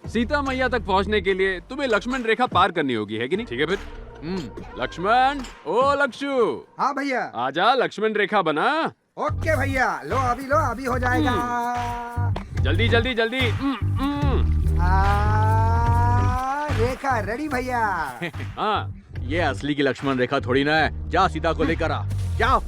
सीता मैया तक पहुंचने के लिए तुम्हें लक्ष्मण रेखा पार करनी होगी, है कि नहीं? ठीक है फिर। लक्ष्मण, ओ लक्षु, हाँ भैया। आजा, लक्ष्मण रेखा बना। ओके भैया, लो अभी हो जाएगा। जल्दी जल्दी जल्दी। रेखा रेडी भैया। हाँ, ये असली की लक्ष्मण रेखा थोड़ी ना है। जा सीता को लेकर आ, जाओ।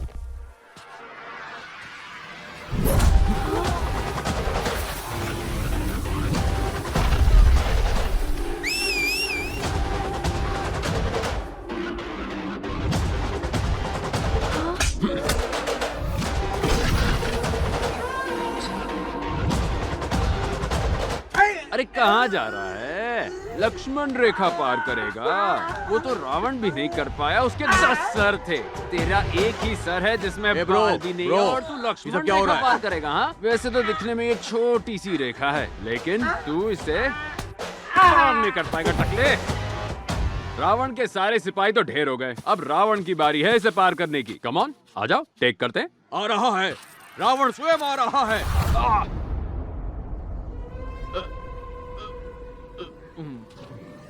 अरे कहाँ जा रहा है? लक्ष्मण रेखा पार करेगा। वो तो रावण भी नहीं कर पाया, उसके 10 सर थे। तेरा एक ही सर है जिसमें बाल भी नहीं है और तू लक्ष्मण रेखा पार करेगा। हाँ, वैसे तो दिखने में ये छोटी सी रेखा है, लेकिन तू इसे पार नहीं कर पाएगा टकले। रावण के सारे सिपाही तो ढेर हो गए, अब रावण की बारी है इसे पार करने की। कम ऑन, आ जाओ, टेक करते हैं। आ रहा है, रावण स्वयं आ रहा है।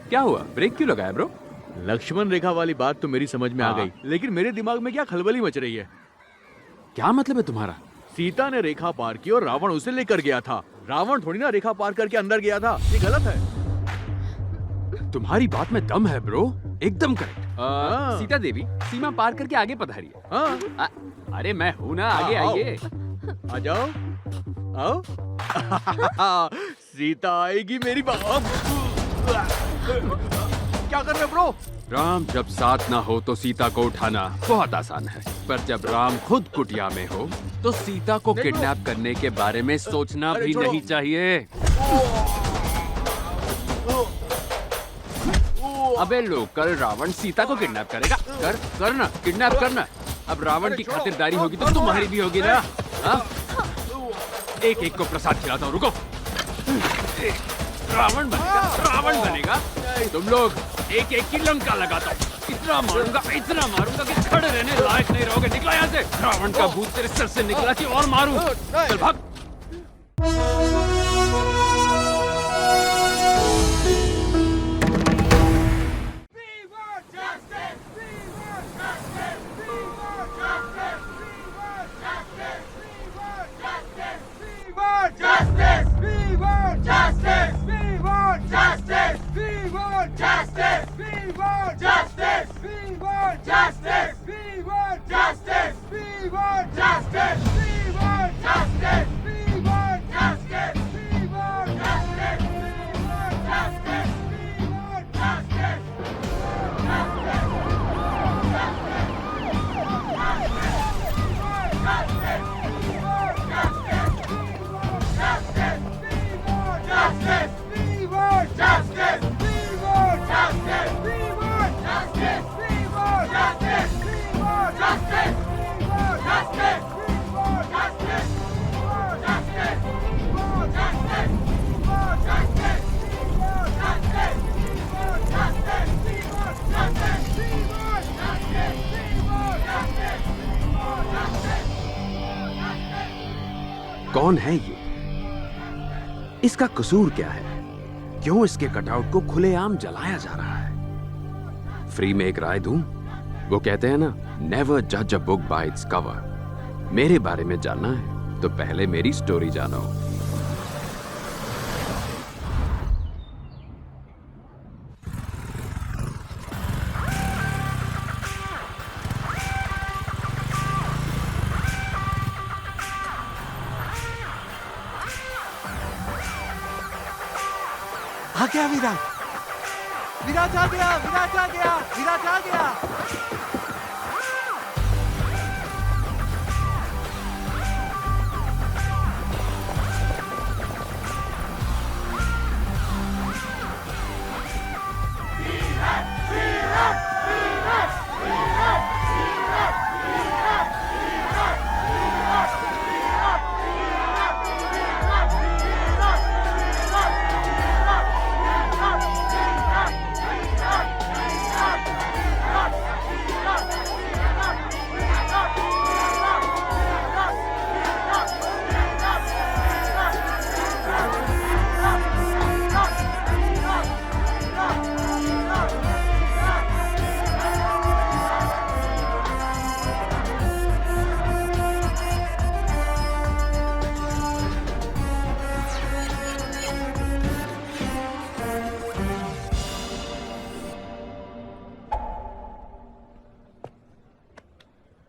क्या हुआ? ब्रेक क्यों लगाया ब्रो? लक्ष्मण रेखा वाली बात तो मेरी समझ में आ गई, लेकिन मेरे दिमाग में क्या खलबली मच रही है। क्या मतलब है तुम्हारा? सीता ने रेखा पार की और रावण उसे लेकर गया था। रावण थोड़ी ना रेखा पार करके अंदर गया था। ये गलत है। तुम्हारी बात में दम है ब्रो, एकदम करेक्ट। सीता देवी सीमा पार करके आगे पधारी है। अरे मैं हूँ ना, आगे आइए। आ जाओ, आओ। सीता आएगी मेरी बात। क्या कर रहे ब्रो? राम जब साथ ना हो तो सीता को उठाना बहुत आसान है, पर जब राम खुद कुटिया में हो तो सीता को किडनैप करने के बारे में सोचना भी नहीं चाहिए। अबे लोकल रावण सीता को किडनैप करेगा? करना, किडनैप करना। अब रावण की खातिरदारी होगी तो तुम्हारी भी होगी ना। एक एक को प्रसाद खिलाता हूँ, रुको। रावण बनेगा। तुम लोग एक एक की लंका लगाता हूँ। इतना मारूंगा कि खड़े रहने लायक नहीं रहोगे। निकला यहाँ से। रावण का भूत तेरे सर से निकला कि और मारूं। चल भाग। कौन है ये? इसका कसूर क्या है? क्यों इसके कटआउट को खुलेआम जलाया जा रहा है? फ्री में एक राय दूं? वो कहते हैं ना, नेवर जज a book by its cover. मेरे बारे में जानना है तो पहले मेरी स्टोरी जानो। आ गया विराट। विराट आ गया, विराट आ गया, विराट आ गया।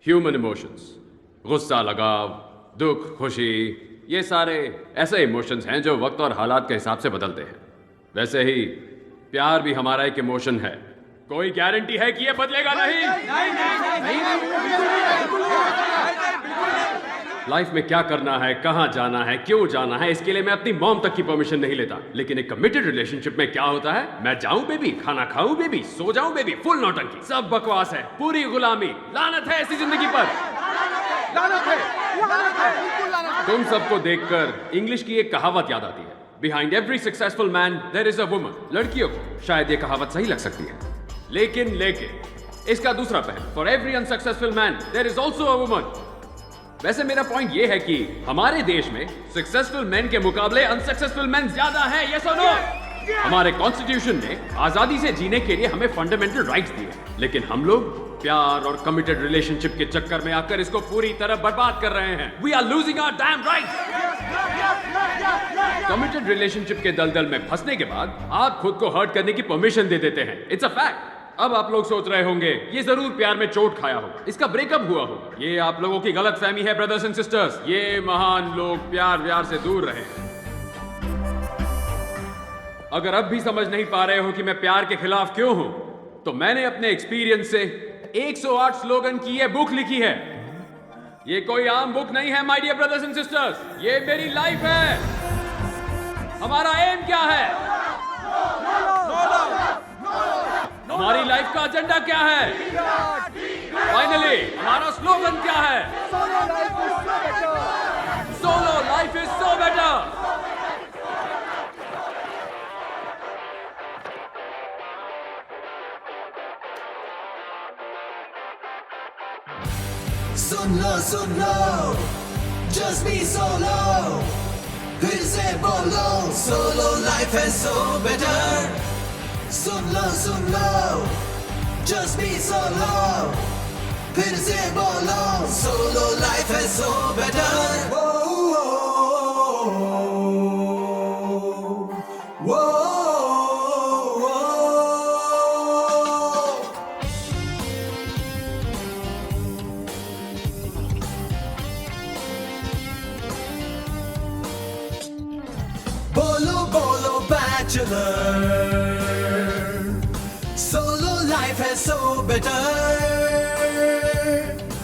ह्यूमन इमोशंस, गुस्सा, लगाव, दुख, खुशी, ये सारे ऐसे इमोशंस हैं जो वक्त और हालात के हिसाब से बदलते हैं। वैसे ही प्यार भी हमारा एक इमोशन है। कोई गारंटी है कि ये बदलेगा नहीं? लाइफ में क्या करना है, कहां जाना है, क्यों जाना है, इसके लिए मैं अपनी मॉम तक की परमिशन नहीं लेता। लेकिन एक कमिटेड रिलेशनशिप में क्या होता है, मैं जाऊं बेबी, खाना खाऊं बेबी, सो जाऊं बेबी, फुल नौटंकी, सब बकवास है, पूरी गुलामी। लानत है ऐसी जिंदगी पर, लानत है, लानत है। तुम सबको देखकर इंग्लिश की एक कहावत याद आती है, behind every successful man there is a woman. लड़कियों को शायद ये कहावत सही लग सकती है, लेकिन इसका दूसरा पहलू, for every unsuccessful man there is also a woman. वैसे मेरा पॉइंट ये है कि हमारे देश में सक्सेसफुल मैन के मुकाबले अनसक्सेसफुल मैन ज्यादा हैं, यस और नो? हमारे कॉन्स्टिट्यूशन ने आजादी से जीने के लिए हमें फंडामेंटल राइट्स दिए, लेकिन हम लोग प्यार और कमिटेड रिलेशनशिप के चक्कर में आकर इसको पूरी तरह बर्बाद कर रहे हैं। We are losing our damn rights. Committed relationship के दलदल में फंसने के बाद आप खुद को हर्ट करने की परमिशन दे देते हैं। It's a fact. अब आप लोग सोच रहे होंगे ये जरूर प्यार में चोट खाया होगा, इसका ब्रेकअप हुआ होगा। ये आप लोगों की गलत फहमी है ब्रदर्स एंड सिस्टर्स। ये महान लोग प्यार व्यार से दूर रहे हैं। अगर अब भी समझ नहीं पा रहे हो कि मैं प्यार के खिलाफ क्यों हूं, तो मैंने अपने एक्सपीरियंस से 108 स्लोगन की ये बुक लिखी है। ये कोई आम बुक नहीं है my dear brothers and sisters, ये मेरी लाइफ है। हमारा एम क्या है, हमारी लाइफ का एजेंडा क्या है, फाइनली हमारा स्लोगन क्या है, solo life is so better. Soon low, just be solo, फिर से बोलो, solo life is so better. Soon low, just be solo, फिर से बोलो, solo life is so better. बोलो bachelor, solo life है so better.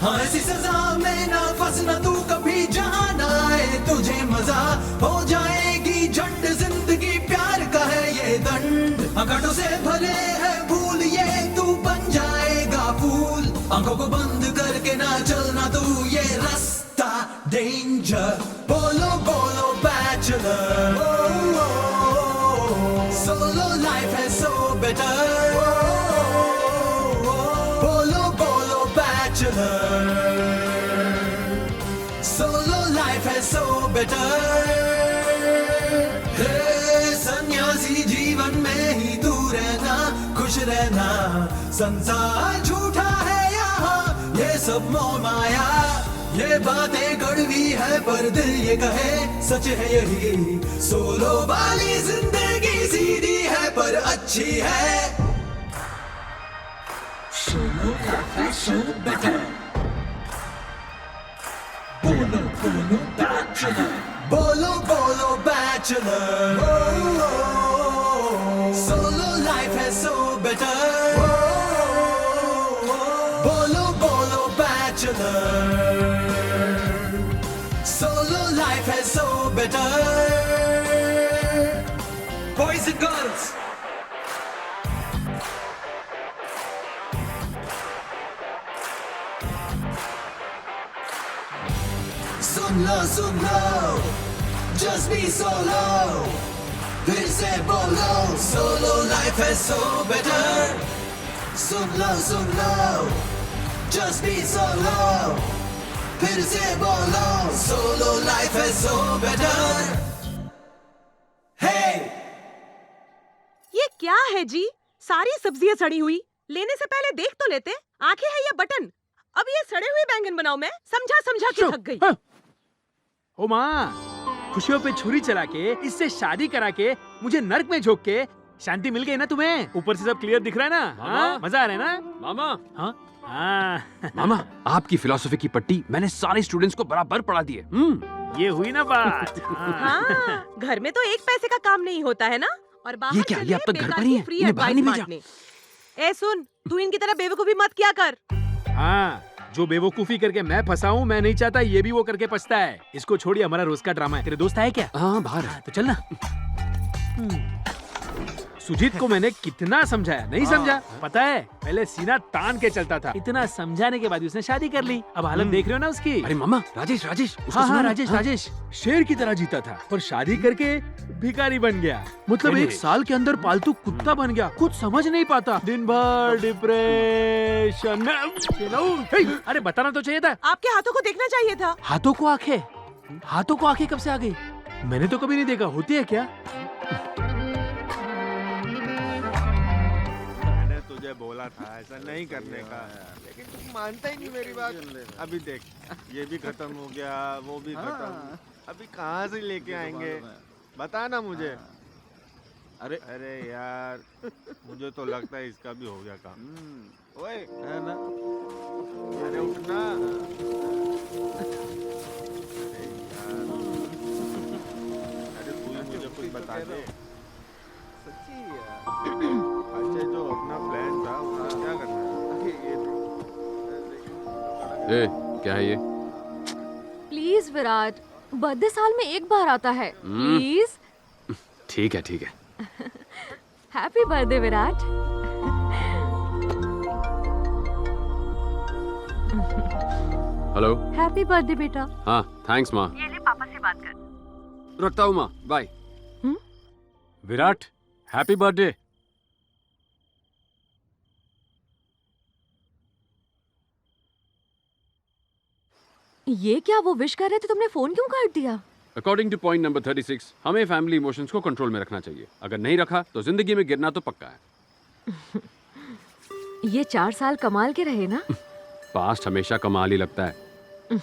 हाँ ऐसी सजा में ना फंसना तू कभी, जाना है तुझे मजा हो जाएगी झंड। जिंदगी प्यार का है ये दंड, घाटों से भरे है भूल, ये तू बन जाएगा फूल। आंखों को बंद करके ना चलना तू ये रास्ता डेंजर। बोलो बैचलर, solo life है so better. बोलो bachelor, solo life है so better. हे सन्यासी जीवन में ही तू रहना, खुश रहना, संसार झूठा है यहाँ, ये सब मोह माया। ये बातें कड़वी है पर दिल ये कहे सच है यही, सोलो वाली जिंदगी सीधी है पर अच्छी है। सोलो लाइफ है सो बेटर। बोलो बैचलर, बोलो बैचलर, सोलो लाइफ है सो बेटर। बोलो bachelor, solo life is so better. Boys and girls, soon low, just be solo, फिर से बोलो, solo life is so better. Soon low, just be solo, फिर से बोलो, solo life is so better. Hey! ये क्या है जी? सारी सब्जियां सड़ी हुई, लेने से पहले देख तो लेते। आंखें है या बटन? अब ये सड़े हुए बैंगन बनाऊं मैं? समझा के थक गई। ओ माँ, खुशियों पे छुरी चला के, इससे शादी करा के, मुझे नर्क में झोंक के शांति मिल गई ना तुम्हें? ऊपर से सब क्लियर दिख रहा है ना? मामा। हाँ? मजा आ रहा है ना? मामा हाँ हाँ मामा आपकी फिलॉसफी की पट्टी मैंने सारे स्टूडेंट्स को बराबर पढ़ा दी है। ये हुई ना बात। हाँ, घर में तो एक पैसे का काम नहीं होता है ना, और बाहर ये क्या? ये चलिए अब तक घर बेकार पर ही की है? फ्री इन्हें बाहर एडवाइस नहीं भेजा? बांटने। ए सुन, तू इनकी तरह बेवकूफी मत किया कर। हाँ, जो बेवकूफी करके मैं फंसा हूँ, मैं नहीं चाहता ये भी वो करके पछता है। इसको छोड़िए, हमारा रोज का ड्रामा है। तेरे दोस्त आए क्या? हाँ बाहर है। तो चल ना। सुजीत को मैंने कितना समझाया, नहीं समझा। पता है, पहले सीना तान के चलता था। इतना समझाने के बाद उसने शादी कर ली। अब हालत देख रहे हो ना उसकी। अरे मामा राजेश उसको हाँ सुनो हाँ ना। राजेश हाँ। राजेश शेर की तरह जीता था, पर शादी करके भिखारी बन गया। मतलब नहीं, एक नहीं। साल के अंदर पालतू कुत्ता बन गया। कुछ समझ नहीं पाता, दिन भर डिप्रेशन में। अरे बताना तो चाहिए था। आपके हाथों को देखना चाहिए था। हाथों को आंखें कब से आ गई? मैंने तो कभी नहीं देखा। होती है क्या? मैंने तुझे बोला था ऐसा नहीं करने का, लेकिन तू मानता ही नहीं मेरी बात। अभी देख, ये भी खत्म हो गया, वो भी खत्म। अभी कहाँ से लेके आएंगे? बता ना मुझे। अरे यार, मुझे तो लगता है इसका भी हो गया काम। ओए, है ना? अरे उठना। अरे यार, अरे तू ही मुझे कुछ बता दे। अच्छा, जो अपना प्लान था उसका क्या करना है? ए, क्या है ये? प्लीज विराट, बर्थडे साल में एक बार आता है। प्लीज। ठीक है। Happy birthday Virat. Hello. Happy birthday बेटा। हाँ थैंक्स माँ। ये ले पापा से बात कर। रखता हूँ माँ, बाय। Virat, happy birthday. ये क्या, वो विश कर रहे थे, तुमने फोन क्यों काट दिया? अकॉर्डिंग टू पॉइंट नंबर 36, हमें फैमिली इमोशंस को कंट्रोल में रखना चाहिए। अगर नहीं रखा तो जिंदगी में गिरना तो पक्का है। ये 4 साल कमाल के रहे ना? पास्ट हमेशा कमाल ही लगता है।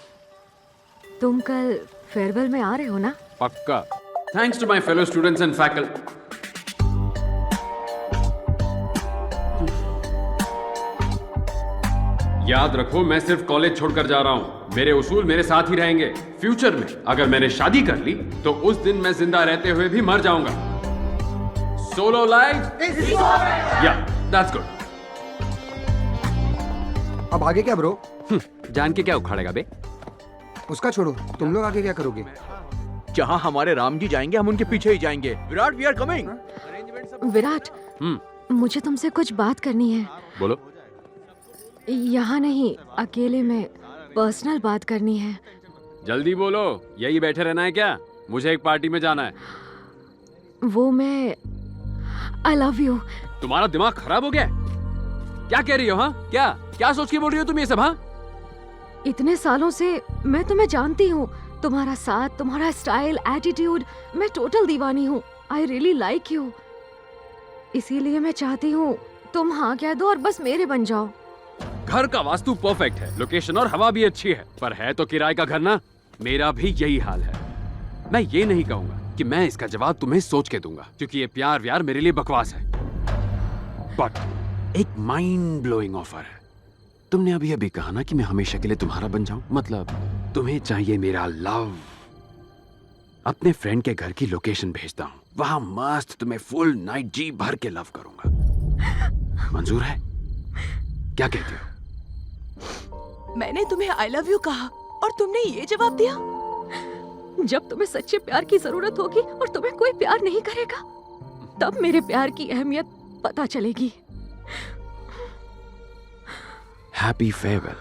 तुम कल फेयरवेल में आ रहे हो ना? पक्का। Thanks to my fellow students and faculty. याद रखो, मैं सिर्फ कॉलेज छोड़कर जा रहा हूँ। मेरे उसूल मेरे साथ ही रहेंगे। फ्यूचर में अगर मैंने शादी कर ली तो उस दिन मैं जिंदा रहते हुए भी मर जाऊंगा। सोलो लाइफ, या दैट्स गुड। अब आगे क्या ब्रो? जान के क्या उखाड़ेगा बे? उसका छोड़ो, तुम लोग आगे क्या करोगे? जहाँ हमारे राम जी जाएंगे हम उनके पीछे ही जाएंगे। Virat, we are coming. Virat, मुझे तुमसे कुछ बात करनी है। बोलो। यहाँ नहीं, अकेले में पर्सनल बात करनी है। जल्दी बोलो, यही बैठे रहना है क्या? मुझे एक पार्टी में जाना है। वो मैं आई लव यू। तुम्हारा दिमाग खराब हो गया है? क्या कह रही हो? हाँ, क्या सोच के बोल रही हो तुम ये सब? हाँ, इतने सालों से मैं तुम्हें जानती हूँ, तुम्हारा साथ, तुम्हारा स्टाइल, एटीट्यूड, मैं टोटल दीवानी हूँ। I really like you. इसीलिए मैं चाहती हूँ तुम हाँ कह दो और बस मेरे बन जाओ। घर का वास्तु परफेक्ट है, लोकेशन और हवा भी अच्छी है, पर है तो किराए का घर ना। मेरा भी यही हाल है। मैं ये नहीं कहूंगा कि मैं इसका जवाब तुम्हें सोच के दूंगा, क्योंकि ये प्यार व्यार मेरे लिए बकवास है। बट एक माइंड ब्लोइंग ऑफर है। तुमने अभी कहा ना कि मैं हमेशा के लिए तुम्हारा बन जाऊं, मतलब तुम्हें चाहिए मेरा लव। अपने फ्रेंड के घर की लोकेशन भेजता हूँ, वहां मस्त तुम्हें फुल नाइट जी भर के लव करूंगा। मंजूर है? क्या कहते हो? मैंने तुम्हें आई लव यू कहा और तुमने ये जवाब दिया? जब तुम्हें सच्चे प्यार की जरूरत होगी और तुम्हें कोई प्यार नहीं करेगा, तब मेरे प्यार की अहमियत पता चलेगी। Happy farewell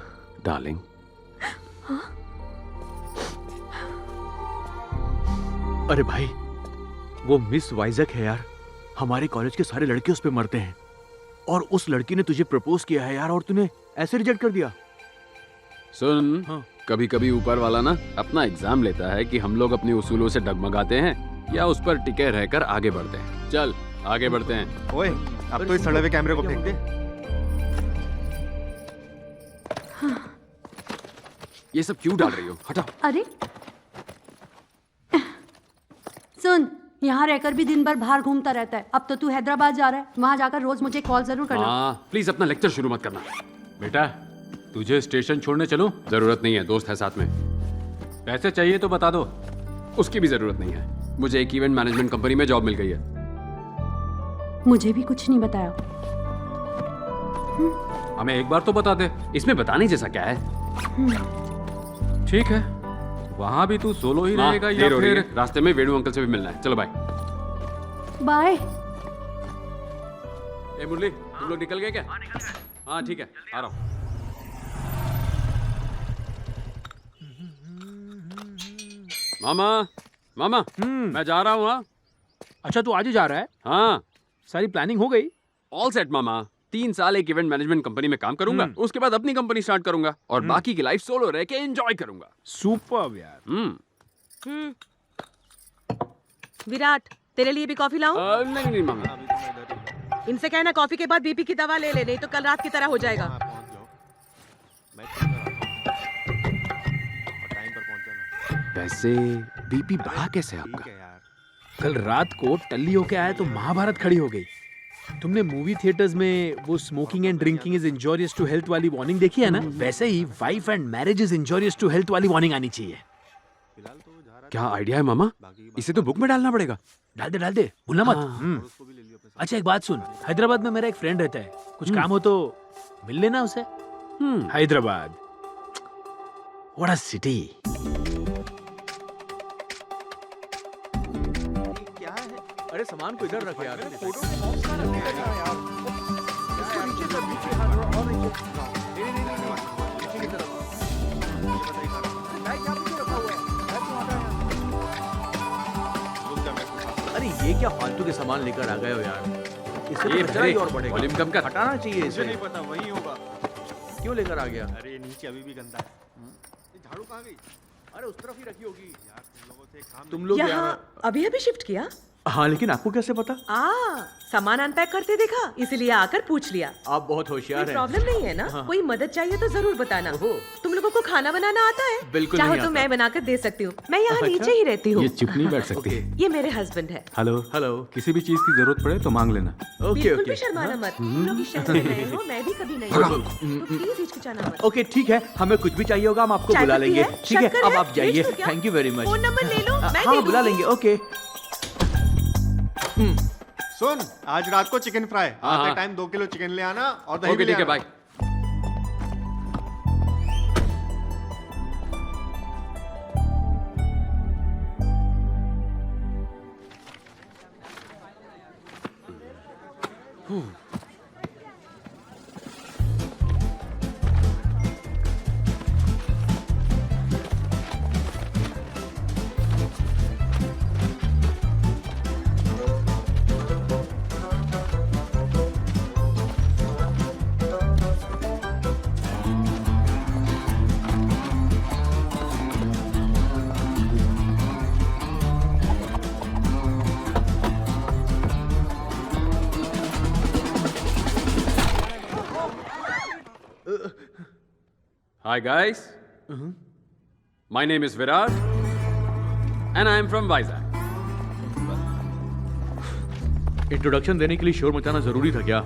darling. अरे भाई, वो मिस वाइजक है यार। हमारे कॉलेज के सारे लड़के उस पे मरते हैं, और उस लड़की ने तुझे प्रपोज किया है यार, और तूने ऐसे रिजेक्ट कर दिया। सुन, हाँ। कभी कभी ऊपर वाला ना अपना एग्जाम लेता है कि हम लोग अपने उसूलों से डगमगाते हैं या उस पर टिके रहकर आगे बढ़ते हैं। चल आगे बढ़ते हैं। ओए, अब तो इस सड़े हुए कैमरे को फेंक दे। ये सब क्यों डाल रही हो? हटाओ। अरे सुन, यहाँ रहकर भी दिन भर बाहर घूमता रहता है। अब तो तू हैदराबाद जा रहा है, वहाँ जाकर रोज मुझे कॉल जरूर करना। हाँ प्लीज अपना लेक्चर शुरू मत करना। बेटा तुझे स्टेशन छोड़ने चलूं? जरूरत नहीं है, दोस्त है साथ में। पैसे चाहिए तो बता दो। उसकी भी जरूरत नहीं है, मुझे एक इवेंट मैनेजमेंट कंपनी में जॉब मिल गई है। मुझे भी कुछ नहीं बताया। हमें एक बार तो बता दे, इसमें बताने जैसा क्या है? ठीक है, वहाँ भी तू सोलो ही रहेगा या फिर रास्ते में वेणु अंकल से भी मिलना है? चलो बाय। बाय। ए मुरली, तुम लोग निकल गए क्या? हाँ ठीक है, आ रहा हूँ। मामा मामा मैं जा रहा हूँ। हाँ अच्छा तू आज ही जा रहा है? हाँ सारी प्लानिंग हो गई? ऑल सेट मामा। 3 साल एक इवेंट मैनेजमेंट कंपनी में काम करूंगा, उसके बाद अपनी कंपनी स्टार्ट करूंगा और बाकी की लाइफ सोलो रह के एंजॉय करूंगा। सुपर्ब यार। विराट, तेरे लिए भी कॉफी लाऊं? नहीं नहीं मामा, इनसे कहना कॉफी के बाद बीपी की दवा ले ले, नहीं तो कल रात की तरह हो जाएगा। हाँ, पहुंच जाओ। मैं टाइम पर पहुंच जाना। वैसे बीपी बढ़ा कैसे ठीक आपका? है यार। कल रात को टल्ली होके आया तो महाभारत खड़ी हो गई। तुमने मूवी थिएटर्स में वो smoking and drinking is injurious to health वाली वार्निंग देखी है ना? वैसे ही wife and marriage is injurious to health वाली वार्निंग आनी चाहिए। फिलहाल तो जा रहा क्या आइडिया है मामा? इसे तो बुक में डालना पड़ेगा। डाल दे भूलना मत। उसको भी ले लियो अपने साथ। अच्छा एक बात सुन, हैदराबाद में मेरा एक फ्रेंड रहता है, कुछ काम हो तो मिल लेना उसे। Hyderabad, what a city. क्या है? अरे सामान को इधर रखे यार। फोटो के बॉक्स का रखे हैं यार। इसको नीचे कर, नीचे हाथ और नीचे। नहीं नीचे की तरफ। ये बताइए सारा। बैग यहाँ पीछे रखा हुआ है। बैग तो हटा है। रुक जा, मैं उठाता अरे ये क्या फालतू के सामान लेकर आ गए हो यार? इससे ये तो खर्चा ही और बढ़ेगा। वॉल्यूम कम कर। हटाना चाहिए हूँ। मुझे इसे। नहीं पता, वही होगा। क्यों लेकर आ गया? अरे नीचे अभी भी गंदा है। ये झाड़ू कहाँ गई? अरे उस तरफ ही रखी होगी। यार तुम लोगों से एक काम तुम लोग यहाँ अभी अभी शिफ्ट किया? हाँ लेकिन आपको कैसे पता? सामान अनपैक करते देखा, इसलिए आकर पूछ लिया। आप बहुत कोई होशियार हैं। प्रॉब्लम नहीं है ना? हाँ। कोई मदद चाहिए तो जरूर बताना। ओहो। तुम लोगों को खाना बनाना आता है? बिल्कुल चाहो नहीं तो आता। मैं बनाकर दे सकती हूँ। मैं यहाँ अच्छा? नीचे ही रहती हूँ। चिप नहीं बैठ सकती। ये मेरे हस्बैंड है। Hello hello. किसी भी चीज की जरूरत पड़े तो मांग लेना। ओके बिल्कुल ओके। भी शर्माना मत। तुम लोग इस शहर में रहे हो, मैं भी कभी नहीं आई। तो प्लीज हिचकिचाना मत। ओके ठीक है, हमें कुछ भी चाहिए होगा हम आपको चाय बुला पत्ती लेंगे। है? ठीक है, शक्कर अब है? आप जाइए। मिर्च हो क्या? Thank you very much. Phone number ले लो, मैं दे हाँ बुला दूंगी। लेंगे। ओके। सुन, आज रात को चिकन फ्राई। हाँ, आते हाँ। टाइम 2 किलो चिकन ले आना और दही ओके भी ले ठीक है, आना। Bye. Hi guys. My name is Virat and I am from Vizag. Introduction देने के लिए शोर मचाना जरूरी था क्या?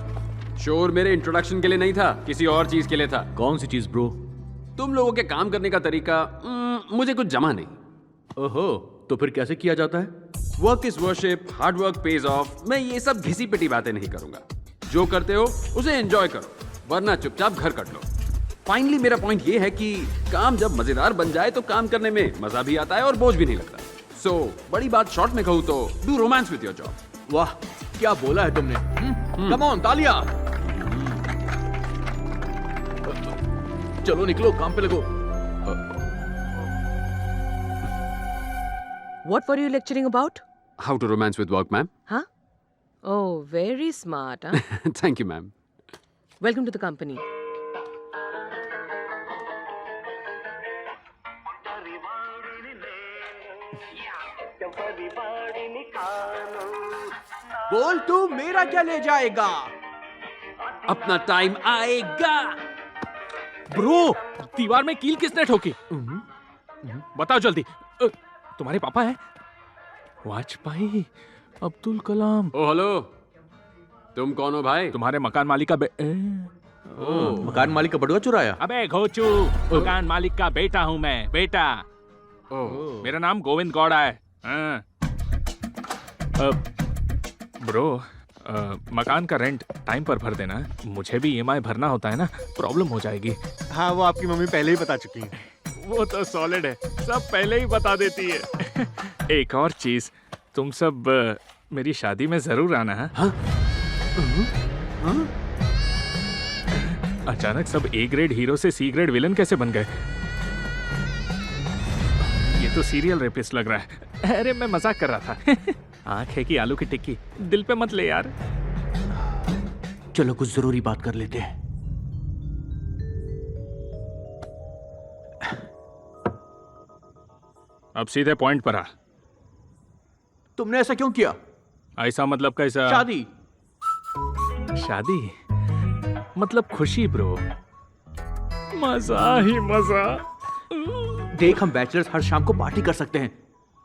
शोर मेरे इंट्रोडक्शन के लिए नहीं था, किसी और चीज के लिए था। कौन सी चीज ब्रो? तुम लोगों के काम करने का तरीका मुझे कुछ जमा नहीं। ओहो, तो फिर कैसे किया जाता है? Work is worship, hard work page of. मैं ये सब घिसी पिटी बातें नहीं करूंगा। जो करते हो उसे एंजॉय करो, वरना चुपचाप घर कट लो। फाइनली मेरा पॉइंट ये है कि काम जब मजेदार बन जाए तो काम करने में मजा भी आता है और बोझ भी नहीं लगता। सो बड़ी बात शॉर्ट में कहूँ तो do romance with your job. वाह, क्या बोला है तुमने? कम ऑन, तालियां। चलो निकलो, काम पे लगो। What were you lecturing about? How to romance with work, ma'am? Huh? Oh, very smart, huh? Thank you, ma'am. Welcome to the company. बोल तू मेरा क्या ले जाएगा? अपना टाइम आएगा। ब्रो, दीवार में कील किसने ठोकी? बताओ जल्दी। तुम्हारे पापा है? वाजपेयी, अब्दुल कलाम। ओ हेलो, तुम कौन हो भाई? तुम्हारे मकान मालिक का मकान मालिक का बटुआ चुराया? अबे घोचू, मकान मालिक का बेटा हूँ मैं, बेटा। मेरा नाम गोविंद गौड़ा है। ब्रो, मकान का रेंट टाइम पर भर देना। मुझे भी EMI भरना होता है ना, प्रॉब्लम हो जाएगी। हाँ, वो आपकी मम्मी पहले ही बता चुकी है। वो तो सॉलिड है, सब पहले ही बता देती है। एक और चीज, तुम सब मेरी शादी में जरूर आना है। हाँ? अचानक सब A ग्रेड हीरो से C ग्रेड विलन कैसे बन गए? ये तो सीरियल रेपिस्ट लग रहा है। अरे मैं मजाक कर रहा था। आंख है कि आलू की टिक्की, दिल पे मत ले यार। चलो कुछ जरूरी बात कर लेते हैं। अब सीधे पॉइंट पर आ। तुमने ऐसा क्यों किया? ऐसा मतलब कैसा? शादी। शादी मतलब खुशी ब्रो, मजा ही मजा। देख, हम बैचलर्स हर शाम को पार्टी कर सकते हैं,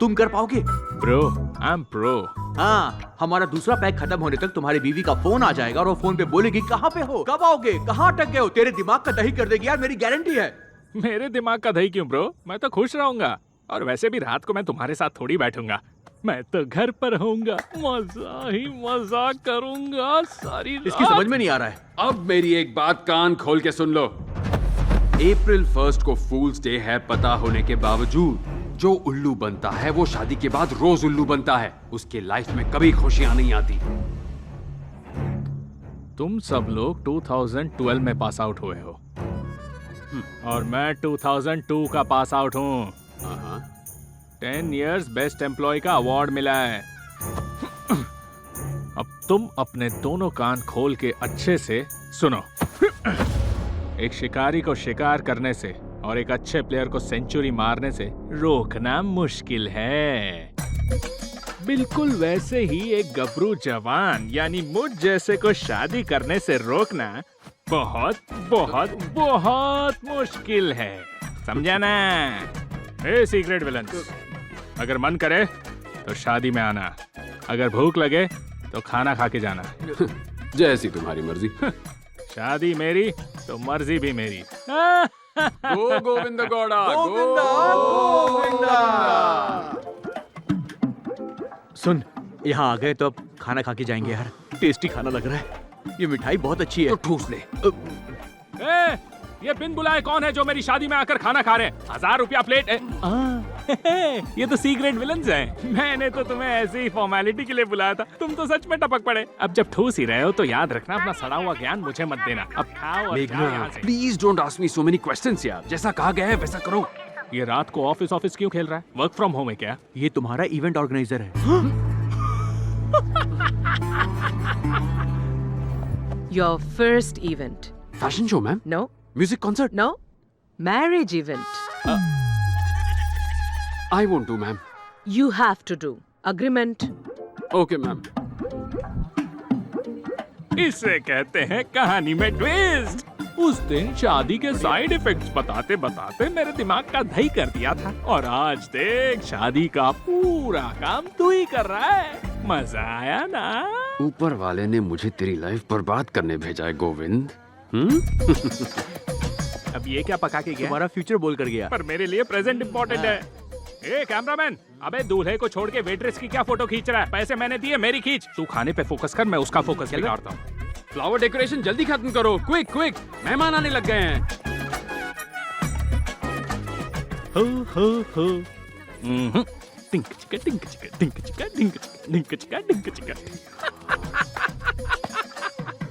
तुम कर पाओगे? Bro, I am pro. हाँ, हमारा दूसरा पैक खत्म होने तक तुम्हारी बीवी का फोन आ जाएगा और वो फोन पे बोलेगी कहाँ पे हो, कब आओगे, कहाँ अटक गए हो। तेरे दिमाग का दही कर देगी यार, मेरी गारंटी है। मेरे दिमाग का दही क्यों ब्रो? मैं तो खुश रहूंगा। और वैसे भी रात को मैं तुम्हारे साथ थोड़ी बैठूंगा, मैं तो घर पर रहूंगा, मजा ही मजा करूंगा सारी रात। इसकी समझ में नहीं आ रहा है। अब मेरी एक बात कान खोल के सुन लो। अप्रैल 1 को फूल्स डे है पता होने के बावजूद जो उल्लू बनता है वो शादी के बाद रोज उल्लू बनता है। उसके लाइफ में कभी खुशियां नहीं आती। तुम सब लोग 2012 में पास आउट हुए हो और मैं 2002 का पास आउट हूँ। 10 इयर्स बेस्ट एम्प्लॉय का अवार्ड मिला है। अब तुम अपने दोनों कान खोल के अच्छे से सुनो। एक शिकारी को शिकार करने से और एक अच्छे प्लेयर को सेंचुरी मारने से रोकना मुश्किल है। बिल्कुल वैसे ही एक गबरू जवान यानी मुझ जैसे को शादी करने से रोकना बहुत बहुत बहुत मुश्किल है, समझा ना? ए सीक्रेट विलन्स, अगर मन करे तो शादी में आना, अगर भूख लगे तो खाना खा के जाना। जैसी तुम्हारी मर्जी। शादी मेरी तो मर्जी भी मेरी। गो गोविंद गौड़ा, सुन, यहाँ आ गए तो अब खाना खा के जाएंगे यार। टेस्टी खाना लग रहा है, ये मिठाई बहुत अच्छी है। तो ठूस ले। ए, ये बिन बुलाए कौन है जो मेरी शादी में आकर खाना खा रहे हैं? 1000 रुपया प्लेट है। ये तो सीक्रेट विलन्स हैं। मैंने तो तुम्हें ऐसे ही फॉर्मेलिटी के लिए बुलाया था, तुम तो सच में टपक पड़े। अब जब ठूस ही रहे हो तो याद रखना, अपना सड़ा हुआ ज्ञान मुझे मत देना। अब खाओ और जाओ यहाँ से। Please don't ask me so many questions यार। जैसा कहा गया है वैसा करो। ये रात को ऑफिस क्यों खेल रहा है? वर्क फ्रॉम होम है क्या? ये तुम्हारा इवेंट ऑर्गेनाइजर है। Your first event. Fashion show ma'am? No. Music concert? No. Marriage event. I won't do ma'am. You have to do. Agreement. Okay ma'am. इसे कहते हैं कहानी में ट्विस्ट। उस दिन शादी के साइड इफेक्ट्स बताते बताते मेरे दिमाग का दही कर दिया था और आज देख शादी का पूरा काम तू ही कर रहा है। मजा आया ना? ऊपर वाले ने मुझे तेरी लाइफ बर्बाद करने भेजा है गोविंद। अब ये क्या पका के गया? तुम्हारा फ्यूचर बोल कर गया। पर मेरे लिए प्रेजेंट इम्पोर्टेंट है। ए कैमरामैन, अबे दूल्हे को छोड़ के वेट्रेस की क्या फोटो खींच रहा है? पैसे मैंने दिए, मेरी खींच। तू खाने पे फोकस कर, मैं उसका फोकस बिगाड़ता हूँ। फ्लावर डेकोरेशन जल्दी खत्म करो, क्विक क्विक, मेहमान आने लग गए हैं। हो हो। टिंक चिका टिंक चिका टिंक चिका टिंक चिका टिंक चिका टिंक चिका।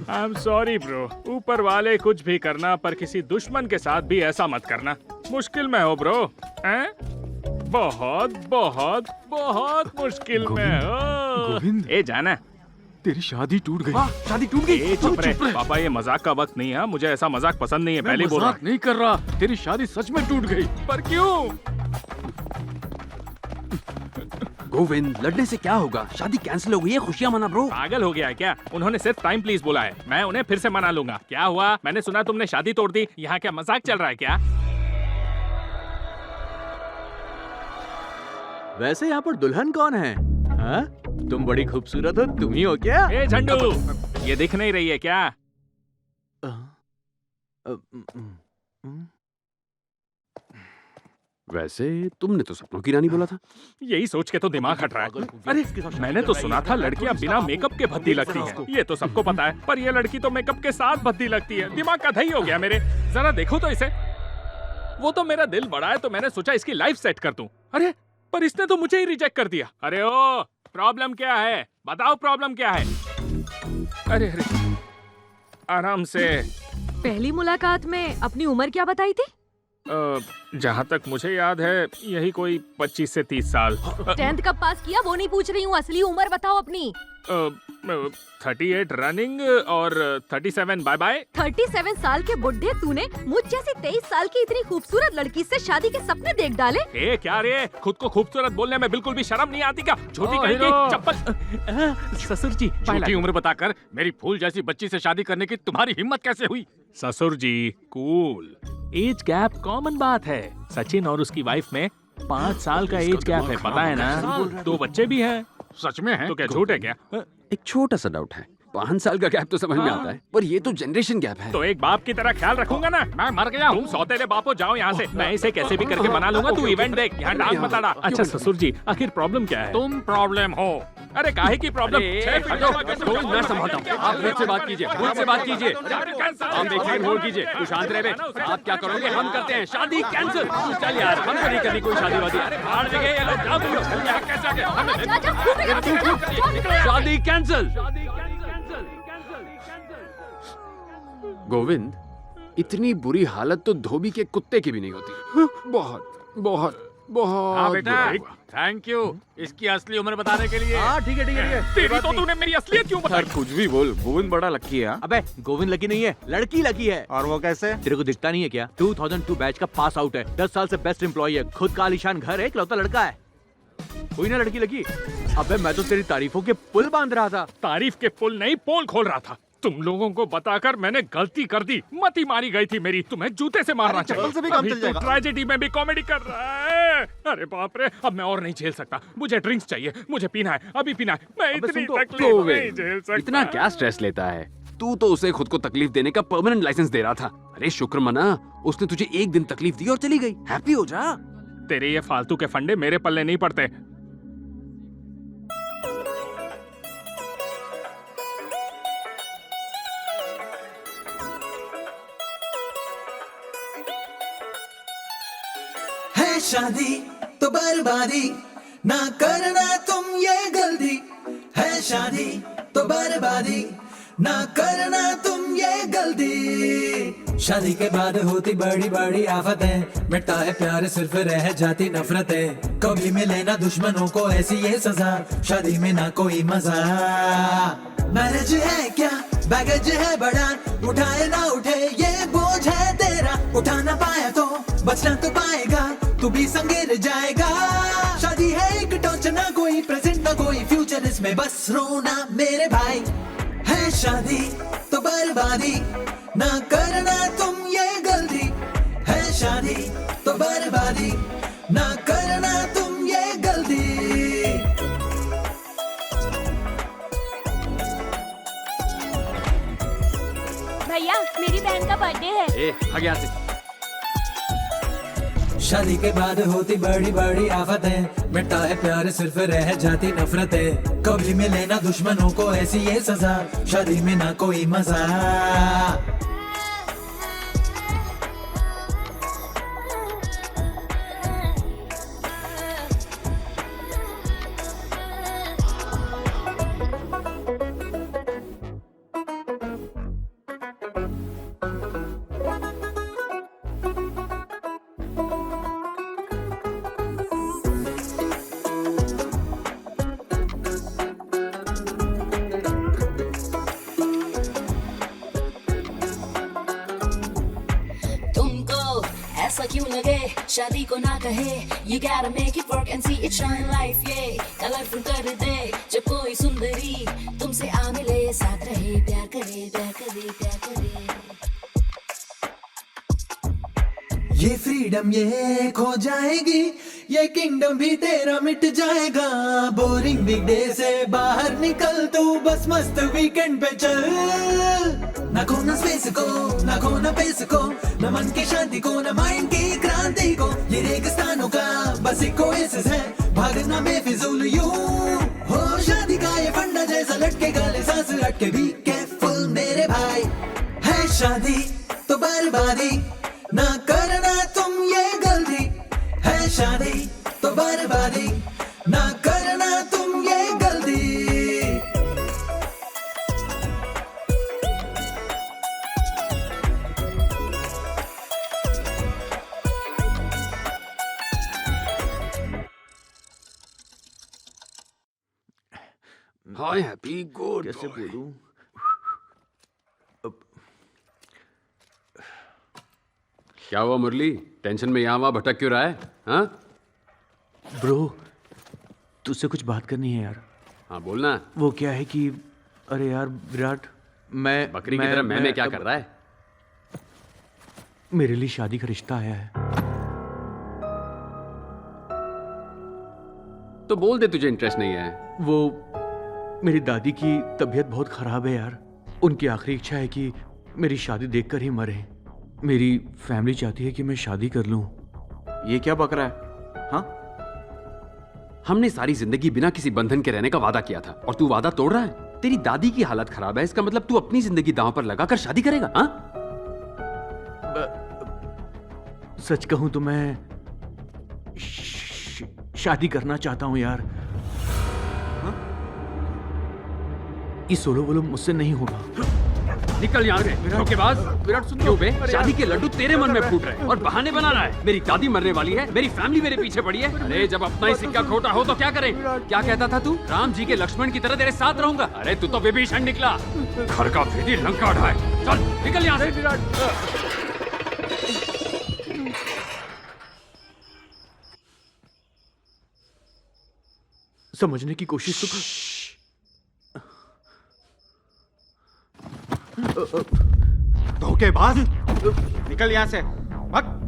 आई एम सॉरी ब्रो, ऊपर वाले कुछ भी करना पर किसी दुश्मन के साथ भी ऐसा मत करना। मुश्किल में हो ब्रो, हैं? बहुत बहुत बहुत मुश्किल में हो। गोविंद। ए जाना, तेरी शादी टूट गई। शादी टूट गई। ए चुप रहे पापा, ये मजाक का वक्त नहीं है। मुझे ऐसा मजाक पसंद नहीं है, पहले बोल रहा। मजाक नहीं कर रहा, तेरी शादी सच में टूट गई। पर क्यों? गोविंद, लड़ने से क्या होगा? शादी कैंसिल हो गई है, खुशियां मना ब्रो। पागल हो गया है क्या? उन्होंने सिर्फ टाइम प्लीज बोला है, मैं उन्हें फिर से मना लूंगा। क्या हुआ? मैंने सुना तुमने शादी तोड़ दी। यहाँ क्या मजाक चल रहा है क्या? वैसे यहाँ पर दुल्हन कौन है? हाँ? तुम बड़ी खूबसूरत हो, तुम ही हो क्या? ए झंडू, ये दिख नहीं रही है क्या? वैसे तुमने तो सपनों की रानी बोला था। यही सोच के तो दिमाग हट रहा है। अरे मैंने तो सुना था लड़कियां बिना मेकअप के भद्दी लगती हैं। ये तो सबको पता है, पर ये लड़की तो मेकअप के साथ भद्दी लगती है। दिमाग का दही हो गया मेरे। जरा देखो तो इसे। वो तो मेरा दिल बड़ा है तो मैंने सोचा इसकी लाइफ सेट कर दूं। अरे पर इसने तो मुझे ही रिजेक्ट कर दिया। अरे ओ, प्रॉब्लम क्या है? बताओ प्रॉब्लम क्या है? अरे अरे आराम से। पहली मुलाकात में अपनी उम्र क्या बताई थी? जहाँ तक मुझे याद है यही कोई 25 से 30 साल। 10th कब पास किया वो नहीं पूछ रही हूँ, असली उम्र बताओ अपनी। 38 रनिंग और 37 बाय बाय। 37 साल के बुढ़े तूने मुझ जैसी 23 साल की इतनी खूबसूरत लड़की से शादी के सपने देख डाले? ए क्या रे, खुद को खूबसूरत बोलने में बिल्कुल भी शर्म नहीं आती क्या? छोटी कहीं की चप्पल। ससुर जी, झूठी उम्र बताकर मेरी फूल जैसी बच्ची से शादी करने की तुम्हारी हिम्मत कैसे हुई? ससुर जी कूल, एज गैप कॉमन बात है। सचिन और उसकी वाइफ में 5 साल का एज गैप है, पता है ना? 2 बच्चे भी हैं। सच में है? तो क्या झूठ है क्या? एक छोटा सा डाउट है। 5 साल का गैप तो समझ में आता है, पर ये तो जनरेशन गैप है। तो एक बाप की तरह ख्याल रखूंगा ना। मैं मर गया हूँ, सौतेले बापो जाओ यहाँ से। मैं इसे कैसे भी करके बना लूंगा, तू इवेंट देख, यहाँ डांस मत अड़ा। अच्छा ससुर जी, आखिर प्रॉब्लम क्या है? तुम प्रॉब्लम हो। अरे काहे की प्रॉब्लम? मैं संभालता हूँ, आप मुझसे बात कीजिए, मुझसे बात कीजिए। हम देखिए, होल्ड कीजिए, तू शांत रहे। आप क्या करोगे? हम करते हैं शादी कैंसिल। चल यार, हमको नहीं करनी कोई शादी वादी। अरे बाहर जगह ये लोग जाओ तुम लोग। यहाँ कैसे आ गए? शादी कैंसिल। गोविंद, इतनी बुरी हालत तो धोबी के कुत्ते की भी नहीं होती। बहुत बहुत बहुत। हाँ बेटा, थैंक यू इसकी असली उम्र बताने के लिए। हाँ ठीक है ठीक है। तेरी तो तूने मेरी असलियत क्यों बताई? कुछ भी बोल, गोविंद बड़ा लकी है। अबे गोविंद लकी नहीं है, लड़की लकी है। और वो कैसे? तेरे को दिखता नहीं है क्या? 2002 बैच का पास आउट है, 10 साल से बेस्ट एम्प्लॉय है, खुद का आलीशान घर है, इकलौता लड़का है। कोई ना लड़की लगी। अबे मैं तो तेरी तारीफों के पुल बांध रहा था। तारीफ के पुल नहीं, पोल खोल रहा था। तुम लोगों को बताकर मैंने गलती कर दी, मती मारी गई थी मेरी। तुम्हें जूते से मारना चाहिए। से भी काम चल जाएगा। ट्रेजेडी में भी कॉमेडी कर रहा है। अरे बाप रे, अब मैं और नहीं झेल सकता। मुझे ड्रिंक्स चाहिए, मुझे पीना है, अभी पीना है। मैं इतनी तकलीफ नहीं झेल सकता। इतना क्या स्ट्रेस लेता है तू? तो उसे खुद को तकलीफ देने का परमानेंट लाइसेंस दे रहा था। अरे शुक्र मना, उसने तुझे एक दिन तकलीफ दी और चली गई। हैप्पी हो जा। तेरे ये फालतू के फंडे मेरे पल्ले नहीं पड़ते। है शादी तो बर्बादी, ना करना तुम ये गलती। है शादी तो बर्बादी, ना करना तुम ये गलती। शादी के बाद होती बड़ी बड़ी आफतें, मिटता है प्यार सिर्फ रह जाती नफरतें। कभी मिले ना दुश्मनों को ऐसी ये सजा, शादी में ना कोई मजा। मैरिज है क्या बैगेज है बड़ा, उठाए ना उठे ये बोझ है तेरा। उठा ना पाया तो बचना तो पाएगा, तू भी संगेर जाएगा। शादी है एक टॉर्च, ना कोई प्रेजेंट ना कोई फ्यूचर, इसमें बस रोना मेरे भाई। है शादी तो बर्बादी, ना करना तुम ये गलती। है शादी तो बर्बादी, ना करना तुम ये गलती। भैया मेरी बहन का बर्थडे है। ए, भाग यहाँ से। शादी के बाद होती बड़ी बड़ी आफतें, मिटता है प्यार सिर्फ रह जाती नफरतें। कभी मिले ना दुश्मनों को ऐसी ये सजा, शादी में ना कोई मजा। ऐसा क्यों लगे शादी को ना कहे, you gotta make it work and see it shine life, yeah colourful कर दे जब कोई सुंदरी तुमसे आ मिले, साथ रहे प्यार करे प्यार करे प्यार करे। ये फ्रीडम ये खो जाएगी, ये किंगडम भी तेरा मिट जाएगा। बोरिंग वीक डे से बाहर निकल तू, बस मस्त वीकेंड पे चल। ना खोना स्पेस को, ना खोना पेस को, न मन की शांति को, न माइंड की क्रांति को। ये रेगिस्तानों का बस एक ओएसिस है, भागना बेफिजूल यूं। हो शादी का ये फंडा जैसा लटके गले, सांस अटके भी केयरफुल मेरे भाई। है शादी तो बर्बादी, ना करना तुम ये गलती। है शादी तो बर्बादी, ना करना तुम ये गलती। हाय हैप्पी गुड कैसे बोलूं? क्या हुआ मुरली, टेंशन में यहाँ वहाँ भटक क्यों रहा है? हाँ ब्रो, तुझसे कुछ बात करनी है यार। हाँ बोलना। वो क्या है कि अरे यार विराट, मैं बकरी की तरह मैंने क्या कर रहा है? मेरे लिए शादी का रिश्ता आया है। तो बोल दे तुझे इंटरेस्ट नहीं है। वो मेरी दादी की तबीयत बहुत खराब है यार। उनकी आखिरी इच्छा है कि मेरी शादी देखकर ही मरे। मेरी फैमिली चाहती है कि मैं शादी कर लूं। ये क्या बक रहा है? हाँ, हमने सारी जिंदगी बिना किसी बंधन के रहने का वादा किया था और तू वादा तोड़ रहा है। तेरी दादी की हालत खराब है, इसका मतलब तू अपनी जिंदगी दांव पर लगाकर शादी करेगा? हाँ, सच कहूं तो मैं शादी करना चाहता हूं यार। हाँ? ये सोलो वोलो मुझसे नहीं होगा। निकल यहाँ से धोखेबाज। विराट सुन, क्यों बे? शादी के लड्डू तेरे मन में फूट रहे हैं और बहाने बना रहा है। मेरी दादी मरने वाली है, मेरी फैमिली मेरे पीछे पड़ी है। अरे जब अपना ही सिक्का खोटा हो तो क्या करें? क्या कहता था तू? राम जी के लक्ष्मण की तरह तेरे साथ रहूंगा। अरे तू तो विभीषण निकला, घर का भेदी लंका ढाए। चल निकल यहाँ से विराट। समझने की कोशिश तो धोखेबाज, निकल यहाँ से, भाग।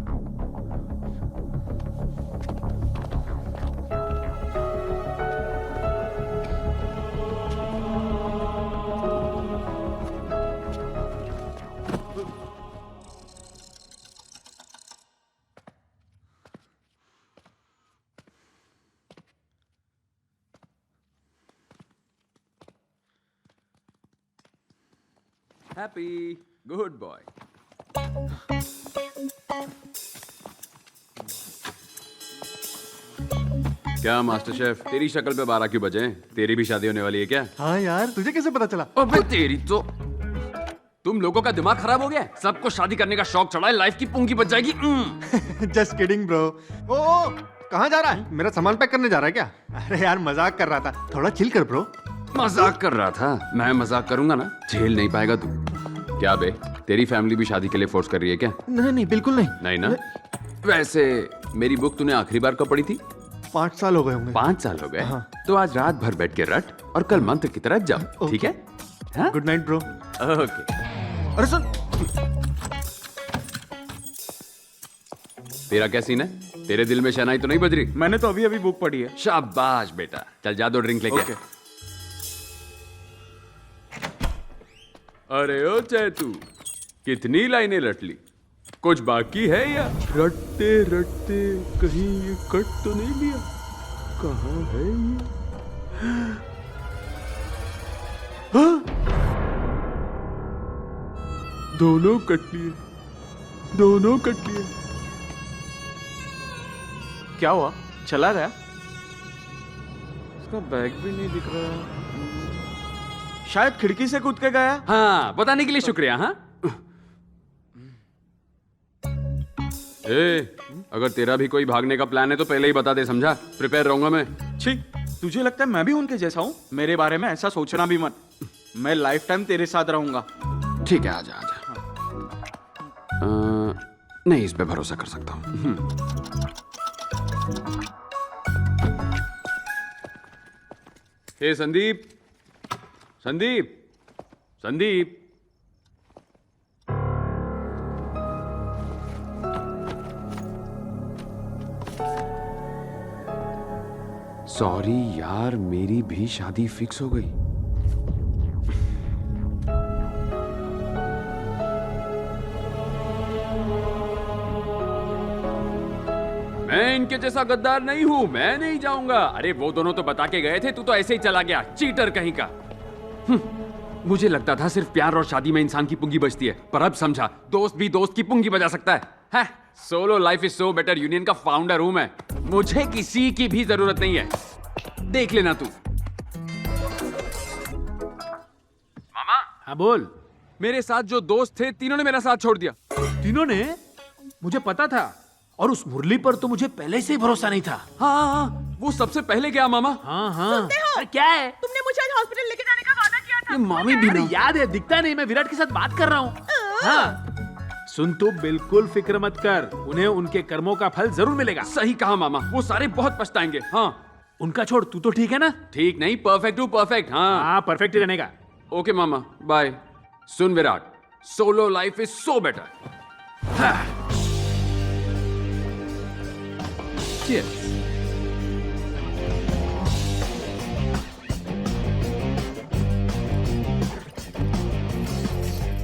Happy good boy. क्या मास्टर शेफ, तेरी शक्ल पे 12 क्यों बजे हैं? तेरी भी शादी होने वाली है क्या? हाँ यार, तुझे कैसे पता चला? अबे तेरी तो, तुम लोगों का दिमाग खराब हो गया है। सबको शादी करने का शौक चढ़ा है, लाइफ की पूंगी बच जाएगी। Just kidding bro. ओ कहाँ जा रहा है? मेरा सामान पैक करने जा रहा है क्या? अरे यार मजाक कर रहा था, थोड़ा चिल कर ब्रो। मजाक कर रहा था? मैं मजाक करूंगा ना, झेल नहीं पाएगा तू। क्या बे, तेरी फैमिली भी शादी के लिए फोर्स कर रही है क्या? नहीं नहीं, बिल्कुल नहीं। नहीं ना? वैसे मेरी बुक तूने आखिरी बार कब पढ़ी थी? 5 साल हो गए होंगे। 5 साल हो गए? हाँ। तो आज रात भर बैठ के रट और कल मंत्र की तरह जाओ, ठीक है? हाँ? Good night bro. ओके। अरे सुन, तेरा क्या सीन है? तेरे दिल में शहनाई तो नहीं बज रही? मैंने तो अभी अभी बुक पढ़ी है। शाबाश बेटा, चल जा 2 ड्रिंक लेके। ओके। अरे ओ चैतू, कितनी लाइनें रट ली? कुछ बाकी है या? रटते रटते कहीं ये कट तो नहीं लिया? कहाँ है ये? हाँ? दोनों कट लिए, दोनों कट लिए। क्या हुआ? चला गया? इसका बैग भी नहीं दिख रहा। शायद खिड़की से कूद के गया। हाँ, बताने के लिए शुक्रिया। हाँ, अगर तेरा भी कोई भागने का प्लान है तो पहले ही बता दे, समझा? प्रिपेयर रहूंगा मैं। छी, तुझे लगता है मैं भी उनके जैसा हूँ? मेरे बारे में ऐसा सोचना भी मत। मैं लाइफ टाइम तेरे साथ रहूंगा। ठीक है, आजा आजा। नहीं, इस पे भरोसा कर सकता हूँ। हे संदीप, संदीप, संदीप। सॉरी यार, मेरी भी शादी फिक्स हो गई। मैं इनके जैसा गद्दार नहीं हूं, मैं नहीं जाऊंगा। अरे वो दोनों तो बता के गए थे, तू तो ऐसे ही चला गया, चीटर कहीं का। मुझे लगता था सिर्फ प्यार और शादी में इंसान की पुंगी बजती है, पर अब समझा दोस्त भी दोस्त की पुंगी बजा सकता है। Solo life is so better union का फाउंडर हूं मैं, मुझे किसी की भी जरूरत नहीं है। देख लेना तू। मामा। हाँ बोल। मेरे साथ जो दोस्त थे तीनों ने मेरा साथ छोड़ दिया। तीनों ने? मुझे पता था, और उस मुरली पर तो मुझे पहले से ही भरोसा नहीं था। हाँ, वो सबसे पहले गया मामा। हाँ। अरे क्या है? तुमने मुझे आज हॉस्पिटल लेके जाने का वादा किया था। ये मामी भी नहीं याद है, दिखता नहीं, मैं विराट के साथ बात कर रहा हूँ। हाँ। सुन, तू बिल्कुल फिक्र मत कर, उन्हें उनके कर्मों का फल जरूर मिलेगा। सही कहा मामा, वो सारे बहुत पछताएंगे। हाँ, उनका छोड़, तू तो ठीक है ना? ठीक नहीं, परफेक्ट हूँ, परफेक्ट। हाँ परफेक्ट ही रहने का। ओके मामा, बाय। सुन Virat, solo life is so better. Cheers.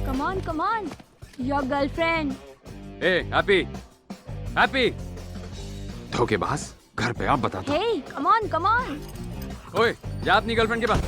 Come on, your girlfriend. Hey, Happy. धोखेबाज, घर पे आप बताता। Hey, come on. ओए, जा अपनी गर्लफ्रेंड के पास।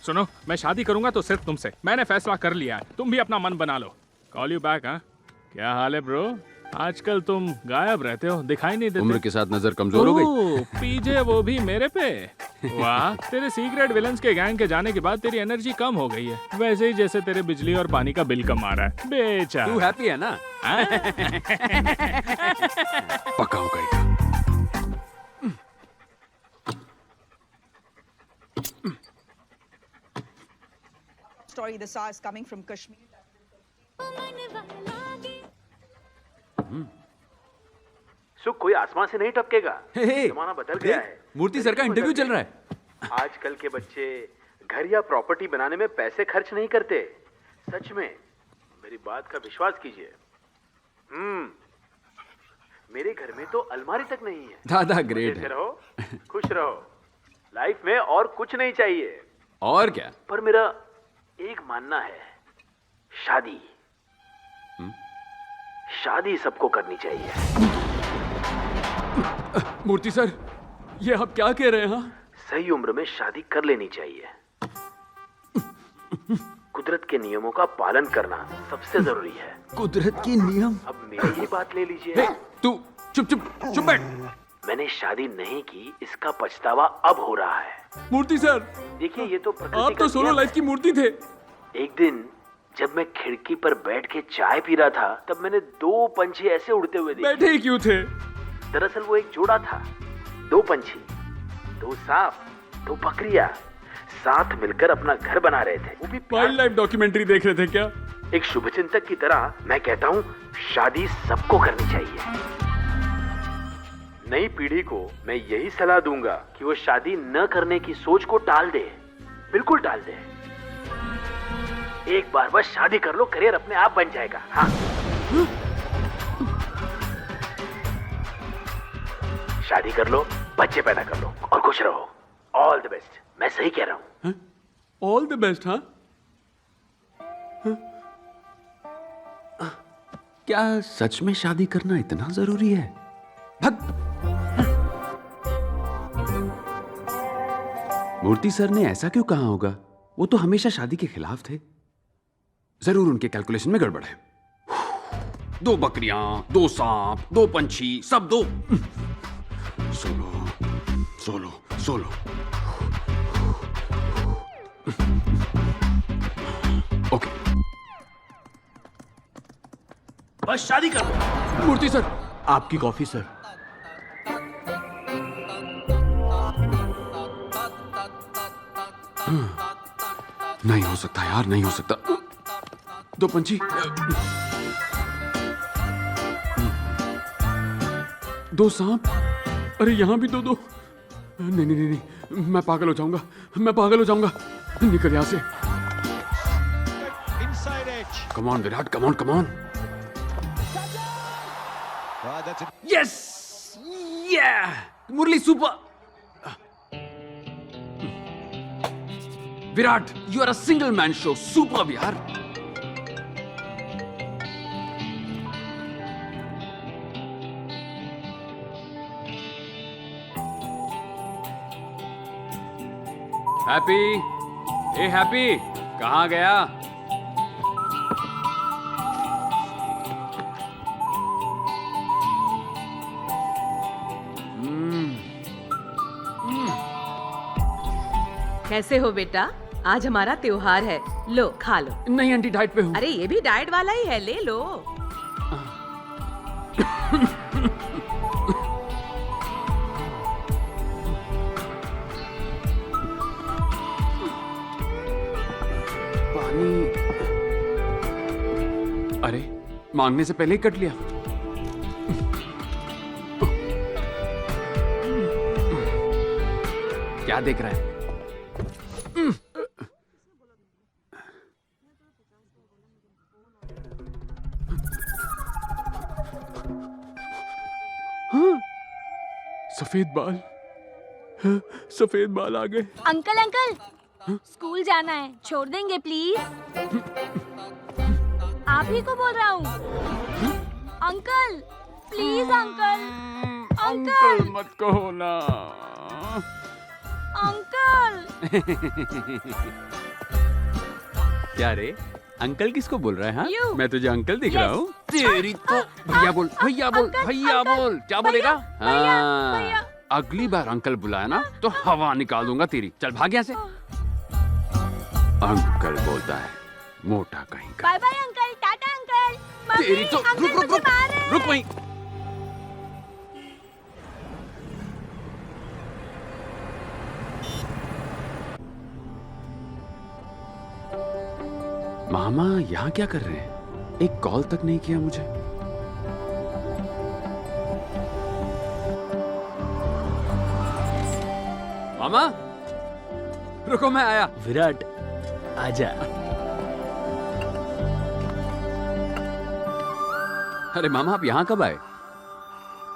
सुनो, मैं शादी करूंगा तो सिर्फ तुमसे। मैंने फैसला कर लिया है, तुम भी अपना मन बना लो। Call you back. हाँ, क्या हाल है ब्रो? आजकल तुम गायब रहते हो, दिखाई नहीं देते। उम्र के साथ नजर कमजोर हो गई। पीजे वो भी मेरे पे। वाह, तेरे सीक्रेट विलन्स के गैंग के जाने के बाद तेरी एनर्जी कम हो गई है, वैसे ही जैसे तेरे बिजली और पानी का बिल कम आ रहा है। बेचारा। तू हैप्पी है ना? पक्का हो गई। Story the saw is coming from Kashmir. सुख, कोई आसमान से नहीं टपकेगा। जमाना बदल गया है। मूर्ति सर का इंटरव्यू चल रहा है। आजकल के बच्चे घर या प्रॉपर्टी बनाने में पैसे खर्च नहीं करते। सच में, मेरी बात का विश्वास कीजिए। मेरे घर में तो अलमारी तक नहीं है। दादा ग्रेट है। रहो, खुश रहो। लाइफ में और कुछ नहीं चाहिए। और क्या? पर मेरा एक मानना है, शादी शादी सबको करनी चाहिए। मूर्ति सर, ये आप क्या कह रहे हैं? हाँ, सही उम्र में शादी कर लेनी चाहिए। कुदरत के नियमों का पालन करना सबसे जरूरी है। कुदरत के नियम? अब मेरी ही बात ले लीजिए। तू चुप बैठ। मैंने शादी नहीं की, इसका पछतावा अब हो रहा है। मूर्ति सर, देखिए, ये तो प्रकृति आप तो सोलो लाइफ की मूर्ति थे। एक दिन जब मैं खिड़की पर बैठ के चाय पी रहा था, तब मैंने 2 पंछी ऐसे उड़ते हुए देखे। बैठे ही क्यों थे? दरअसल वो एक जोड़ा था। 2 पंछी, 2 सांप, 2 बकरियां साथ मिलकर अपना घर बना रहे थे। वो भी वाइल्ड लाइफ डॉक्यूमेंट्री देख रहे थे क्या? एक शुभचिंतक की तरह मैं कहता हूँ, शादी सबको करनी चाहिए। नई पीढ़ी को मैं यही सलाह दूंगा कि वो शादी न करने की सोच को टाल दे, बिल्कुल टाल दे। एक बार बस शादी कर लो, करियर अपने आप बन जाएगा। हाँ, शादी कर लो, बच्चे पैदा कर लो और खुश रहो। All the best. मैं सही कह रहा हूँ। All the best. हाँ, क्या सच में शादी करना इतना जरूरी है? मूर्ति सर ने ऐसा क्यों कहा होगा? वो तो हमेशा शादी के खिलाफ थे। जरूर उनके कैलकुलेशन में गड़बड़ है। 2 बकरियां, 2 सांप, 2 पंछी, सब 2। सोलो। ओके, बस शादी कर लो। मूर्ति सर, आपकी कॉफी सर। नहीं हो सकता यार, नहीं हो सकता। दो पंछी, दो सांप, अरे यहाँ भी दो। नहीं नहीं नहीं नहीं, मैं पागल हो जाऊंगा, मैं पागल हो जाऊंगा। निकल यहाँ से। Come on Virat, come on, come on. Yes, Murali super. Virat, you are a single man show, super यार। हैप्पी, ए हैप्पी, कहाँ गया? कैसे हो बेटा? आज हमारा त्योहार है, लो खा लो। नहीं आंटी, डाइट पे हूँ। अरे ये भी डाइट वाला ही है, ले लो। पानी, अरे मांगने से पहले ही कट लिया। क्या देख रहा है? सफेद बाल, सफेद बाल आ गए। अंकल अंकल, स्कूल जाना है, छोड़ देंगे प्लीज? आप ही को बोल रहा हूँ। अंकल प्लीज, अंकल अंकल मत कहो ना। अंकल। क्या रे, अंकल किसको बोल रहा है? हाँ, You. मैं तुझे अंकल दिख रहा Yes. हूँ? तेरी तो भैया बोल, भैया बोल, भैया बोल। क्या बोलेगा? हाँ, अगली बार अंकल बुलाया ना तो हवा निकाल दूंगा तेरी। चल भाग यहाँ से। अंकल बोलता है, मोटा कहीं का। बाय बाय अंकल, टाटा अंकल। मम्मी, तेरी तो अंकल रुक रुक मुझे रुक मार रहे हैं। रुक वहीं। मामा यहाँ क्या कर रहे हैं? एक कॉल तक नहीं किया मुझे। मामा रुको, मैं आया। विराट, आजा। अरे मामा, आप यहाँ कब आए?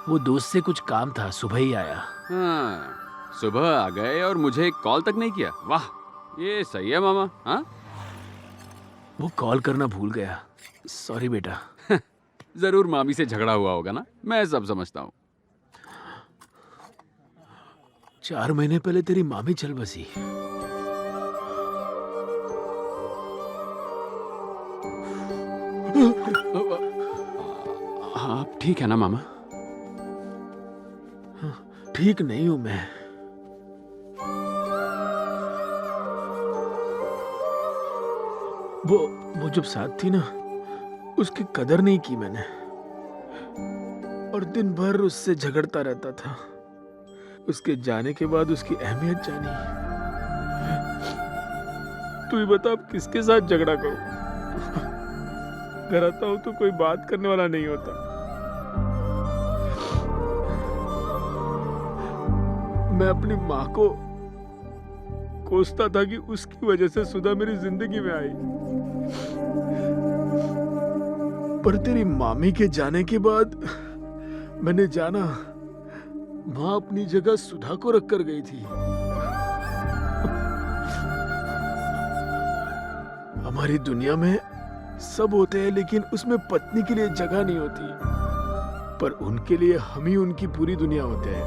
वो दोस्त से कुछ काम था, सुबह ही आया। हाँ, सुबह आ गए और मुझे एक कॉल तक नहीं किया। वाह, ये सही है मामा। हाँ, वो कॉल करना भूल गया, सॉरी बेटा। जरूर मामी से झगड़ा हुआ होगा ना, मैं सब समझता हूँ। 4 महीने पहले तेरी मामी चल बसी। आप ठीक है ना मामा? ठीक नहीं हूं मैं। वो जब साथ थी ना, उसकी कदर नहीं की मैंने, और दिन भर उससे झगड़ता रहता था। उसके जाने के बाद उसकी अहमियत जानी। तू ही बता, अब किसके साथ झगड़ा करूं? घर आता हूं तो कोई बात करने वाला नहीं होता। मैं अपनी माँ को कोसता था कि उसकी वजह से सुधा मेरी जिंदगी में आई, पर तेरी मामी के जाने के बाद मैंने जाना माँ अपनी जगह सुधा को रख कर गई थी। हमारी दुनिया में सब होते हैं, लेकिन उसमें पत्नी के लिए जगह नहीं होती, पर उनके लिए हम ही उनकी पूरी दुनिया होते हैं।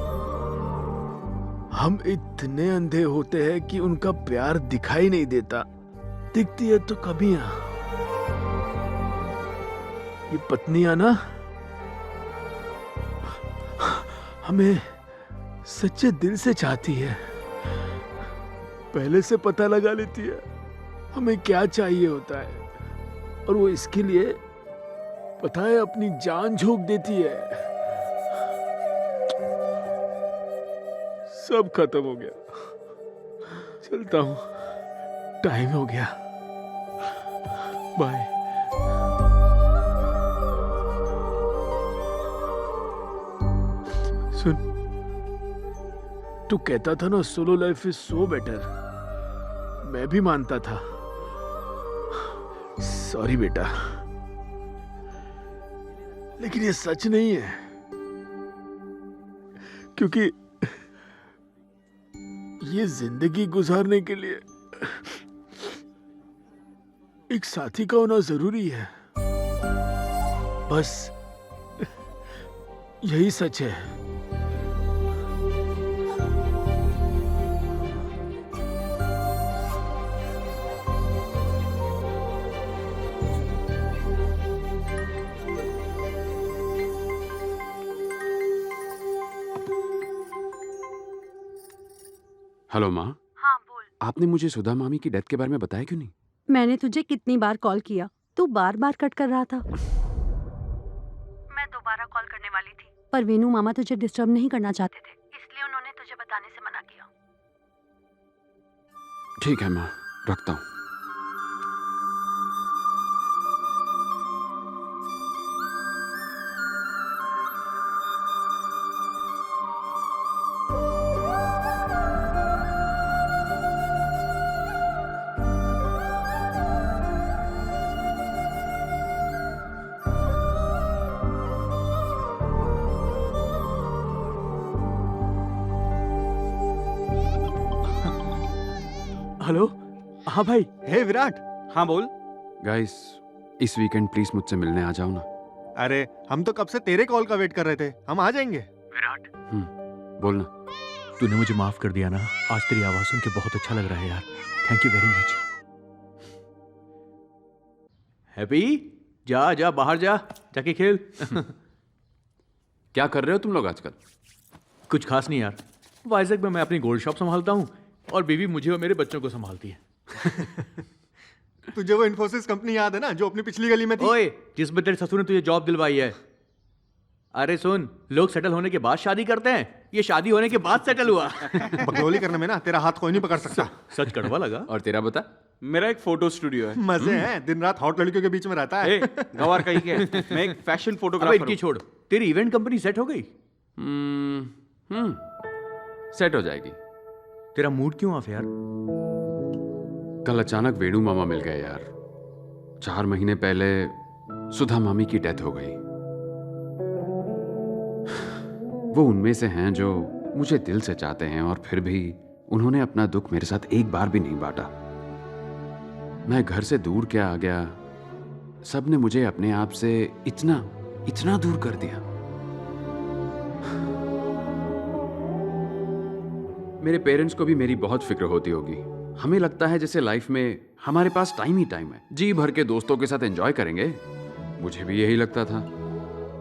हम इतने अंधे होते हैं कि उनका प्यार दिखाई नहीं देता, दिखती है तो कमियां। ये पत्नियां ना हमें सच्चे दिल से चाहती है, पहले से पता लगा लेती है हमें क्या चाहिए होता है, और वो इसके लिए पता है अपनी जान झोंक देती है। सब खत्म हो गया, चलता हूं। टाइम हो गया, बाय। सुन, तू कहता था ना solo life is so better, मैं भी मानता था। सॉरी बेटा, लेकिन ये सच नहीं है, क्योंकि ये जिंदगी गुजारने के लिए एक साथी का होना जरूरी है। बस यही सच है। हेलो माँ। हाँ बोल। आपने मुझे सुधा मामी की डेथ के बारे में बताया क्यों नहीं? मैंने तुझे कितनी बार कॉल किया, तू बार बार कट कर रहा था। मैं दोबारा कॉल करने वाली थी, पर वेनू मामा तुझे डिस्टर्ब नहीं करना चाहते थे, इसलिए उन्होंने तुझे बताने से मना किया। ठीक है माँ, रखता हूँ। हेलो, हाँ भाई। हे विराट। हाँ बोल। गाइस, इस वीकेंड प्लीज मुझसे मिलने आ जाओ ना। अरे हम तो कब से तेरे कॉल का वेट कर रहे थे, हम आ जाएंगे। विराट, बोलना। तूने मुझे माफ कर दिया ना। आज तेरी आवाज सुन के बहुत अच्छा लग रहा है यार। Thank you very much. Happy, जा जा बाहर जा, जाके खेल। क्या कर रहे हो तुम लोग आजकल? कुछ खास नहीं यार, वाइजैक में मैं अपनी गोल्ड शॉप संभालता हूँ और बीवी मुझे और मेरे बच्चों को संभालती है। तुझे वो इन्फोसिस कंपनी याद है ना, जो अपनी पिछली गली में थी? ओए, जिसमें तेरे ससुर ने तुझे जॉब दिलवाई है। अरे सुन, लोग सेटल होने के बाद शादी करते हैं, ये शादी होने के बाद सेटल हुआ। बकलोली करने में ना तेरा हाथ कोई नहीं पकड़ सकता। सच कड़वा लगा। और तेरा बता? मेरा एक फोटो स्टूडियो है। मजे हैं, दिन रात हॉट लड़कियों के बीच में रहता है। गवार कहीं के, मैं एक फैशन अबे फोटोग्राफर इनकी छोड़, तेरी इवेंट कंपनी सेट हो गई? सेट हो जाएगी। तेरा मूड क्यों ऑफ यार? कल अचानक वेणु मामा मिल गए यार। 4 महीने पहले सुधा मामी की डेथ हो गई। वो उनमें से हैं जो मुझे दिल से चाहते हैं, और फिर भी उन्होंने अपना दुख मेरे साथ एक बार भी नहीं बांटा। मैं घर से दूर क्या आ गया, सबने मुझे अपने आप से इतना दूर कर दिया। मेरे पेरेंट्स को भी मेरी बहुत फिक्र होती होगी। हमें लगता है जैसे लाइफ में हमारे पास टाइम ही टाइम है, जी भर के दोस्तों के साथ एंजॉय करेंगे। मुझे भी यही लगता था।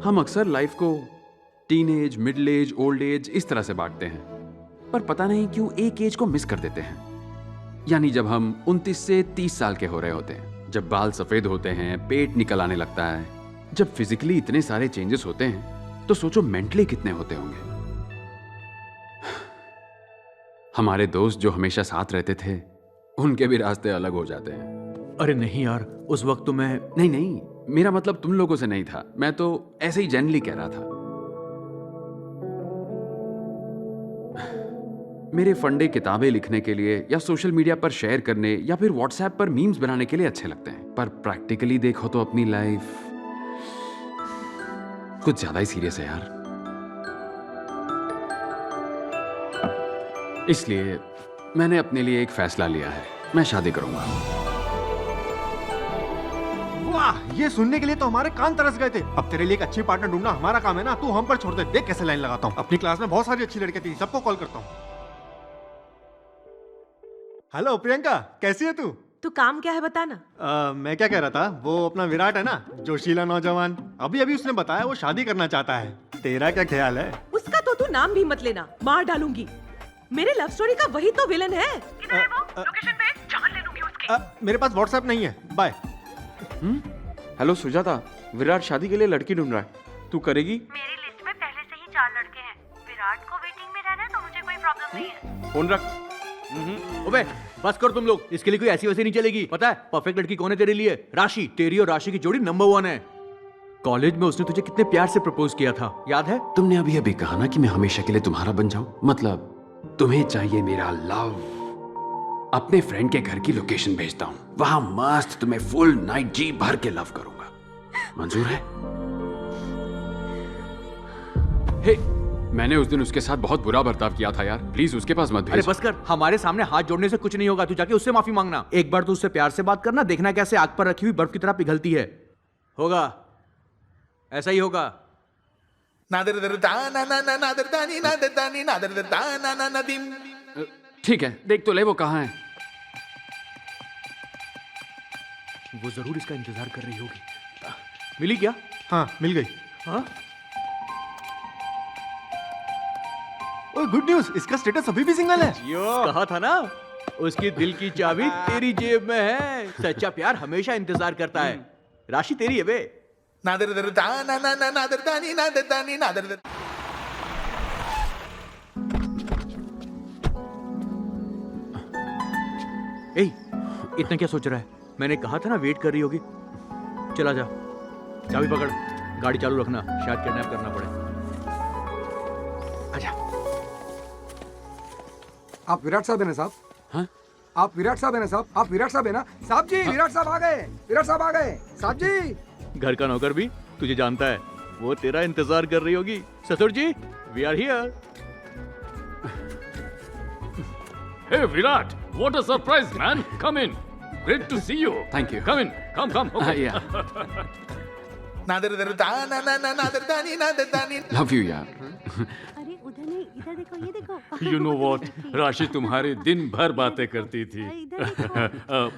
हम अक्सर लाइफ को teenage, middle age, old age इस तरह से बांटते हैं, पर पता नहीं क्यों एक एज को मिस कर देते हैं। यानी जब हम 29 से 30 साल के हो रहे होते हैं, जब बाल सफेद होते हैं, पेट निकल आने लगता है, जब फिजिकली इतने सारे चेंजेस होते हैं, तो सोचो मेंटली कितने होते होंगे। हमारे दोस्त जो हमेशा साथ रहते थे, उनके भी रास्ते अलग हो जाते हैं। अरे नहीं यार, उस वक्त तो मैं नहीं, मेरा मतलब तुम लोगों से नहीं था, मैं तो ऐसे ही जनरली कह रहा था। मेरे फंडे किताबें लिखने के लिए या सोशल मीडिया पर शेयर करने या फिर व्हाट्सएप पर मीम्स बनाने के लिए अच्छे लगते हैं, पर प्रैक्टिकली देखो तो अपनी लाइफ कुछ ज्यादा ही सीरियस है यार। इसलिए मैंने अपने लिए एक फैसला लिया है, मैं शादी करूंगा। वाह, ये सुनने के लिए तो हमारे कान तरस गए थे। अब तेरे लिए एक अच्छी पार्टनर ढूंढना हमारा काम है ना, तू हम पर छोड़ दे। देख कैसे लाइन लगाता हूँ। अपनी क्लास में बहुत सारी अच्छी लड़कियां थी, सबको कॉल करता हूँ। हेलो प्रियंका, कैसी है तू? तू काम क्या है बताना। मैं क्या कह रहा था, वो अपना विराट है ना, जोशीला नौजवान, अभी उसने बताया वो शादी करना चाहता है। तेरा क्या ख्याल है? उसका तो तू नाम भी मत लेना, मार डालूंगी। मेरे लव स्टोरी का वही तो विलन है। किधर है वो? लोकेशन भेज, जान ले लूंगी उसकी। मेरे पास व्हाट्सएप नहीं है, बाय। हेलो सुजाता, विराट शादी के लिए लड़की ढूंढ रहा है, तू करेगी? मेरी लिस्ट में पहले से ही 4 लड़के हैं। विराट को वेटिंग में रहना है तो मुझे कोई प्रॉब्लम नहीं है। फोन रख। ओबे बस कर तुम लोग, इसके लिए कोई ऐसी वैसी नहीं चलेगी। पता है परफेक्ट लड़की कौन है तेरे लिए? राशि। तेरी और राशि की जोड़ी नंबर 1 है। कॉलेज में उसने तुझे कितने प्यार से प्रपोज किया था, याद है? तुमने अभी अभी कहा ना कि मैं हमेशा के लिए तुम्हारा बन जाऊं। मतलब तुम्हें चाहिए मेरा लव। अपने फ्रेंड के घर की लोकेशन भेजता हूं, वहां मस्त तुम्हें फुल नाइट जी भर के लव करूंगा। मंजूर है? हे, मैंने उस दिन उसके साथ बहुत बुरा बर्ताव किया था यार, प्लीज उसके पास मत भेज। अरे बस कर, हमारे सामने हाथ जोड़ने से कुछ नहीं होगा। तू जाके उससे माफी मांगना। एक बार तू उससे प्यार से बात करना, देखना कैसे आग पर रखी हुई बर्फ की तरह पिघलती है। होगा, ऐसा ही होगा। ठीक है, देख तो ले वो कहाँ है। वो जरूर इसका इंतजार कर रही होगी। मिली क्या? हाँ मिल गई। हाँ? ओह गुड न्यूज़, इसका स्टेटस अभी भी सिंगल है। कहा था ना, उसकी दिल की चाबी तेरी जेब में है। सच्चा प्यार हमेशा इंतजार करता है। राशि तेरी है बे। ए, इतना क्या सोच रहा है? मैंने कहा था ना वेट कर रही होगी। चला जा, चाबी पकड़, गाड़ी चालू रखना, शायद किडनैप करना पड़े। आजा। आप विराट साहब है ना साहब? हाँ? आप विराट साहब है ना साहब? आप विराट साहब है ना? साहब जी, विराट साहब आ गए। विराट साहब आ गए। साहब जी। घर का नौकर भी तुझे जानता है, वो तेरा इंतजार कर रही होगी। ससुर जी, we are here. Hey Virat, what a surprise, man! Come in. Great to see you. Thank you. Come in. Come. Okay. Yeah. Love you यार। अरे उधर नहीं, इधर देखो, ये देखो। You know what? राशि तुम्हारी दिन भर बातें करती थी।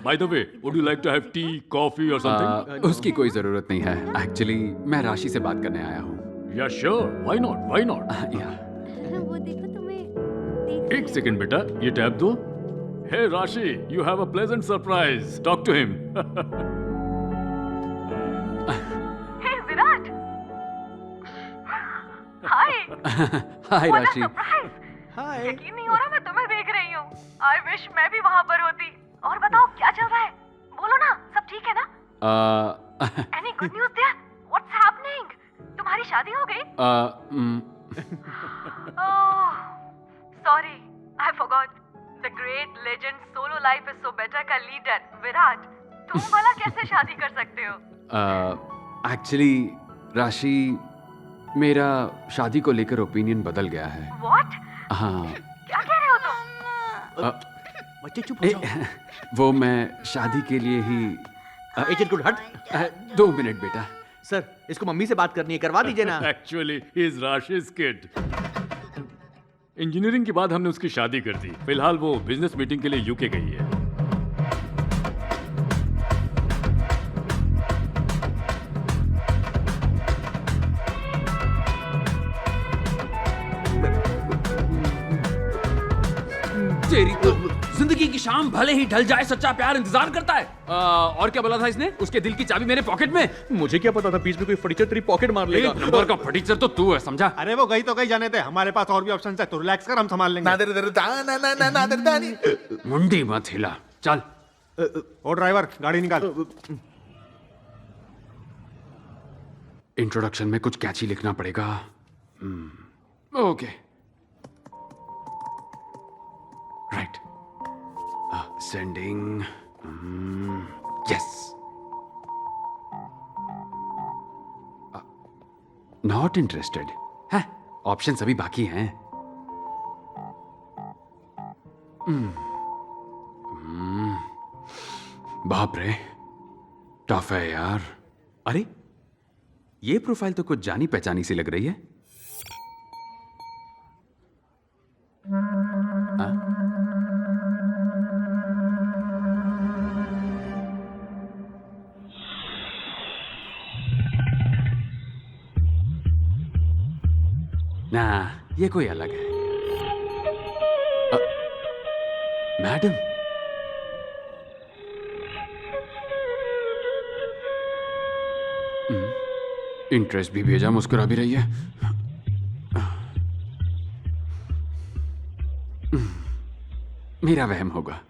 By the way, would you like to have tea, coffee or something? उसकी कोई जरूरत नहीं है। एक्चुअली मैं राशि से बात करने आया हूँ। Yeah, sure. Why not? Why not? वो देखो तुम्हें। एक सेकंड बेटा, ये टैब दो। Hey Rashi, you have a pleasant surprise. Talk to him. Hey Virat, हाय। हाय राशि। हाय। यकीन नहीं हो रहा मैं तुम्हें देख रही हूँ। आई विश मैं भी वहाँ पर होती। और बताओ क्या चल रहा है? बोलो ना, सब ठीक है ना? Any good news there? What's happening? तुम्हारी शादी हो गई? Oh, sorry, I forgot. The great legend Solo Life is So Better का लीडर विराट, तुम भला कैसे शादी कर सकते हो? एक्चुअली राशि, मेरा शादी को लेकर ओपिनियन बदल गया है। What? हाँ। क्या कह रहे हो तुम? बच्चे चुप हो जाओ। वो मैं शादी के लिए ही। एजेंट गुड हट। 2 मिनट बेटा। सर, इसको मम्मी से बात करनी है, करवा दीजिए ना। Actually, he is Rashi's kid. Engineering के बाद हमने उसकी शादी कर दी। फिलहाल वो बिजनेस मीटिंग के लिए यूके गई है। तेरी तो जिंदगी की शाम भले ही ढल जाए, सच्चा प्यार इंतजार करता है। और क्या बोला था इसने? उसके दिल की चाबी मेरे पॉकेट में। मुझे क्या पता था बीच में कोई फटीचर तेरी पॉकेट मार लेगा। एक नंबर का फटीचर तो तू है, समझा? अरे वो गई तो गई, जाने दे, हमारे पास और भी ऑप्शन है। तो रिलैक्स कर, हम संभाल लेंगे। मुंडी मत हिला, चल। ओ ड्राइवर, गाड़ी निकाल। इंट्रोडक्शन में कुछ कैची लिखना पड़ेगा। Okay, right. Sending. Yes. Not interested है। ऑप्शन अभी बाकी हैं। बाप रे, टफ है यार। अरे, ये प्रोफाइल तो कुछ जानी पहचानी सी लग रही है। ना, ये कोई अलग है। मैडम, इंटरेस्ट भी भेजा, मुस्कुरा भी रही है। मेरा वहम होगा।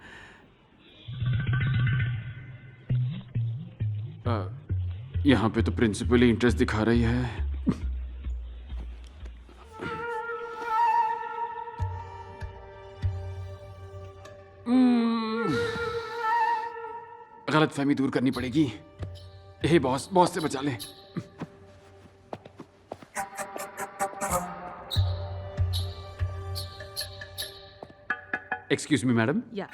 यहाँ पे तो प्रिंसिपल ही इंटरेस्ट दिखा रही है। गलतफहमी दूर करनी पड़ेगी। हे बॉस, बॉस से बचा ले। Excuse me madam. या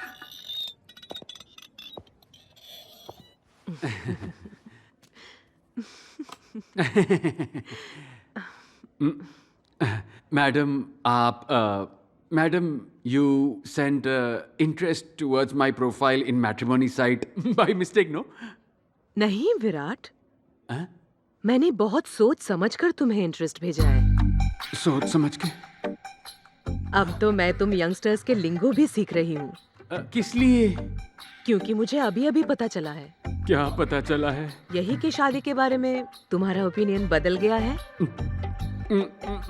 मैडम आप madam you sent interest towards my profile in matrimony site by mistake, no? नहीं विराट, मैंने बहुत सोच समझकर तुम्हें इंटरेस्ट भेजा है। सोच समझ के? अब तो मैं तुम यंगस्टर्स के लिंगो भी सीख रही हूँ। किस लिए? क्योंकि मुझे अभी अभी पता चला है। क्या पता चला है? यही कि शादी के बारे में तुम्हारा ओपिनियन बदल गया है।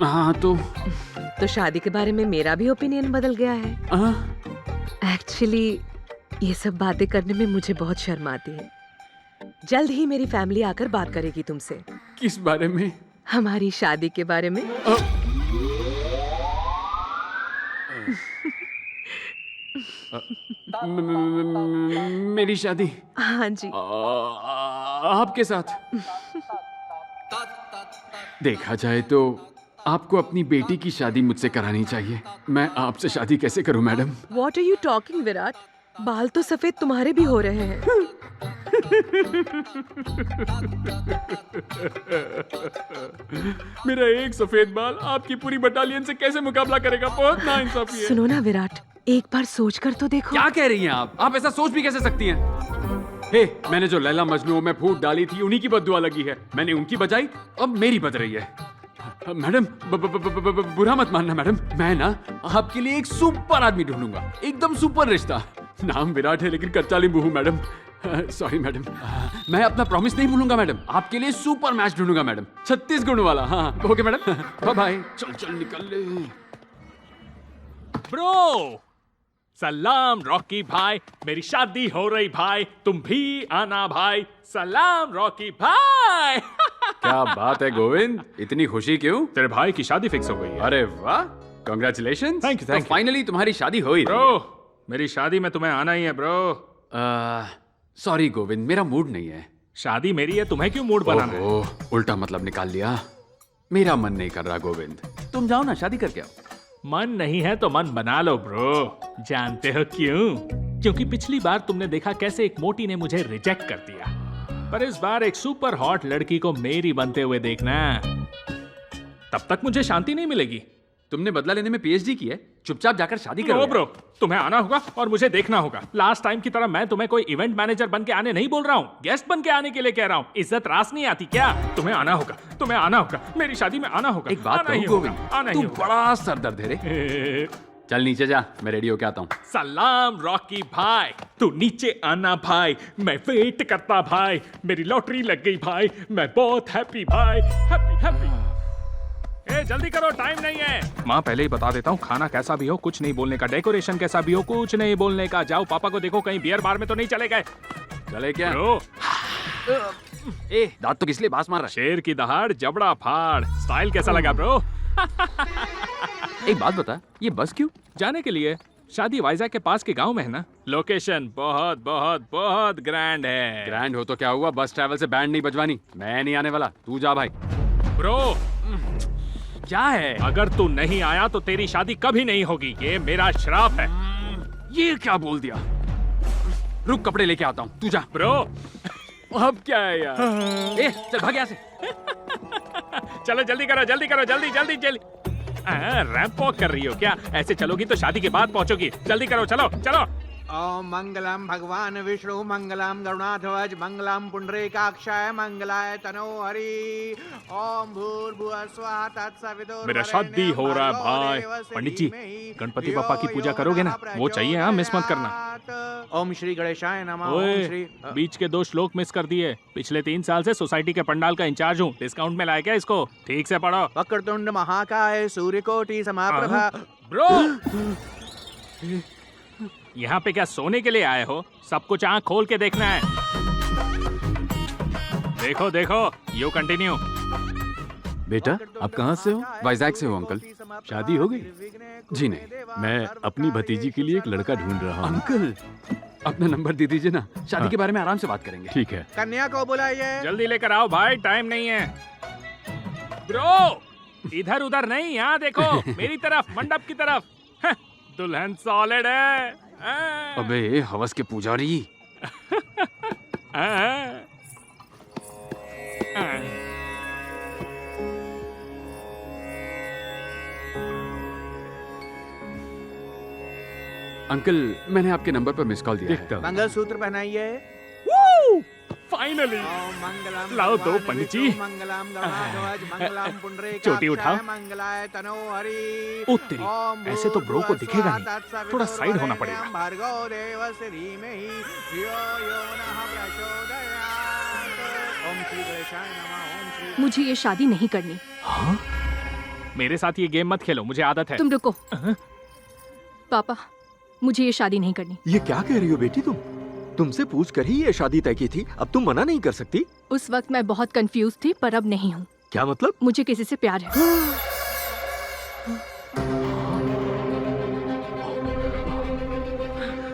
हाँ तो शादी के बारे में मेरा भी ओपिनियन बदल गया है। एक्चुअली ये सब बातें करने में मुझे बहुत शर्म आती है। जल्द ही मेरी फैमिली आकर बात करेगी तुमसे। किस बारे में? हमारी शादी के बारे में। मेरी शादी? हाँ जी। आपके साथ? देखा जाए तो आपको अपनी बेटी की शादी मुझसे करानी चाहिए। मैं आपसे शादी कैसे करूं madam? What are you talking, Virat? बाल तो सफेद तुम्हारे भी हो रहे हैं। मेरा एक सफेद बाल आपकी पूरी बटालियन से कैसे मुकाबला करेगा? बहुत नाइंसाफी है। सुनो ना विराट, एक बार सोच कर तो देखो। क्या कह रही हैं आप? आप ऐसा सोच भी कैसे सकती हैं? हे, मैंने जो लैला मजनू में फूट डाली थी उन्हीं की बद्दुआ लगी है। मैंने उनकी बजाई, अब मेरी बज रही है। मैडम बुरा मत मानना मैडम, मैं ना आपके लिए एक सुपर आदमी ढूंढूंगा, एकदम सुपर रिश्ता। नाम विराट है लेकिन कच्चा नींबू हूँ मैडम। सॉरी मैडम, मैं अपना प्रॉमिस नहीं भूलूंगा मैडम। आपके लिए सुपर मैच ढूंढूंगा मैडम, 36 गुण वाला। हाँ ओके मैडम, बाय बाय। चल चल निकल ले। ब्रो सलाम रॉकी भाई, मेरी शादी हो रही भाई, तुम भी आना भाई। सलाम रॉकी भाई। क्या बात है गोविंद, इतनी खुशी क्यों? तेरे भाई की शादी फिक्स हो गई है। अरे वाह, congratulations. Thank you thank you. Finally तुम्हारी शादी हो ही ब्रो मेरी शादी में तुम्हें आना ही है ब्रो। सॉरी गोविंद, मेरा मूड नहीं है। शादी मेरी है, तुम्हें क्यों मूड बनाना है? उल्टा मतलब निकाल लिया। मेरा मन नहीं कर रहा गोविंद, तुम जाओ ना शादी करके आओ। मन नहीं है तो मन बना लो ब्रो। जानते हो क्यों? क्योंकि पिछली बार तुमने देखा कैसे एक मोटी ने मुझे रिजेक्ट कर दिया, पर इस बार एक सुपर हॉट लड़की को मेरी बनते हुए देखना। तब तक मुझे शांति नहीं मिलेगी। तुमने बदला लेने में पीएचडी की है, चुपचाप जाकर शादी करो। ब्रो तुम्हें आना होगा और मुझे देखना होगा। लास्ट टाइम की तरह मैं तुम्हें कोई इवेंट मैनेजर बन के आने नहीं बोल रहा हूँ, गेस्ट बन के आने के लिए कह रहा हूँ। इज्जत रास नहीं आती क्या? तुम्हें आना होगा, तुम्हें आना होगा, मेरी शादी में आना होगा। एक बात कहूं गोविंद, तू बड़ा सरदर्द है रे। चल नीचे जा, मैं रेडी होके आता हूँ। सलाम रॉकी भाई, तू नीचे आना भाई, मैं वेट करता भाई। मेरी लॉटरी लग गई भाई, मैं बहुत हैप्पी भाई, हैप्पी हैप्पी। ए जल्दी करो, टाइम नहीं है। माँ पहले ही बता देता हूँ, खाना कैसा भी हो कुछ नहीं बोलने का, डेकोरेशन कैसा भी हो कुछ नहीं बोलने का। जाओ पापा को देखो कहीं बियर बार में तो नहीं चले गए। चले क्या? ए दांत तो किस लिए बास मार रहा है? शेर की दहाड़ जबड़ा फाड़। स्टाइल कैसा लगा ब्रो? एक बात बता, ये बस क्यों? जाने के लिए। शादी वाइजैक के पास के गांव में है ना। लोकेशन बहुत बहुत बहुत ग्रैंड है। ग्रैंड हो तो क्या हुआ, बस ट्रैवल से बैंड नहीं बजवानी। मैं नहीं आने वाला, तू जा भाई। ब्रो क्या है? अगर तू नहीं आया तो तेरी शादी कभी नहीं होगी, ये मेरा श्राप है। ये क्या बोल दिया? रुक कपड़े लेके आता हूँ, तू जा। ब्रो अब क्या है यार? ए चल भाग यहाँ से। चलो जल्दी करो जल्दी करो, जल्दी जल्दी जल्दी। रैंप वॉक कर रही हो क्या? ऐसे चलोगी तो शादी के बाद पहुंचोगी। जल्दी करो, चलो चलो। ओम मंगलम भगवान विष्णु मंगलम गरुणाध्वज मंगलम पुंडरीकाक्षाय मंगलाय तनो हरि। ओम भूर्भुवः स्वः तत्सवितुर्वरेण्यं। मेरा शादी हो रहा है भाई। पंडित जी गणपति पापा की पूजा करोगे ना? वो चाहिए, हाँ मिस मत करना। ओम श्री गणेशाय नमः। ओए, ओम श्री। बीच के 2 श्लोक मिस कर दिए। पिछले 3 साल से सोसाइटी के पंडाल का इंचार्ज हूँ, डिस्काउंट में लाया क्या इसको? ठीक से पढ़ो। वक्रतुंड महाकाय सूर्यकोटि समप्रभा। ब्रो यहाँ पे क्या सोने के लिए आए हो? सब कुछ आंख खोल के देखना है। देखो देखो, यू कंटिन्यू। बेटा, आप कहाँ से हो? वाइजैक से हो अंकल। शादी हो गई? जी नहीं। मैं अपनी भतीजी के लिए एक लड़का ढूंढ रहा हूँ। अंकल, अपना नंबर दे दीजिए ना, शादी के बारे में आराम से बात करेंगे। ठीक है। कन्या को बुलाइए। जल्दी लेकर आओ भाई, टाइम नहीं है। ब्रो, इधर उधर नहीं, यहाँ देखो मेरी तरफ, मंडप की तरफ। दुल्हन सॉलिड है। अबे हवस के पुजारी। अंकल, मैंने आपके नंबर पर मिस कॉल दिया है। मंगलसूत्र पहनाइए। फाइनली लाओ दो पंडित जी। चोटी उठाओ। ओ तेरी, ऐसे तो ब्रो को दिखेगा नहीं, थोड़ा साइड होना पड़ेगा। मुझे ये शादी नहीं करनी। हाँ? मेरे साथ ये गेम मत खेलो, मुझे आदत है। तुम रुको। पापा, मुझे ये शादी नहीं करनी। ये क्या कह रही हो बेटी तुम? तुमसे पूछ कर ही ये शादी तय की थी, अब तुम मना नहीं कर सकती। उस वक्त मैं बहुत कंफ्यूज थी, पर अब नहीं हूँ। क्या मतलब? मुझे किसी से प्यार है।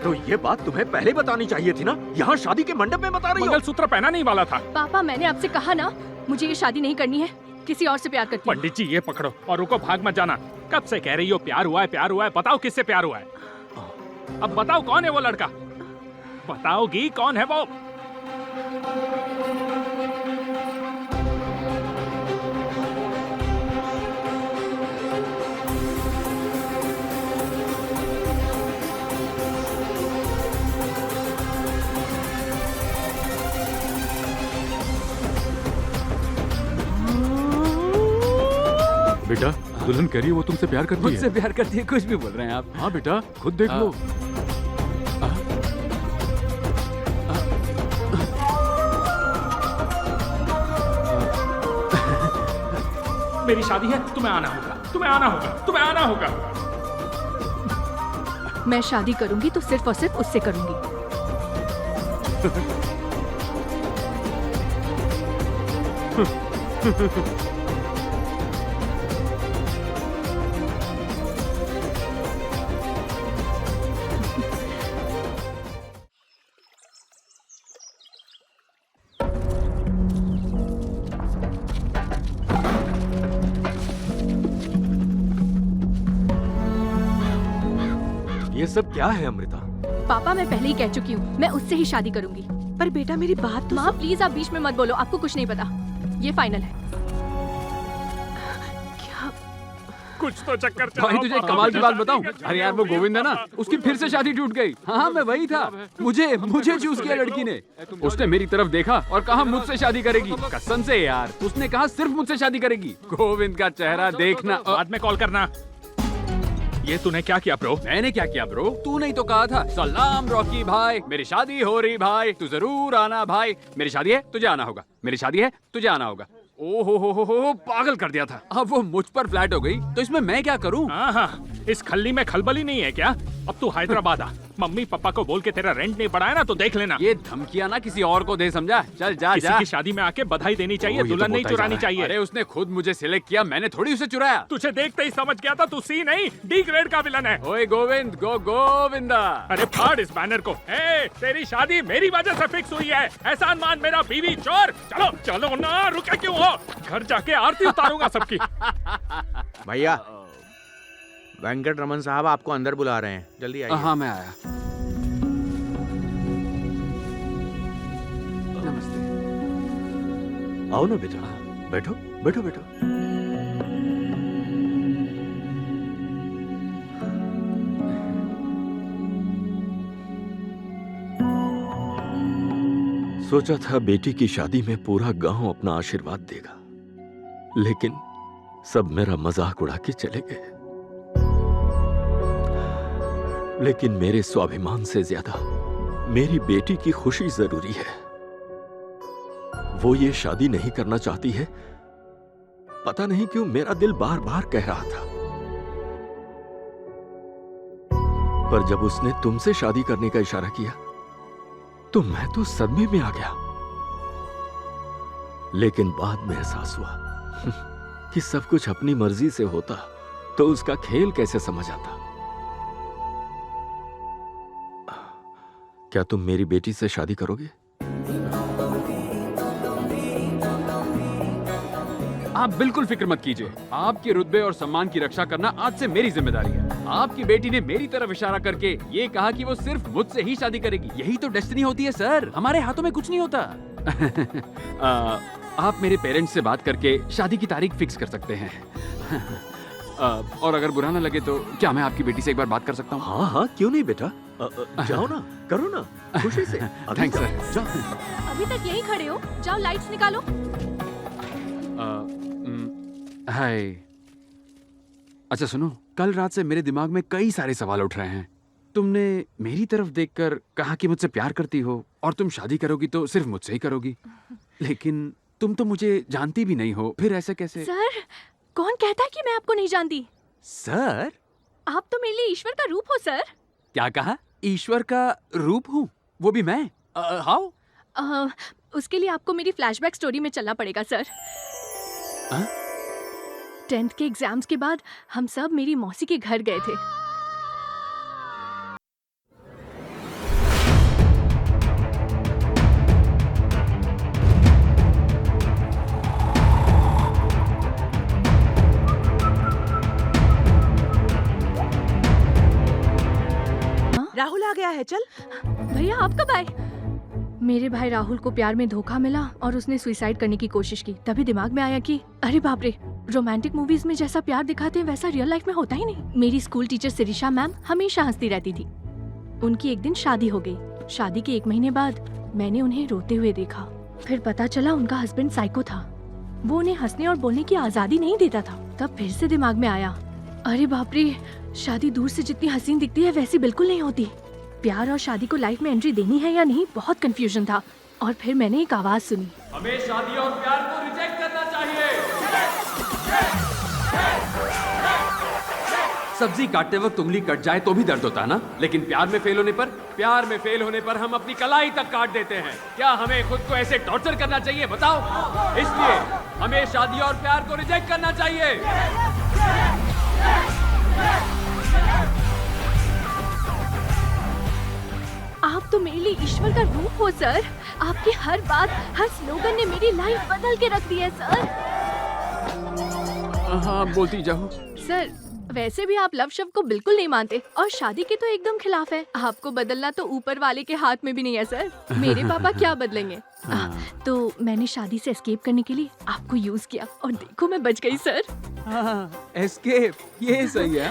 तो ये बात तुम्हें पहले बतानी चाहिए थी ना, यहाँ शादी के मंडप में बता रही हो। मंगलसूत्र पहना नहीं वाला था। पापा, मैंने आपसे कहा ना, मुझे ये शादी नहीं करनी है, किसी और से प्यार करती हूँ। पंडित जी ये पकड़ो और रुको, भाग मत जाना। कब से कह रही हो प्यार हुआ है, प्यार हुआ है, बताओ किससे प्यार हुआ है? अब बताओ कौन है वो लड़का? बताओगी कौन है वो? बेटा, दुल्हन कह रही है वो तुमसे प्यार करती है। मुझसे प्यार करती है? कुछ भी बोल रहे हैं आप। हाँ बेटा, खुद देख लो। मेरी शादी है, तुम्हें आना होगा, तुम्हें आना होगा, तुम्हें आना होगा। मैं शादी करूंगी तो सिर्फ और सिर्फ उससे करूंगी। ये सब क्या है अमृता? पापा, मैं पहले ही कह चुकी हूँ, मैं उससे ही शादी करूंगी। पर बेटा मेरी बात तो माँ प्लीज आप बीच में मत बोलो, आपको कुछ नहीं पता। ये फाइनल है। क्या? कुछ तो चक्कर चलाओ। भाई तुझे एक कमाल की बात बताऊं? अरे यार वो गोविंद है ना, उसकी फिर से शादी टूट गई। हाँ मैं वही था, मुझे चूज किया लड़की ने। उसने मेरी तरफ देखा और कहा मुझसे शादी करेगी। कसम से यार, उसने कहा सिर्फ मुझसे शादी करेगी। गोविंद का चेहरा देखना। बाद में कॉल करना। ये तूने क्या किया ब्रो? मैंने क्या किया ब्रो? तूने ही तो कहा था सलाम रॉकी भाई, मेरी शादी हो रही भाई, तू जरूर आना भाई। मेरी शादी है, तुझे आना होगा। मेरी शादी है, तुझे आना होगा। ओहो पागल कर दिया था। अब वो मुझ पर फ्लैट हो गई तो इसमें मैं क्या करूं? हाँ, इस खल्ली में खलबली नहीं है क्या? अब तू हैदराबाद आ, मम्मी पापा को बोल के तेरा रेंट नहीं बढ़ाया ना तो देख लेना। ये धमकियां ना किसी और को दे, समझा? चल जा किसी जा। की शादी में आके बधाई देनी चाहिए, दुल्हन नहीं चुरानी चाहिए। अरे उसने खुद मुझे सिलेक्ट किया, मैंने थोड़ी उसे चुराया। तुझे देखते ही समझ गया था तू सी नहीं डी ग्रेड का विलन है। ओए गोविंद, गोविंदा। अरे फाड़ इस बैनर को। तेरी शादी मेरी वजह से फिक्स हुई है। एहसान मान मेरा बीवी चोर। चलो चलो ना, रुके क्यों हो? घर जाके आरती उतारूंगा सबकी। भैया, वेंकट रमन साहब आपको अंदर बुला रहे हैं, जल्दी आइए। हाँ मैं आया। नमस्ते। आओ ना बेटा, बैठो बैठो बैठो। सोचा था बेटी की शादी में पूरा गांव अपना आशीर्वाद देगा, लेकिन सब मेरा मजाक उड़ा के चले गए। लेकिन मेरे स्वाभिमान से ज्यादा मेरी बेटी की खुशी जरूरी है। वो ये शादी नहीं करना चाहती है, पता नहीं क्यों मेरा दिल बार बार कह रहा था। पर जब उसने तुमसे शादी करने का इशारा किया तो मैं तो सदमे में आ गया। लेकिन बाद में एहसास हुआ कि सब कुछ अपनी मर्जी से होता तो उसका खेल कैसे समझ आता। क्या तुम मेरी बेटी से शादी करोगे? आप बिल्कुल फिक्र मत कीजिए। आपके रुतबे और सम्मान की रक्षा करना आज से मेरी जिम्मेदारी है। आपकी बेटी ने मेरी तरफ इशारा करके ये कहा कि वो सिर्फ मुझसे ही शादी करेगी। यही तो डेस्टिनी होती है सर, हमारे हाथों में कुछ नहीं होता। आप मेरे पेरेंट्स से बात करके शादी की तारीख फिक्स कर सकते हैं। और अगर बुरा ना लगे तो क्या मैं आपकी बेटी से एक बार बात कर सकता हूँ? हाँ हाँ, क्यों नहीं बेटा, जाओ ना, करो ना, खुशी से। Thanks sir. जाओ। अभी तक यहीं खड़े हो, जाओ लाइट्स निकालो। हाय। अच्छा सुनो, कल रात से मेरे दिमाग में कई सारे सवाल उठ रहे हैं। तुमने मेरी तरफ देखकर कहा कि मुझसे प्यार करती हो और तुम शादी करोगी तो सिर्फ मुझसे ही करोगी, लेकिन तुम तो मुझे जानती भी नहीं हो, फिर ऐसे कैसे? सर, कौन कहता है कि मैं आपको नहीं जानती? सर, आप तो मेरे लिए ईश्वर का रूप हो सर। क्या कहा? ईश्वर का रूप हूँ? वो भी मैं? हाउ? उसके लिए आपको मेरी फ्लैशबैक स्टोरी में चलना पड़ेगा सर। 10th के एग्जाम्स के बाद हम सब मेरी मौसी के घर गए थे। राहुल आ गया है, चल। भैया आप कब आए? मेरे भाई राहुल को प्यार में धोखा मिला और उसने सुसाइड करने की कोशिश की। तभी दिमाग में आया कि अरे बाप रे, रोमांटिक मूवीज में जैसा प्यार दिखाते हैं वैसा रियल लाइफ में होता ही नहीं। मेरी स्कूल टीचर शिरीषा मैम हमेशा हंसती रहती थी। उनकी एक दिन शादी हो गई। शादी के 1 महीने बाद मैंने उन्हें रोते हुए देखा। फिर पता चला उनका हस्बैंड साइको था। वो उन्हें हंसने और बोलने की आजादी नहीं देता था। तब फिर से दिमाग में आया, अरे बाप रे, शादी दूर से जितनी हसीन दिखती है वैसी बिल्कुल नहीं होती। प्यार और शादी को लाइफ में एंट्री देनी है या नहीं, बहुत कंफ्यूजन था। और फिर मैंने एक आवाज सुनी, हमें शादी और प्यार को रिजेक्ट करना चाहिए। सब्जी काटते वक्त उंगली कट जाए तो भी दर्द होता है ना, लेकिन प्यार में फेल होने पर हम अपनी कलाई तक काट देते हैं। क्या हमें खुद को ऐसे टॉर्चर करना चाहिए, बताओ? इसलिए हमें शादी और प्यार को रिजेक्ट करना चाहिए। आप तो मेरे लिए ईश्वर का रूप हो सर। आपकी हर बात, हर स्लोगन ने मेरी लाइफ बदल के रख दी है सर। हाँ, बोलती जाओ। सर, वैसे भी आप लव शब्द को बिल्कुल नहीं मानते और शादी के तो एकदम खिलाफ है। आपको बदलना तो ऊपर वाले के हाथ में भी नहीं है सर। मेरे पापा क्या बदलेंगे? तो मैंने शादी से एस्केप करने के लिए आपको यूज किया और देखो मैं बच गई सर। एस्केप, ये सही है।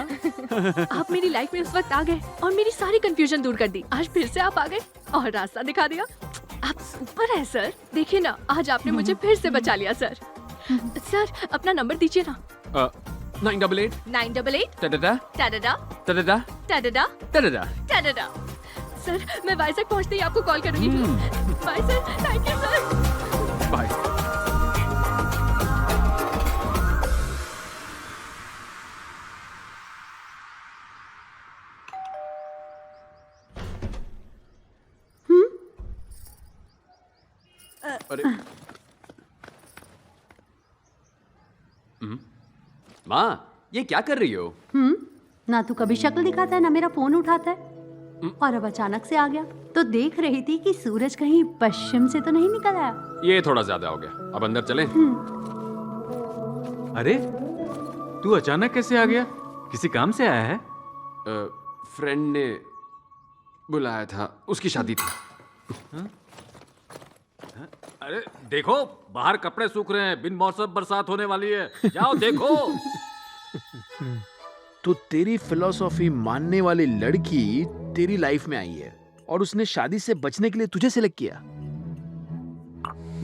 आप मेरी लाइफ में उस वक्त आ गए और मेरी सारी कंफ्यूजन दूर कर दी। आज फिर से आप आ गए और रास्ता दिखा दिया। आप सुपर है सर। देखिए ना, आज आपने मुझे फिर से बचा लिया सर। सर, अपना नंबर दीजिए ना। 988 988 टडडा टडडा टडडा टडडा टडडा टडडा। सर, मैं वाइजैक पहुंचते ही आपको कॉल करूंगी। Bye sir, thank you sir. Bye. अरे माँ, ये क्या कर रही हो? ना तू कभी शक्ल दिखाता है ना मेरा फोन उठाता है, और अब अचानक से आ गया। तो देख रही थी कि सूरज कहीं पश्चिम से तो नहीं निकल आया। ये थोड़ा ज्यादा हो गया, अब अंदर चलें? अरे, तू अचानक कैसे आ गया? किसी काम से आया है? फ्रेंड ने बुलाया था, उसकी शादी थी। अरे देखो, बाहर कपड़े सूख रहे हैं, बिन मौसम बरसात होने वाली है, जाओ देखो। तो तेरी फिलॉसफी मानने वाली लड़की तेरी लाइफ में आई है और उसने शादी से बचने के लिए तुझे सिलेक्ट किया।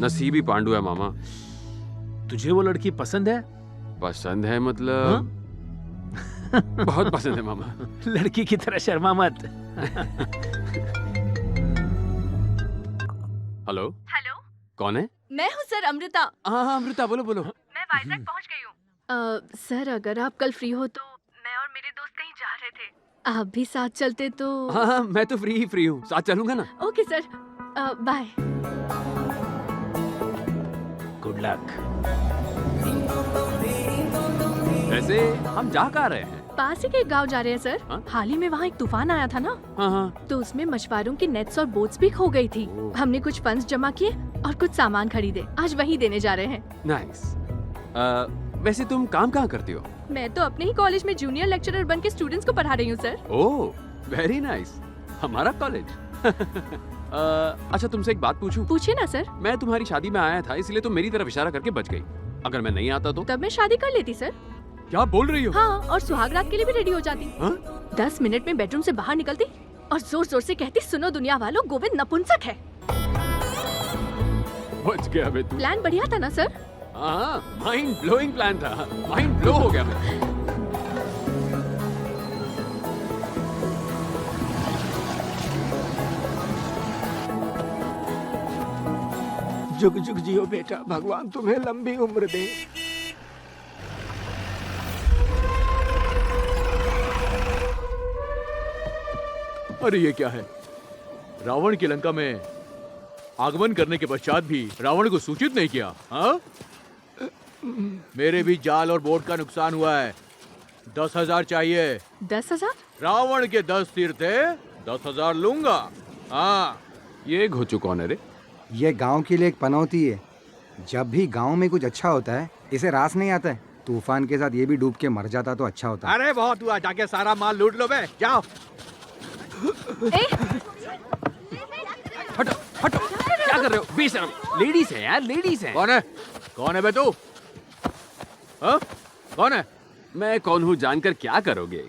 नसीब ही पांडु है मामा। तुझे वो लड़की पसंद है? पसंद है मतलब बहुत पसंद है मामा। लड़की की तरह शर्मा मत। हेलो। हेलो, कौन है? मैं हूँ सर, अमृता। हाँ, अमृता बोलो बोलो। मैं वाइजैक पहुंच गई हूँ। सर, अगर आप कल फ्री हो तो मैं और मेरे दोस्त कहीं जा रहे थे। आप भी साथ चलते तो। हाँ, मैं तो फ्री हूँ, साथ चलूंगा ना। Okay sir, bye. Good luck. वैसे हम जा कहाँ रहे हैं? पास ही के एक गांव जा रहे हैं सर। हाल ही में वहाँ एक तूफान आया था ना। हाँ। तो उसमें मछुआरों की नेट्स और बोट्स भी खो गई थी। हमने कुछ फंड्स जमा किए और कुछ सामान खरीदे, आज वही देने जा रहे हैं। नाइस। वैसे तुम काम कहाँ करती हो? मैं तो अपने ही कॉलेज में जूनियर लेक्चरर बन के स्टूडेंट्स को पढ़ा रही हूँ सर। ओह, वेरी नाइस। हमारा कॉलेज। अच्छा, तुमसे एक बात पूछूं? पूछिए ना सर। मैं तुम्हारी शादी में आया था, इसलिए तुम मेरी तरफ इशारा करके बच गई। अगर मैं नहीं आता तो? तब मैं शादी कर लेती सर। क्या बोल रही हो? हाँ, और सुहाग रात के लिए भी रेडी हो जाती। हाँ? 10 मिनट में बेडरूम से बाहर निकलती और जोर जोर से कहती, सुनो दुनिया वालों, गोविंद नपुंसक है। बच गया बे तू। प्लान बढ़िया था ना सर? हाँ, माइंड ब्लोइंग प्लान था। माइंड ब्लो हो गया मैं। जुग जुग जियो बेटा, भगवान तुम्हें लंबी उम्र दे। अरे ये क्या है? रावण की लंका में आगमन करने के पश्चात भी रावण को सूचित नहीं किया। हाँ? मेरे भी जाल और बोट का नुकसान हुआ है। 10,000 चाहिए। 10,000? रावण के 10 तीर थे, 10,000 लूंगा। हाँ। ये घोचू कौन है रे? ये गांव के लिए एक पनौती है। जब भी गांव में कुछ अच्छा होता है, इसे रास नहीं आता है। तूफान के साथ ये भी डूब के मर जाता तो अच्छा होता। अरे बहुत हुआ, जाके सारा माल लूट लो बे, जाओ। हटो हटो, क्या कर रहे हो? बेशरम, लेडीज है यार, लेडीज है। कौन है बे तू? हाँ? कौन है? मैं कौन हूँ जानकर क्या करोगे?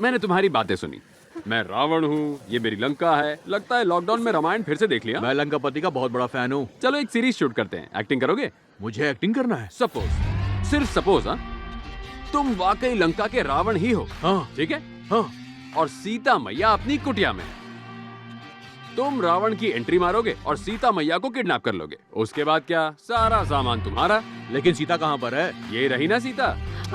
मैंने तुम्हारी बातें सुनी। मैं रावण हूँ, ये मेरी लंका है। लगता है लॉकडाउन में रामायण फिर से देख लिया। मैं लंकापति का बहुत बड़ा फैन हूँ। चलो एक सीरीज शूट करते हैं, एक्टिंग करोगे? मुझे एक्टिंग करना है? सपोज, सिर्फ सपोज, हाँ, तुम वाकई लंका के रावण ही हो। हाँ। ठीक है? हाँ। और सीता मैया अपनी कुटिया में। तुम रावण की एंट्री मारोगे और सीता मैया को किडनैप कर लोगे। उसके बाद क्या? सारा सामान तुम्हारा। लेकिन सीता कहाँ पर है? ये रही ना सीता।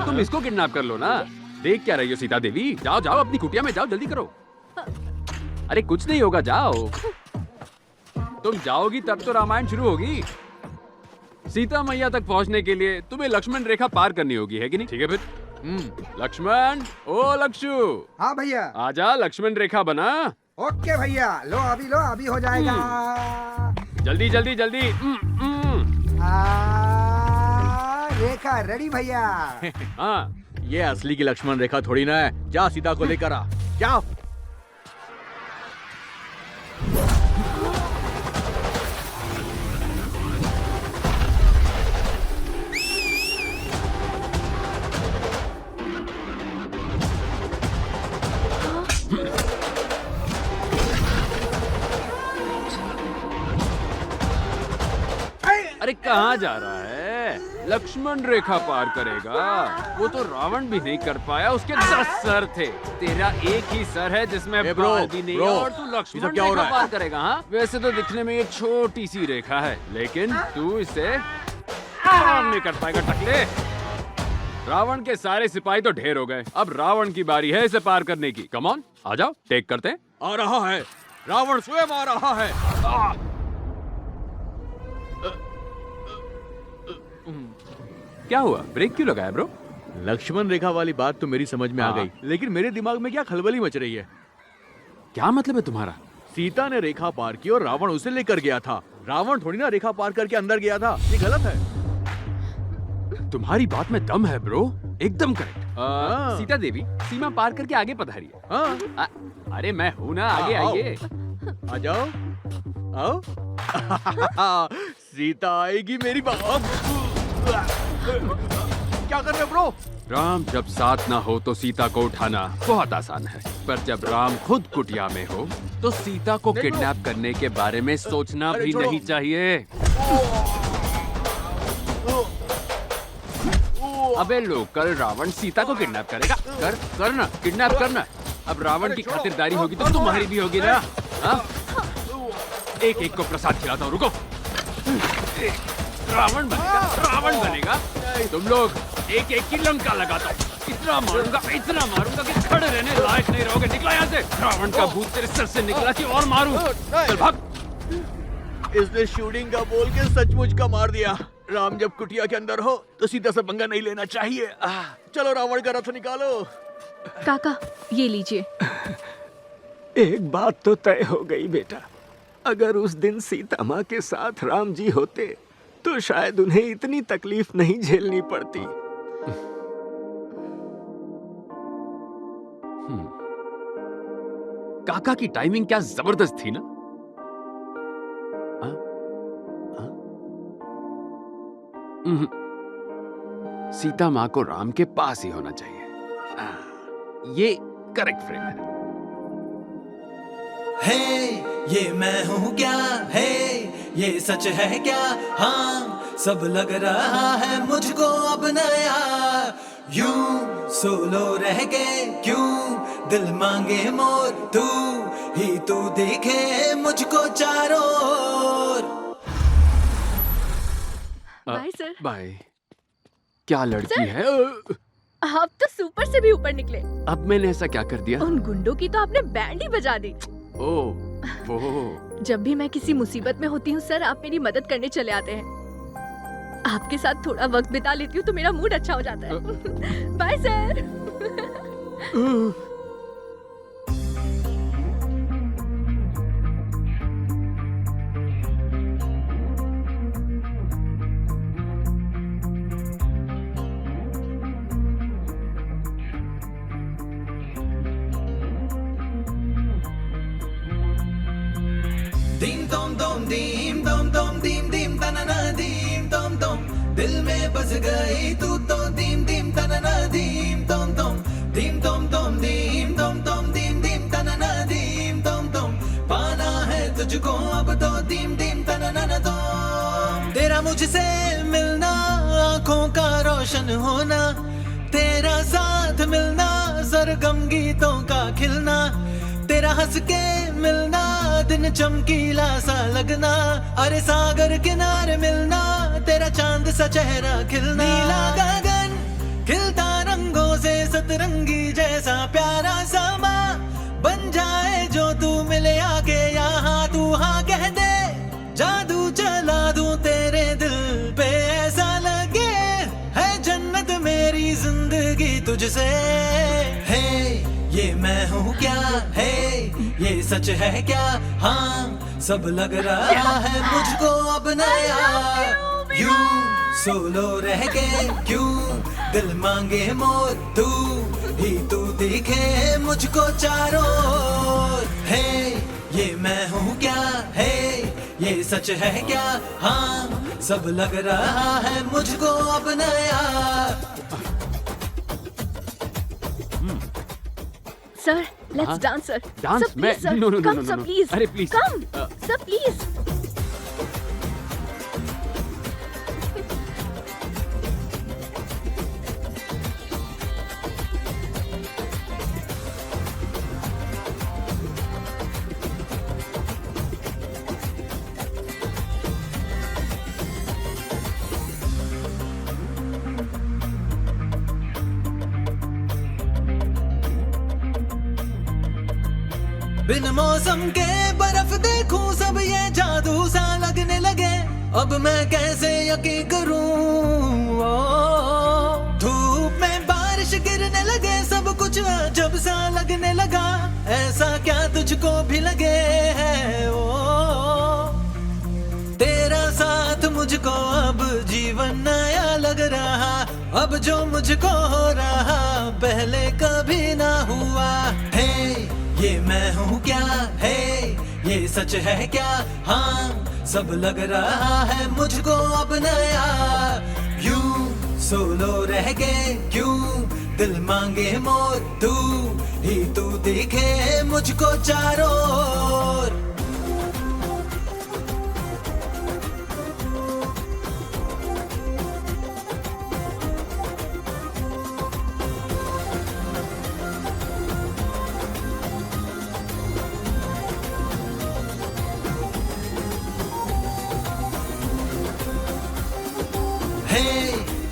तुम इसको किडनैप कर लो ना। देख क्या रही हो सीता देवी? जाओ जाओ, अपनी कुटिया में जाओ, जल्दी करो। अरे कुछ नहीं होगा, जाओ। तुम जाओगी तब तो रामायण शुरू होगी। सीता मैया तक पहुंचने के लिए तुम्हें लक्ष्मण रेखा पार करनी होगी, है कि नहीं? ठीक है फिर। लक्ष्मण, ओ लक्षु। हाँ भैया। आजा, लक्ष्मण रेखा बना। ओके भैया, लो अभी हो जाएगा। जल्दी जल्दी जल्दी। रेखा रेडी भैया। हाँ, ये असली की लक्ष्मण रेखा थोड़ी ना है। जा सीता को लेकर आ, जाओ। अरे कहाँ जा रहा है? लक्ष्मण रेखा पार करेगा। वो तो रावण भी नहीं कर पाया, उसके 10 सर थे। तेरा एक ही सर है जिसमें बाल भी नहीं है और तू लक्ष्मण रेखा पार करेगा? हाँ, वैसे तो दिखने में ये छोटी सी रेखा है, लेकिन तू इसे पार नहीं कर पाएगा टकले। रावण के सारे सिपाही तो ढेर हो गए, अब रावण की बारी है इसे पार करने की। कम ऑन, आ जाओ, टेक करते हैं। आ रहा है, रावण स्वयं आ रहा है। क्या हुआ? ब्रेक क्यों लगाया ब्रो? लक्ष्मण रेखा वाली बात तो मेरी समझ में आ गई, लेकिन मेरे दिमाग में क्या खलबली मच रही है। क्या मतलब है तुम्हारा? सीता ने रेखा पार की और रावण उसे लेकर गया था। रावण थोड़ी ना रेखा पार करके अंदर गया था। ये गलत है। तुम्हारी बात में दम है ब्रो, एकदम करेक्ट। सीता देवी सीमा पार करके आगे पधारी है। हाँ। अरे मैं हूँ ना, आगे आइए। आ जाओ, आओ। सीता आएगी मेरी बात। क्या कर रहे ब्रो? राम जब साथ ना हो तो सीता को उठाना बहुत आसान है, पर जब राम खुद कुटिया में हो तो सीता को किडनैप करने के बारे में सोचना भी नहीं चाहिए। अबे लोकल रावण सीता को किडनैप करेगा? करना, किडनैप करना। अब रावण की खातिरदारी होगी तो तुम्हारी भी होगी ना। एक एक को प्रसाद खिलाता हूँ, रुको। रावण बनेगा, रावण बनेगा। तुम लोग एक एक की लंका लगाता हूँ। इतना मारूंगा कि खड़े रहने लायक नहीं रहोगे। निकला यहाँ से। रावण का भूत तेरे सर से निकला कि और मारूं? चल भाग। इसने शूटिंग का बोल के सचमुच का मार दिया। राम जब कुटिया के अंदर हो तो सीधा सा पंगा नहीं लेना चाहिए। चलो रावण का रथ निकालो। काका ये लीजिए। एक बात तो तय हो गई बेटा, अगर उस दिन सीता माँ के साथ राम जी होते तो शायद उन्हें इतनी तकलीफ नहीं झेलनी पड़ती। काका की टाइमिंग क्या जबरदस्त थी ना। सीता माँ को राम के पास ही होना चाहिए। ये करेक्ट फ्रेम है। ये मैं हूँ क्या है, ये सच है क्या? हाँ सब लग रहा है मुझको अब नया। यूं सोलो रह गए क्यों, दिल मांगे मोर तू ही तू दिखे मुझको चारों ओर। Bye sir. बाय। क्या लड़की है। आप तो सुपर से भी ऊपर निकले। अब मैंने ऐसा क्या कर दिया? उन गुंडों की तो आपने बैंड ही बजा दी। ओह वो। जब भी मैं किसी मुसीबत में होती हूँ सर, आप मेरी मदद करने चले आते हैं। आपके साथ थोड़ा वक्त बिता लेती हूँ तो मेरा मूड अच्छा हो जाता है। Bye sir. दीम तोम तोम दीम तोम तोम दीम दीम तनना दीम तोम तोम, दिल में बस गई तू तो दीम दीम तनना दीम तोम तोम, दीम तोम तोम दीम तोम तोम दीम दीम तनना दीम तोम तोम, पाना है तुझको अब तो दीम दीम तनना तोम। तेरा मुझसे मिलना, आंखों का रोशन होना, तेरा साथ मिलना, सरगम गीतों का खिलना, तेरा हंस के मिलना, दिन चमकीला सा लगना, अरे सागर किनारे मिलना, तेरा चांद सा चेहरा खिलना, नीला गगन खिलता रंगों से सतरंगी जैसा प्यारा समा बन जाए जो तू मिले आके यहाँ, तू हाँ कह दे जादू चला दूं तेरे दिल पे, ऐसा लगे है जन्नत मेरी जिंदगी तुझसे। है ये मैं हूँ क्या है, ये सच है क्या? हाँ सब लग रहा है मुझको अब नया। यूं सोलो रह गए क्यों, दिल मांगे मोर तू ही तू दिखे मुझको चारों ओर। है ये मैं हूँ क्या है, ये सच है क्या? हाँ सब लग रहा है मुझको अब नया। Sir let's dance sir. Dance? Sir, मैं please, sir. No no no Come, sir, no. please. अरे प्लीज Come, sir, please. बिन मौसम के बर्फ देखूं सब ये जादू सा लगने लगे, अब मैं कैसे यकीन करूं। धूप में बारिश गिरने लगे, सब कुछ अजब सा लगने लगा, ऐसा क्या तुझको भी लगे है तेरा साथ मुझको अब जीवन नया लग रहा, अब जो मुझको हो रहा पहले कभी ना हुआ। है ये मैं हूँ क्या है, ये सच है क्या? हाँ सब लग रहा है मुझको अब नया। यूं सोलो रह गए क्यों, दिल मांगे मोर तू ही तू दिखे मुझको चारों ओर।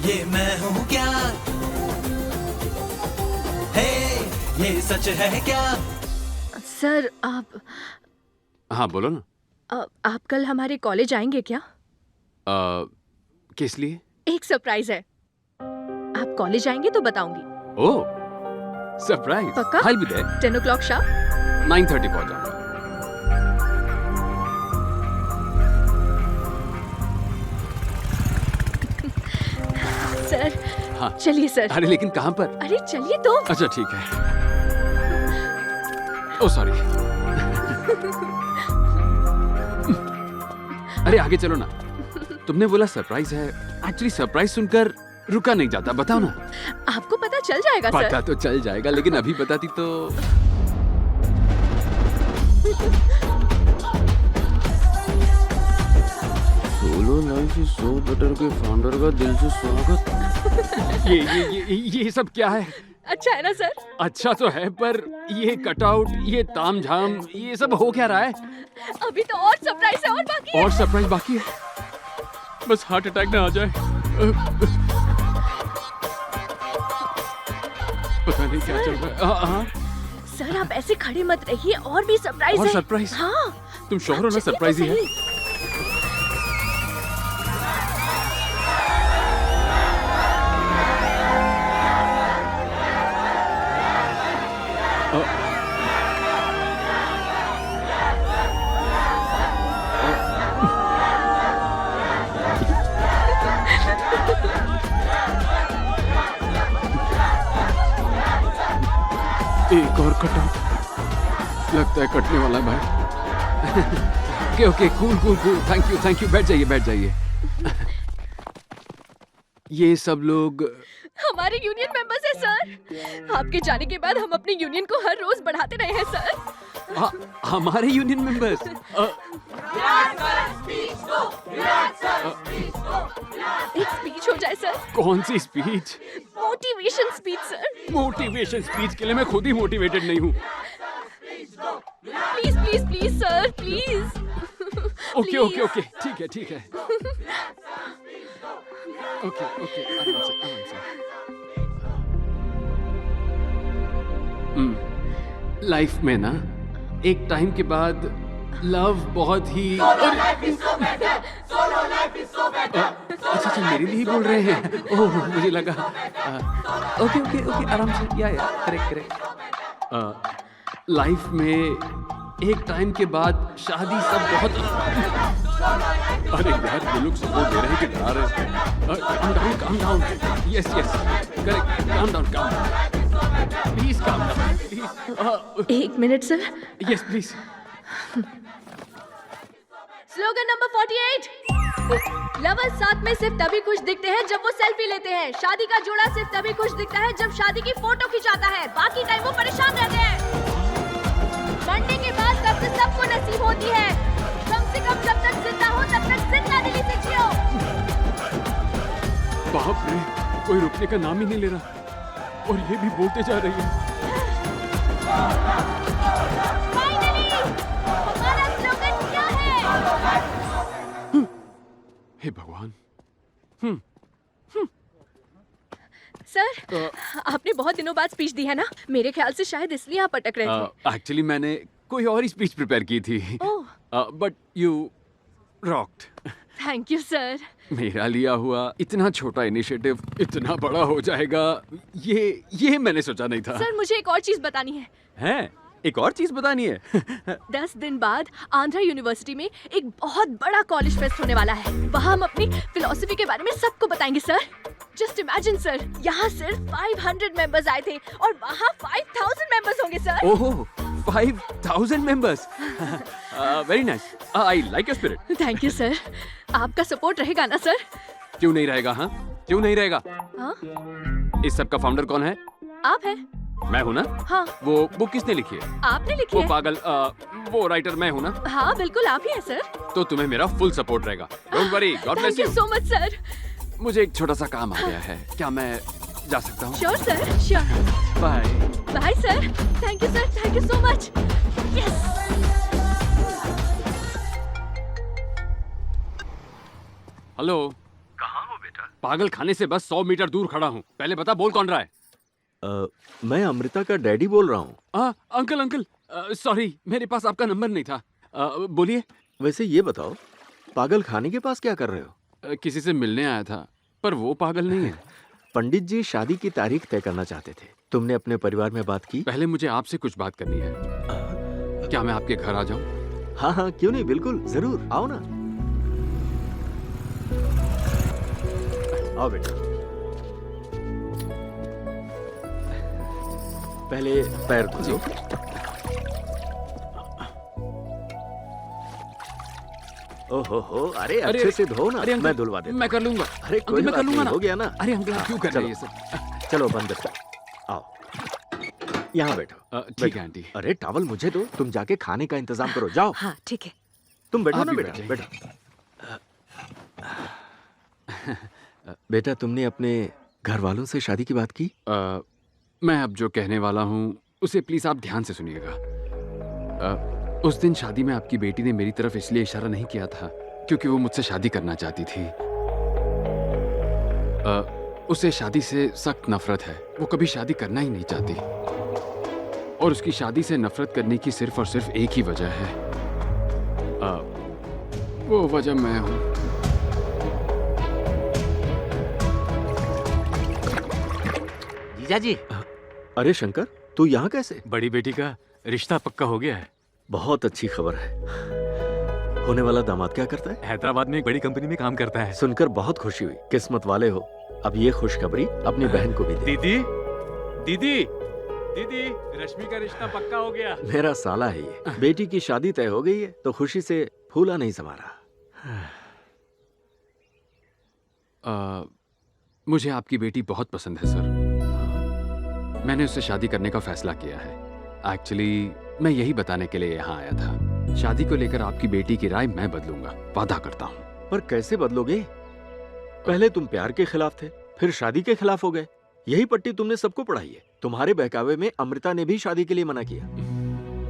ये मैं हूँ क्या, सच है क्या? सर आप हाँ बोलो ना। आप कल हमारे कॉलेज आएंगे क्या? किस लिए? एक सरप्राइज है। आप कॉलेज आएंगे तो बताऊंगी। ओह सरप्राइज। पक्का? I'll be there. 10 o'clock sharp. 9:30 पहुंच जाऊंगा। सर हाँ चलिए सर। अरे लेकिन कहाँ पर? अरे चलिए तो। अच्छा ठीक है। ओ सॉरी। अरे आगे चलो ना। तुमने बोला सरप्राइज है। एक्चुअली सरप्राइज सुनकर रुका नहीं जाता, बताओ ना। आपको पता चल जाएगा सर। पता तो चल जाएगा, लेकिन अभी बताती तो। Solo life is so better के फाउंडर का दिल से स्वागत। ये सब क्या है? अच्छा है ना सर? अच्छा तो है, पर ये कटआउट, ये तामझाम, ये सब हो क्या रहा है? अभी तो और सरप्राइज है और बाकी है। और सरप्राइज बाकी है? बस हार्ट अटैक ना आ जाए। पता नहीं क्या चल रहा है। हाँ सर आप ऐसे खड़े मत रहिए, और भी सरप्राइज और है। सरप्राइज? हाँ तुम श्योर हो ना सरप्राइज ही है? एक और कटआउट लगता है कटने वाला है भाई। Okay cool cool cool, thank you. बैठ जाइए। ये सब लोग हमारे यूनियन मेंबर्स हैं सर। आपके जाने के बाद हम अपनी यूनियन को हर रोज बढ़ाते रहे हैं सर। हमारे यूनियन मेंबर्स। एक स्पीच हो जाए सर। कौन सी speech? Motivation speech sir. Motivation speech के लिए मैं खुद ही मोटिवेटेड नहीं हूँ। Please please please sir please. Okay ठीक है। ओके आराम से। लाइफ में ना एक टाइम के बाद लव बहुत ही अच्छा मेरे लिए ही बोल रहे हैं। ओह मुझे लगा। ओके आराम से। या करेक्ट। लाइफ में एक टाइम के बाद शादी सब बहुत। अरे यार ये लोग सपोर्ट दे रहे हैं कि डरा रहे हैं। Calm down. Yes correct. Calm down please calm down please. एक minute sir. Yes please. Slogan number 48। Lovers साथ में सिर्फ तभी खुश दिखते हैं जब वो सेल्फी लेते हैं। शादी का जोड़ा सिर्फ तभी खुश दिखता है जब शादी की फोटो खिंचाता है, बाकी टाइम वो परेशान रहते हैं। मरने के बाद कब्र सबको नसीब होती है, कम से कम जब तक जिंदा हो तब तक जिंदा दिली से जियो। बाप रे, कोई रुकने का नाम ही नहीं ले रहा और ये भी बोलते जा रही है। फाइनली हमारा स्लोगन क्या है? हे भगवान। सर आपने बहुत दिनों बाद स्पीच दी है ना, मेरे ख्याल से शायद इसलिए आप अटक रहे थे। एक्चुअली मैंने कोई और ही स्पीच प्रिपेयर की थी। But you rocked. Thank you sir. मेरा लिया हुआ इतना छोटा इनिशिएटिव इतना बड़ा हो जाएगा, ये मैंने सोचा नहीं था। सर मुझे एक और चीज बतानी है। हैं? एक और चीज बतानी है? 10 दिन बाद आंध्रा यूनिवर्सिटी में एक बहुत बड़ा कॉलेज फेस्ट होने वाला है। वहाँ हम अपनी फिलॉसफी के बारे में सबको बताएंगे सर। जस्ट इमेजिन सर, यहाँ सिर्फ 500 मेंबर्स आए थे और वहाँ 5000 मेंबर्स होंगे sir. Oh 5000 members. Very nice. I like your spirit. Thank you sir. आपका सपोर्ट रहेगा ना सर? क्यों नहीं रहेगा? हाँ क्यों नहीं रहेगा? हाँ? इस सब का फाउंडर कौन है? आप हैं। मैं हूँ ना? हाँ। वो बुक किसने लिखी है? आपने लिखी वो है। पागल वो राइटर मैं हूँ ना? हाँ बिल्कुल आप ही हैं सर। तो तुम्हें मेरा फुल सपोर्ट रहेगा। Don't worry, God bless thank you. You so much sir. मुझे एक छोटा सा काम आ गया है, क्या मैं जा सकता हूँ? Sure sir sure. Bye bye sir. Thank you so much. Yes. Hello. कहाँ हो बेटा? पागल खाने से बस 100 मीटर दूर खड़ा हूँ। पहले बता बोल कौन रहा है? मैं अमृता का डैडी बोल रहा हूँ। अंकल अंकल, सॉरी, मेरे पास आपका नंबर नहीं था। बोलिए। वैसे ये बताओ, पागल खाने के पास क्या कर रहे हो? किसी से मिलने आया था, पर वो पागल नहीं है। पंडित जी शादी की तारीख तय करना चाहते थे। तुमने अपने परिवार में बात की? पहले मुझे आपसे कुछ बात करनी है। क्या मैं आपके घर आ जाऊं? हाँ हाँ, क्यों नहीं, बिल्कुल जरूर आओ ना। आओ बेटा। पहले पैर धो। ओहो, अरे अच्छे से धो ना। मैं धुलवा देता। मैं कर लूंगा। अरे कोई मैं कर लूंगा ना। हो गया ना। अरे अंकल, आप क्यों कर रहे हैं ये सब? चलो बंद करो। आओ यहाँ बैठो। ठीक है आंटी। अरे टॉवल मुझे दो, तुम जाके खाने का इंतजाम करो, जाओ। हाँ ठीक है। तुम बैठो ना आप भी बेटा, बैठो। बेटा, तुमने अपने घर वालों से शादी की बात की? मैं अब जो कहने वाला हूँ उसे प्लीज आप ध्यान से सुनिएगा। उस दिन शादी में आपकी बेटी ने मेरी तरफ इसलिए इशारा नहीं किया था क्योंकि वो मुझसे शादी करना चाहती थी। उसे शादी से सख्त नफरत है। वो कभी शादी करना ही नहीं चाहती, और उसकी शादी से नफरत करने की सिर्फ और सिर्फ एक ही वजह है। वो वजह मैं हूँ। जीजा जी। अरे शंकर, तू यहाँ कैसे? बड़ी बेटी का रिश्ता पक्का हो गया है। बहुत अच्छी खबर है। होने वाला दामाद क्या करता है? हैदराबाद में एक बड़ी कंपनी में काम करता है। सुनकर बहुत खुशी हुई। किस्मत वाले हो। अब ये खुशखबरी अपनी बहन को भी दे। दीदी, दीदी, दीदी, रश्मि का रिश्ता पक्का हो गया। मेरा साला है ये। बेटी की शादी तय हो गई है तो खुशी से फूला नहीं समा रहा। मुझे आपकी बेटी बहुत पसंद है सर। मैंने उससे शादी करने का फैसला किया है। एक्चुअली मैं यही बताने के लिए यहाँ आया था। शादी को लेकर आपकी बेटी की राय मैं बदलूंगा, वादा करता हूँ। पर कैसे बदलोगे? पहले तुम प्यार के खिलाफ थे, फिर शादी के खिलाफ हो गए। यही पट्टी तुमने सबको पढ़ाई है। तुम्हारे बहकावे में अमृता ने भी शादी के लिए मना किया।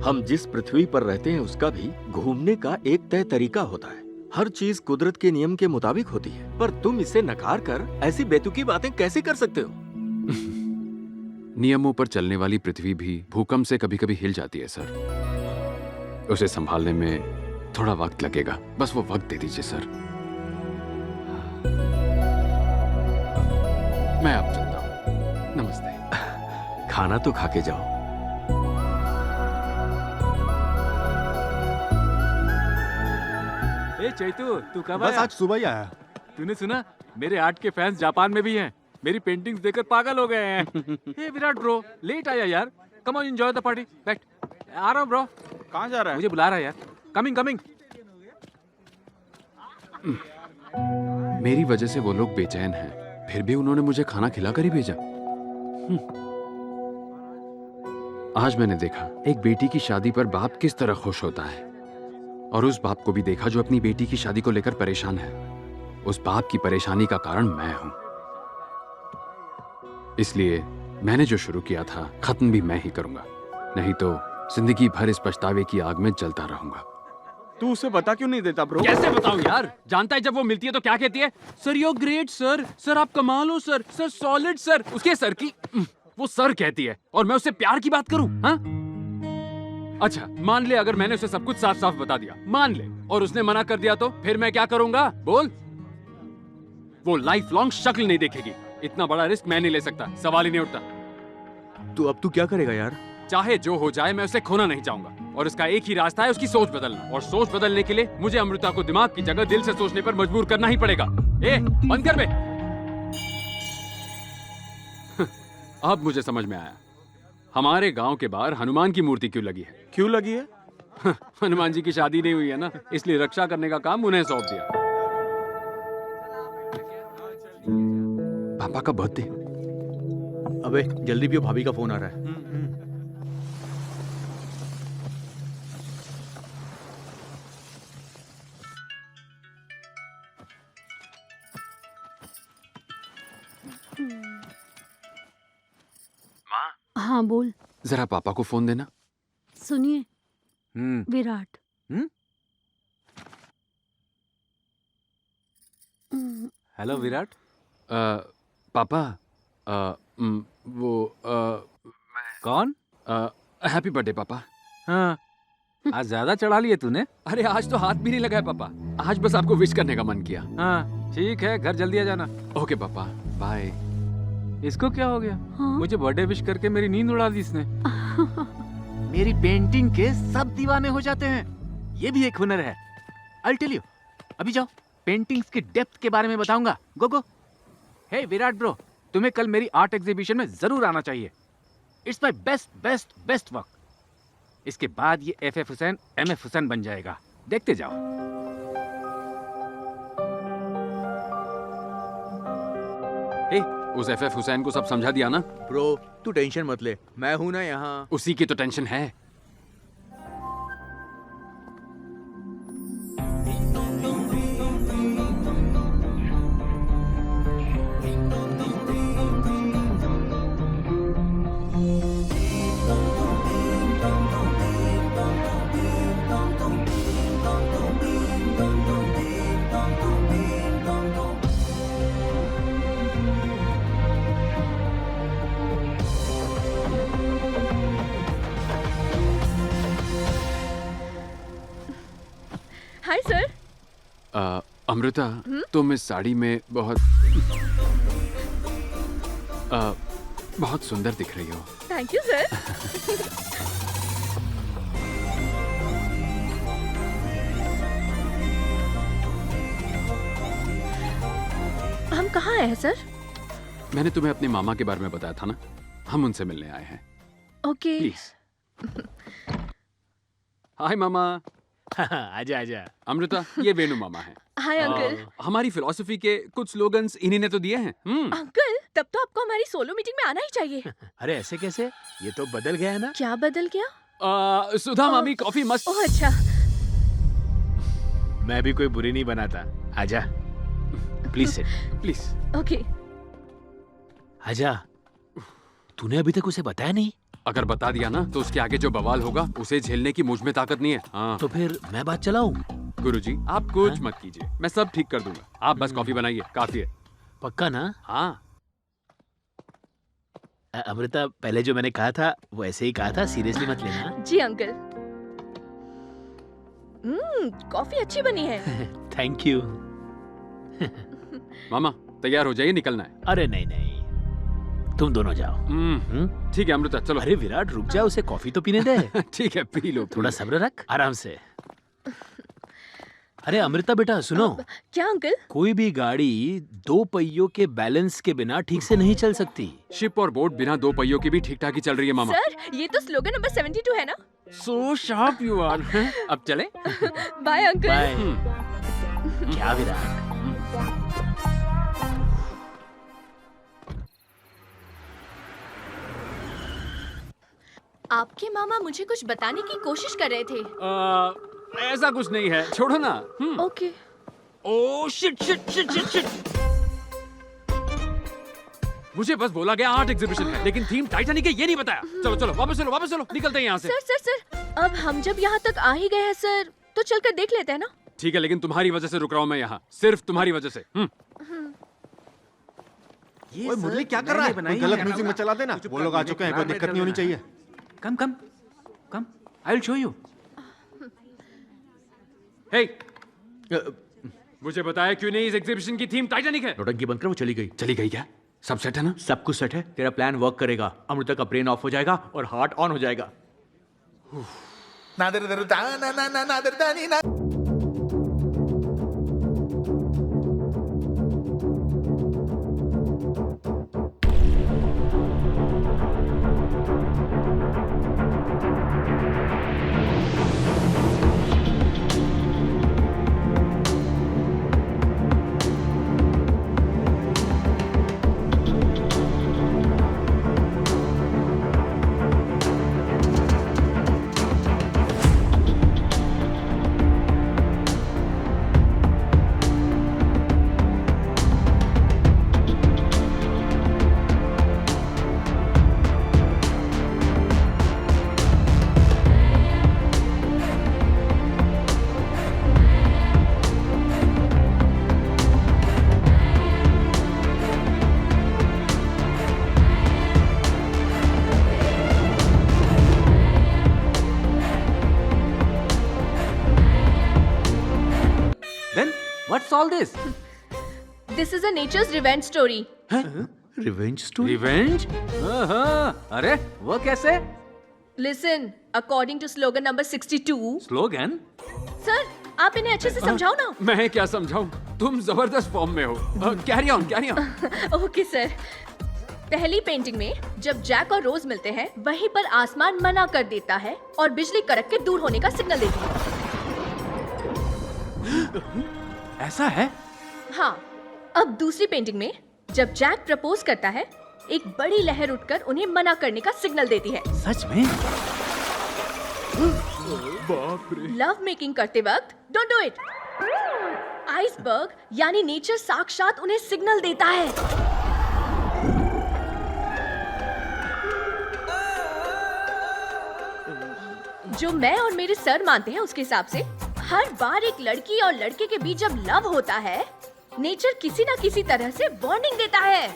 हम जिस पृथ्वी पर रहते हैं उसका भी घूमने का एक तय तरीका होता है। हर चीज कुदरत के नियम के मुताबिक होती है, पर तुम इसे नकार कर ऐसी बेतुकी बातें कैसे कर सकते हो? नियमों पर चलने वाली पृथ्वी भी भूकंप से कभी कभी हिल जाती है सर। उसे संभालने में थोड़ा वक्त लगेगा, बस वो वक्त दे दीजिए सर। मैं अब चलता हूँ। नमस्ते। खाना तो खा के जाओ। ए चैतू, तू कब बस आया? आज सुबह ही आया। तूने सुना, मेरे आर्ट के फैंस जापान में भी हैं। मेरी पेंटिंग्स देखकर पागल हो गए हैं। हे विराट ब्रो, लेट आया यार। Come on, enjoy the party. बैठ। आ रहा हूँ ब्रो। कहाँ जा रहा है? मुझे बुला रहा है यार। Coming coming. मेरी वजह से वो लोग बेचैन हैं, फिर भी उन्होंने मुझे खाना खिलाकर ही भेजा। आज मैंने देखा एक बेटी की शादी पर बाप किस तरह खुश होता है, और उस बाप को भी देखा जो अपनी बेटी की शादी को लेकर परेशान है। उस बाप की परेशानी का कारण मैं हूं। इसलिए मैंने जो शुरू किया था खत्म भी मैं ही करूंगा, नहीं तो जिंदगी भर इस पछतावे की आग में जलता रहूंगा। तू उसे बता क्यों नहीं देता ब्रो? कैसे बताऊं यार? जानता है जब वो मिलती है तो क्या कहती है? Sir you great sir, sir आप कमाल हो सर, सर सॉलिड सर। उसके सर की वो सर कहती है और मैं उससे प्यार की बात करूं? हाँ? अच्छा मान ले अगर मैंने उसे सब कुछ साफ साफ बता दिया, मान ले, और उसने मना कर दिया, तो फिर मैं क्या करूंगा? बोल। वो लाइफ लॉन्ग शक्ल नहीं देखेगी। इतना बड़ा रिस्क मैं नहीं ले सकता, सवाल ही नहीं उठता। तू अब तू क्या करेगा यार? चाहे जो हो जाए, मैं उसे खोना नहीं चाहूंगा, और उसका एक ही रास्ता है, उसकी सोच बदलना। और सोच बदलने के लिए मुझे अमृता को दिमाग की जगह दिल से सोचने पर मजबूर करना ही पड़ेगा। ए, बंद कर बे। अब मुझे समझ में आया हमारे गांव के बाहर हनुमान की मूर्ति क्यों लगी है। क्यों लगी है? हनुमान जी की शादी नहीं हुई है ना, इसलिए रक्षा करने का काम उन्हें सौंप दिया। पापा का बर्थडे। अबे जल्दी पियो, भाभी का फोन आ रहा है। हाँ बोल। जरा पापा को फोन देना। सुनिए विराट। हेलो विराट। पापा, वो कौन? हैप्पी बर्थडे पापा। हाँ, आज ज्यादा चढ़ा लिए तूने। अरे आज तो हाथ भी नहीं लगाया पापा, आज बस आपको विश करने का मन किया। हाँ ठीक है, घर जल्दी आ जाना। ओके पापा, बाय। इसको क्या हो गया? हाँ? मुझे बर्थडे विश करके मेरी नींद उड़ा दी इसने। मेरी पेंटिंग के सब दीवाने हो जाते हैं, ये भी एक हुनर है। I'll tell you। अभी जाओ, पेंटिंग्स की डेप्थ के बारे में बताऊंगा। गो गो। हे विराट ब्रो, तुम्हें कल मेरी आर्ट एग्जीबिशन में जरूर आना चाहिए। It's my best best best work. इसके बाद ये FF हुसैन MF हुसैन बन जाएगा, देखते जाओ। हे, उस FF हुसैन को सब समझा दिया ना? ब्रो तू टेंशन मत ले, मैं हूं ना यहाँ। उसी की तो टेंशन है। Hi sir. अमृता, तुम इस साड़ी में बहुत बहुत सुंदर दिख रही हो। Thank you sir. हम कहाँ आए हैं सर? मैंने तुम्हें अपने मामा के बारे में बताया था ना, हम उनसे मिलने आए हैं। ओके। प्लीज। हाय मामा। आजा आजा। अमृता, ये वेणु मामा है। Hi uncle. हमारी फिलॉसफी के कुछ स्लोगन्स इन्हीं ने तो दिए हैं। अंकल, तब तो आपको हमारी सोलो मीटिंग में आना ही चाहिए। अरे ऐसे कैसे? ये तो बदल गया है ना। क्या बदल गया? सुधा मामी, कॉफी मस्त। ओह अच्छा। मैं भी कोई बुरी नहीं बनाता। आजा, प्लीज सिट। प्लीज। ओके। आजा। तूने अभी तक उसे बताया नहीं? अगर बता दिया ना तो उसके आगे जो बवाल होगा उसे झेलने की मुझ में ताकत नहीं है। हाँ। तो फिर मैं बात चलाऊं? गुरुजी, आप कुछ मत कीजिए, मैं सब ठीक कर दूंगा। आप बस कॉफी बनाइए, काफी है। पक्का ना? हाँ। अमृता, पहले जो मैंने कहा था वो ऐसे ही कहा था, सीरियसली मत लेना। जी अंकल। कॉफी अच्छी बनी है। Thank you. मामा तैयार हो जाइए, निकलना है। अरे नहीं नहीं, तुम दोनों जाओ। ठीक है अमृता, चलो। अरे विराट रुक जा, उसे कॉफी तो पीने दे। ठीक है, पी लो। थोड़ा सब्र रख, आराम से। अरे अमृता बेटा सुनो। क्या अंकल? कोई भी गाड़ी दो पहियों के बैलेंस के बिना ठीक से नहीं चल सकती। शिप और बोट बिना दो पहियों के भी ठीक ठाक ही चल रही है मामा। सर, ये तो स्लोगन नंबर 72 है ना? So sharp you are. अब चले? Bye uncle. बाय। क्या विराट? आपके मामा मुझे कुछ बताने की कोशिश कर रहे थे। ऐसा कुछ नहीं है, छोड़ो ना। Okay. Oh shit shit shit shit shit. मुझे बस बोला गया आर्ट एग्जीबिशन है, लेकिन थीम टाइटैनिक है ये नहीं बताया। चलो चलो वापस चलो, निकलते हैं यहाँ से। सर, अब हम जब यहाँ तक आ ही गए हैं सर, तो चलकर देख लेते हैं ना। ठीक है, लेकिन तुम्हारी वजह से रुक रहा हूँ मैं यहाँ, सिर्फ तुम्हारी वजह से। ओए मुरली क्या कर रहा है? कोई गलत म्यूजिक में चला देना। वो लोग आ चुके हैं, कोई दिक्कत नहीं होनी चाहिए। कम कम कम, आई विल शो यू। हे, मुझे बताया क्यों नहीं इस एग्जीबिशन की थीम टाइटैनिक है? नौटंकी बनकर वो चली गई। चली गई क्या? सब सेट है ना? सब कुछ सेट है, तेरा प्लान वर्क करेगा। अमृता का ब्रेन ऑफ हो जाएगा और हार्ट ऑन हो जाएगा। What's all this? This is a nature's revenge story. Revenge story? Revenge? अरे वो कैसे? Listen, according to slogan number 62. Slogan? Sir, आप इन्हें अच्छे से समझाओ ना. मैं क्या समझाऊं? तुम जबरदस्त फॉर्म में हो. Carry on, carry on. Okay sir. पहली पेंटिंग में जब जैक और रोज मिलते हैं, वहीं पर आसमान मना कर देता है और बिजली कड़क के दूर होने का सिग्नल देती है. ऐसा है? हाँ. अब दूसरी पेंटिंग में जब जैक प्रपोज करता है, एक बड़ी लहर उठकर उन्हें मना करने का सिग्नल देती है. सच में? लव मेकिंग करते वक्त डोंट डू इट. आइसबर्ग यानी नेचर साक्षात उन्हें सिग्नल देता है. जो मैं और मेरे सर मानते हैं उसके हिसाब से हर बार एक लड़की और लड़के के बीच जब लव होता है, नेचर किसी ना किसी तरह से वार्निंग देता है.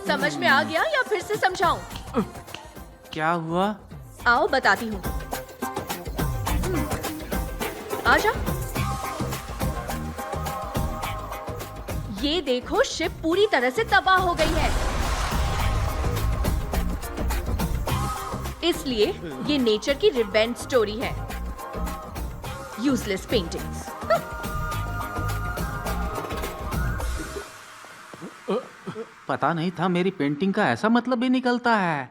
समझ में आ गया या फिर से समझाऊं? क्या हुआ? आओ बताती हूँ. आजा. ये देखो, शिप पूरी तरह से तबाह हो गई है. इसलिए ये नेचर की रिवेंज स्टोरी है. Useless paintings. पता नहीं था मेरी पेंटिंग का ऐसा मतलब भी निकलता है.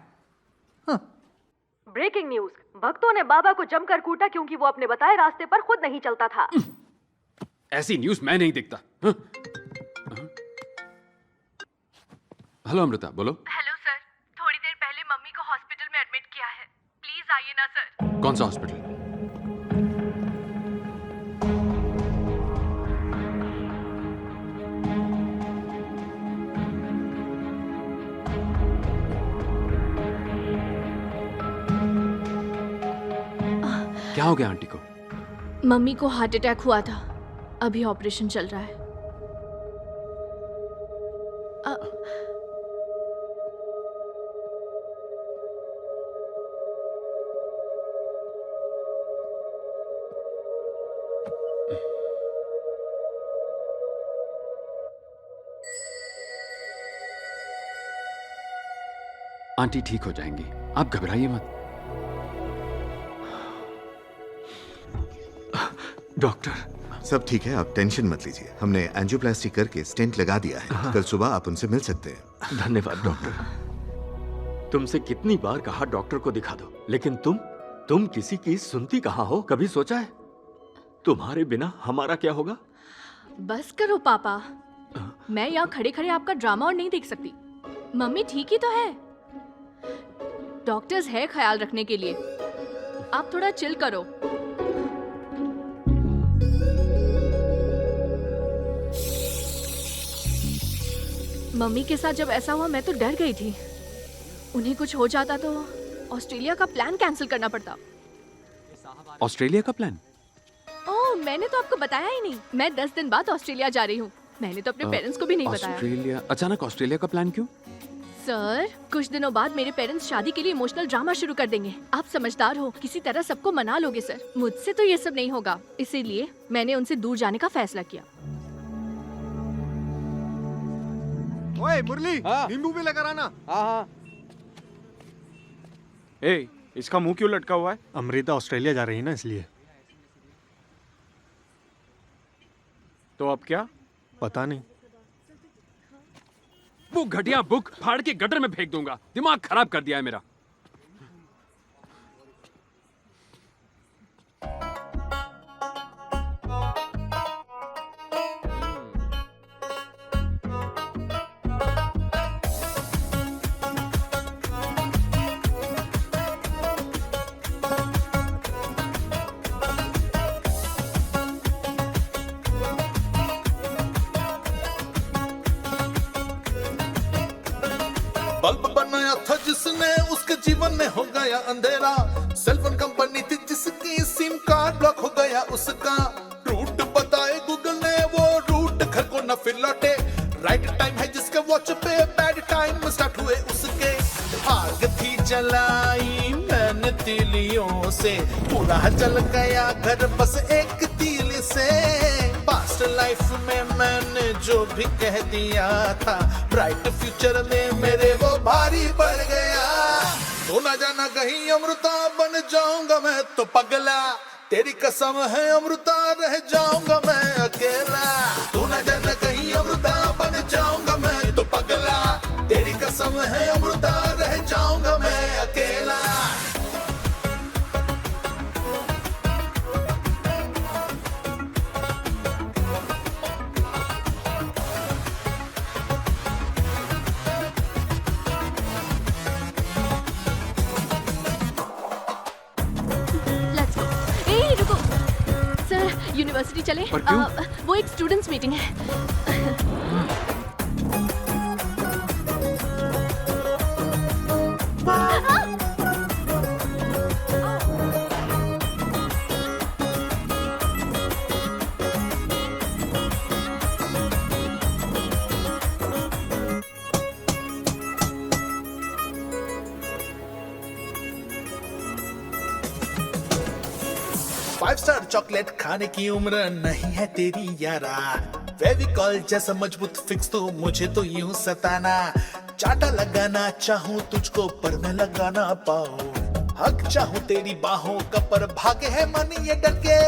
ब्रेकिंग न्यूज, भक्तों ने बाबा को जमकर कूटा क्योंकि वो अपने बताए रास्ते पर खुद नहीं चलता था. ऐसी न्यूज मैं नहीं देखता. हेलो अमृता, बोलो. हेलो सर, थोड़ी देर पहले मम्मी को हॉस्पिटल में एडमिट किया है. प्लीज आइए ना सर. कौन सा हॉस्पिटल? क्या हो गया आंटी को? मम्मी को हार्ट अटैक हुआ था. अभी ऑपरेशन चल रहा है. आंटी ठीक हो जाएंगी, आप घबराइए मत. डॉक्टर सब ठीक है, आप टेंशन मत लीजिए. हमने एंजियोप्लास्टी करके स्टेंट लगा दिया है. कल सुबह आप उनसे मिल सकते हैं. धन्यवाद डॉक्टर. तुमसे कितनी बार कहा डॉक्टर को दिखा दो, लेकिन तुम किसी की सुनती कहाँ हो? कभी सोचा है तुम्हारे बिना हमारा क्या होगा? बस करो पापा. मैं यहाँ खड़े खड़े आपका ड्रामा और नहीं देख सकती. मम्मी ठीक ही तो है. डॉक्टर्स है ख्याल रखने के लिए. आप थोड़ा चिल करो. मम्मी के साथ जब ऐसा हुआ मैं तो डर गई थी. उन्हें कुछ हो जाता तो ऑस्ट्रेलिया का प्लान कैंसिल करना पड़ता. ऑस्ट्रेलिया का प्लान? ओह, मैंने तो आपको बताया ही नहीं. मैं 10 दिन बाद ऑस्ट्रेलिया जा रही हूँ. मैंने तो अपने पेरेंट्स को भी नहीं बताया. ऑस्ट्रेलिया? अचानक ऑस्ट्रेलिया का प्लान क्यों? सर, कुछ दिनों बाद मेरे पेरेंट्स शादी के लिए इमोशनल ड्रामा शुरू कर देंगे. आप समझदार हो, किसी तरह सबको मना लोगे सर. मुझसे तो ये सब नहीं होगा. इसीलिए मैंने उनसे दूर जाने का फैसला किया. ओए मुरली, नींबू भी लेकर आना. हाँ. ए, इसका मुंह क्यों लटका हुआ है? अमृता ऑस्ट्रेलिया जा रही है ना, इसलिए. तो अब क्या? पता नहीं. वो घटिया बुक फाड़ के गटर में फेंक दूंगा. दिमाग खराब कर दिया है मेरा. बल्ब बनाया था जिसने, उसके जीवन में हो गया अंधेरा. सेलफोन कंपनी थी जिसकी सिम कार्ड ब्लॉक हो गया उसका. रूट बताए गूगल ने, वो रूट घर को न फिर लौटे. राइट टाइम है जिसके वॉच पे, बैड टाइम स्टार्ट हुए उसके. आग थी जलाई मैंने तीलियों से, पूरा जल गया घर बस एक तीली से. पास पास्ट लाइफ में मैंने जो भी कह दिया था, ब्राइट फ्यूचर में मेरे वो भारी पड़ गया। तो न जाना कहीं अमृता बन जाऊंगा मैं तो पगला, तेरी कसम है अमृता रह जाऊंगा मैं अकेला। तो न जाना कहीं अमृता बन जाऊंगा मैं तो पगला, तेरी कसम है अमृता रह जाऊंगा मैं अकेला। यूनिवर्सिटी चले? पर क्यों? वो एक स्टूडेंट्स मीटिंग है। फाइव स्टार चॉकलेट खाने की उम्र नहीं है तेरी यारा, फेविकॉल जैसा मजबूत फिक्स तो मुझे तो यूं सताना। चाटा लगाना चाहूं तुझको पर मैं लगा ना पाऊं, हक चाहूं तेरी बाहों का पर भागे है मन ये डके।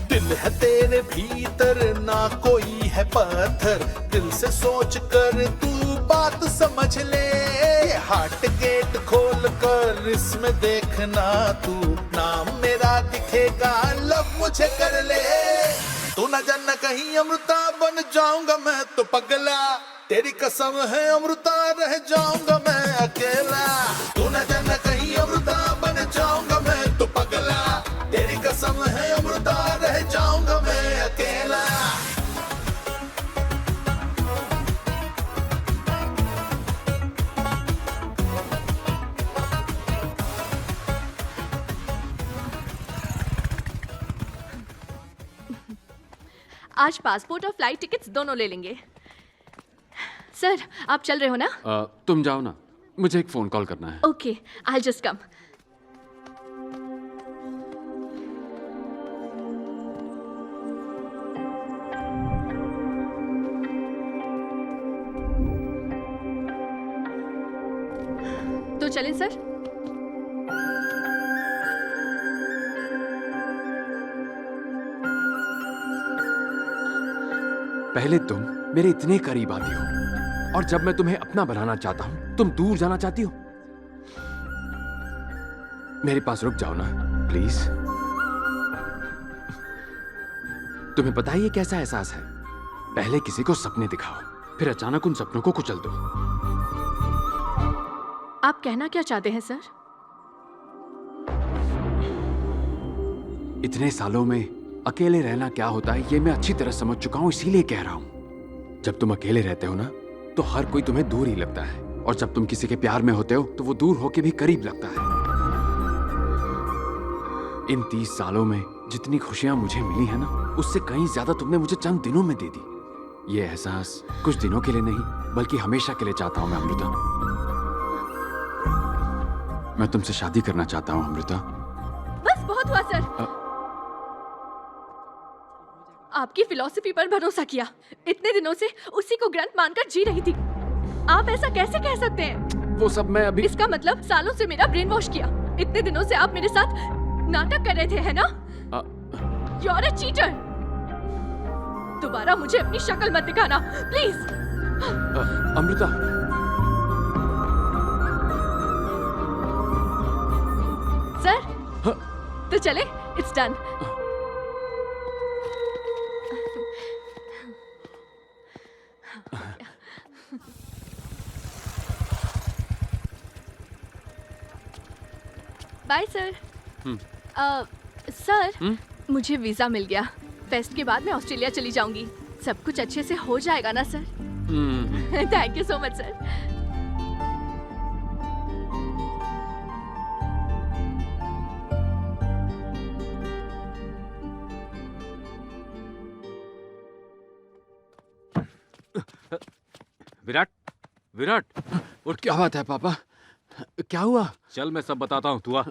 दिल है तेरे भीतर ना कोई है पत्थर, दिल से सोच कर तू बात समझ ले। हार्ट गेट खोल कर इसमें देखना तू, नाम मेरा दिखेगा लव मुझे कर ले। तू न जाना कहीं अमृता बन जाऊंगा मैं तो पगला, तेरी कसम है अमृता रह जाऊंगा मैं अकेला। तू न जाना कहीं अमृता बन जाऊंगा मैं तो पगला, तेरी कसम है अमृता रह जाऊंगा मैं अकेला। आज पासपोर्ट और फ्लाइट टिकट्स दोनों ले लेंगे। सर आप चल रहे हो ना? तुम जाओ ना, मुझे एक फोन कॉल करना है। Okay, I just come. तो चलें सर? पहले तुम मेरे इतने करीब आती हो और जब मैं तुम्हें अपना बनाना चाहता हूं तुम दूर जाना चाहती हो। मेरे पास रुक जाओ ना प्लीज। तुम्हें पता है ये कैसा एहसास है? पहले किसी को सपने दिखाओ, फिर अचानक उन सपनों को कुचल दो। आप कहना क्या चाहते हैं सर? इतने सालों में अकेले रहना क्या होता है ये मैं अच्छी तरह समझ चुका हूं, इसीलिए कह रहा हूं। जब तुम अकेले रहते हो ना तो हर कोई तुम्हें दूर ही लगता है, और जब तुम किसी के प्यार में होते हो तो वो दूर होके भी करीब लगता है। इन 30 सालों में जितनी खुशियां मुझे मिली है ना, उससे कहीं ज्यादा तुमने मुझे चंद दिनों में दे दी। ये एहसास कुछ दिनों के लिए नहीं बल्कि हमेशा के लिए चाहता हूं मैं अमृता। मैं तुमसे शादी करना चाहता हूं अमृता। बस बहुत हुआ सर। आपकी फिलॉसफी पर भरोसा किया, इतने दिनों से उसी को ग्रंथ मानकर जी रही थी। आप ऐसा कैसे कह सकते हैं? वो सब मैं अभी... इसका मतलब सालों से मेरा ब्रेन वॉश किया। इतने दिनों से आप मेरे साथ नाटक कर रहे थे, है ना? You are a cheater। दोबारा मुझे अपनी शक्ल मत दिखाना प्लीज। अमृता, सर तो चले? It's done. Bye sir. Sir मुझे वीजा मिल गया। फेस्ट के बाद मैं ऑस्ट्रेलिया चली जाऊंगी। सब कुछ अच्छे से हो जाएगा ना sir? Thank you so much sir. Virat, Virat उठ। क्या बात है पापा? क्या हुआ? चल मैं सब बताता हूँ, तू आ।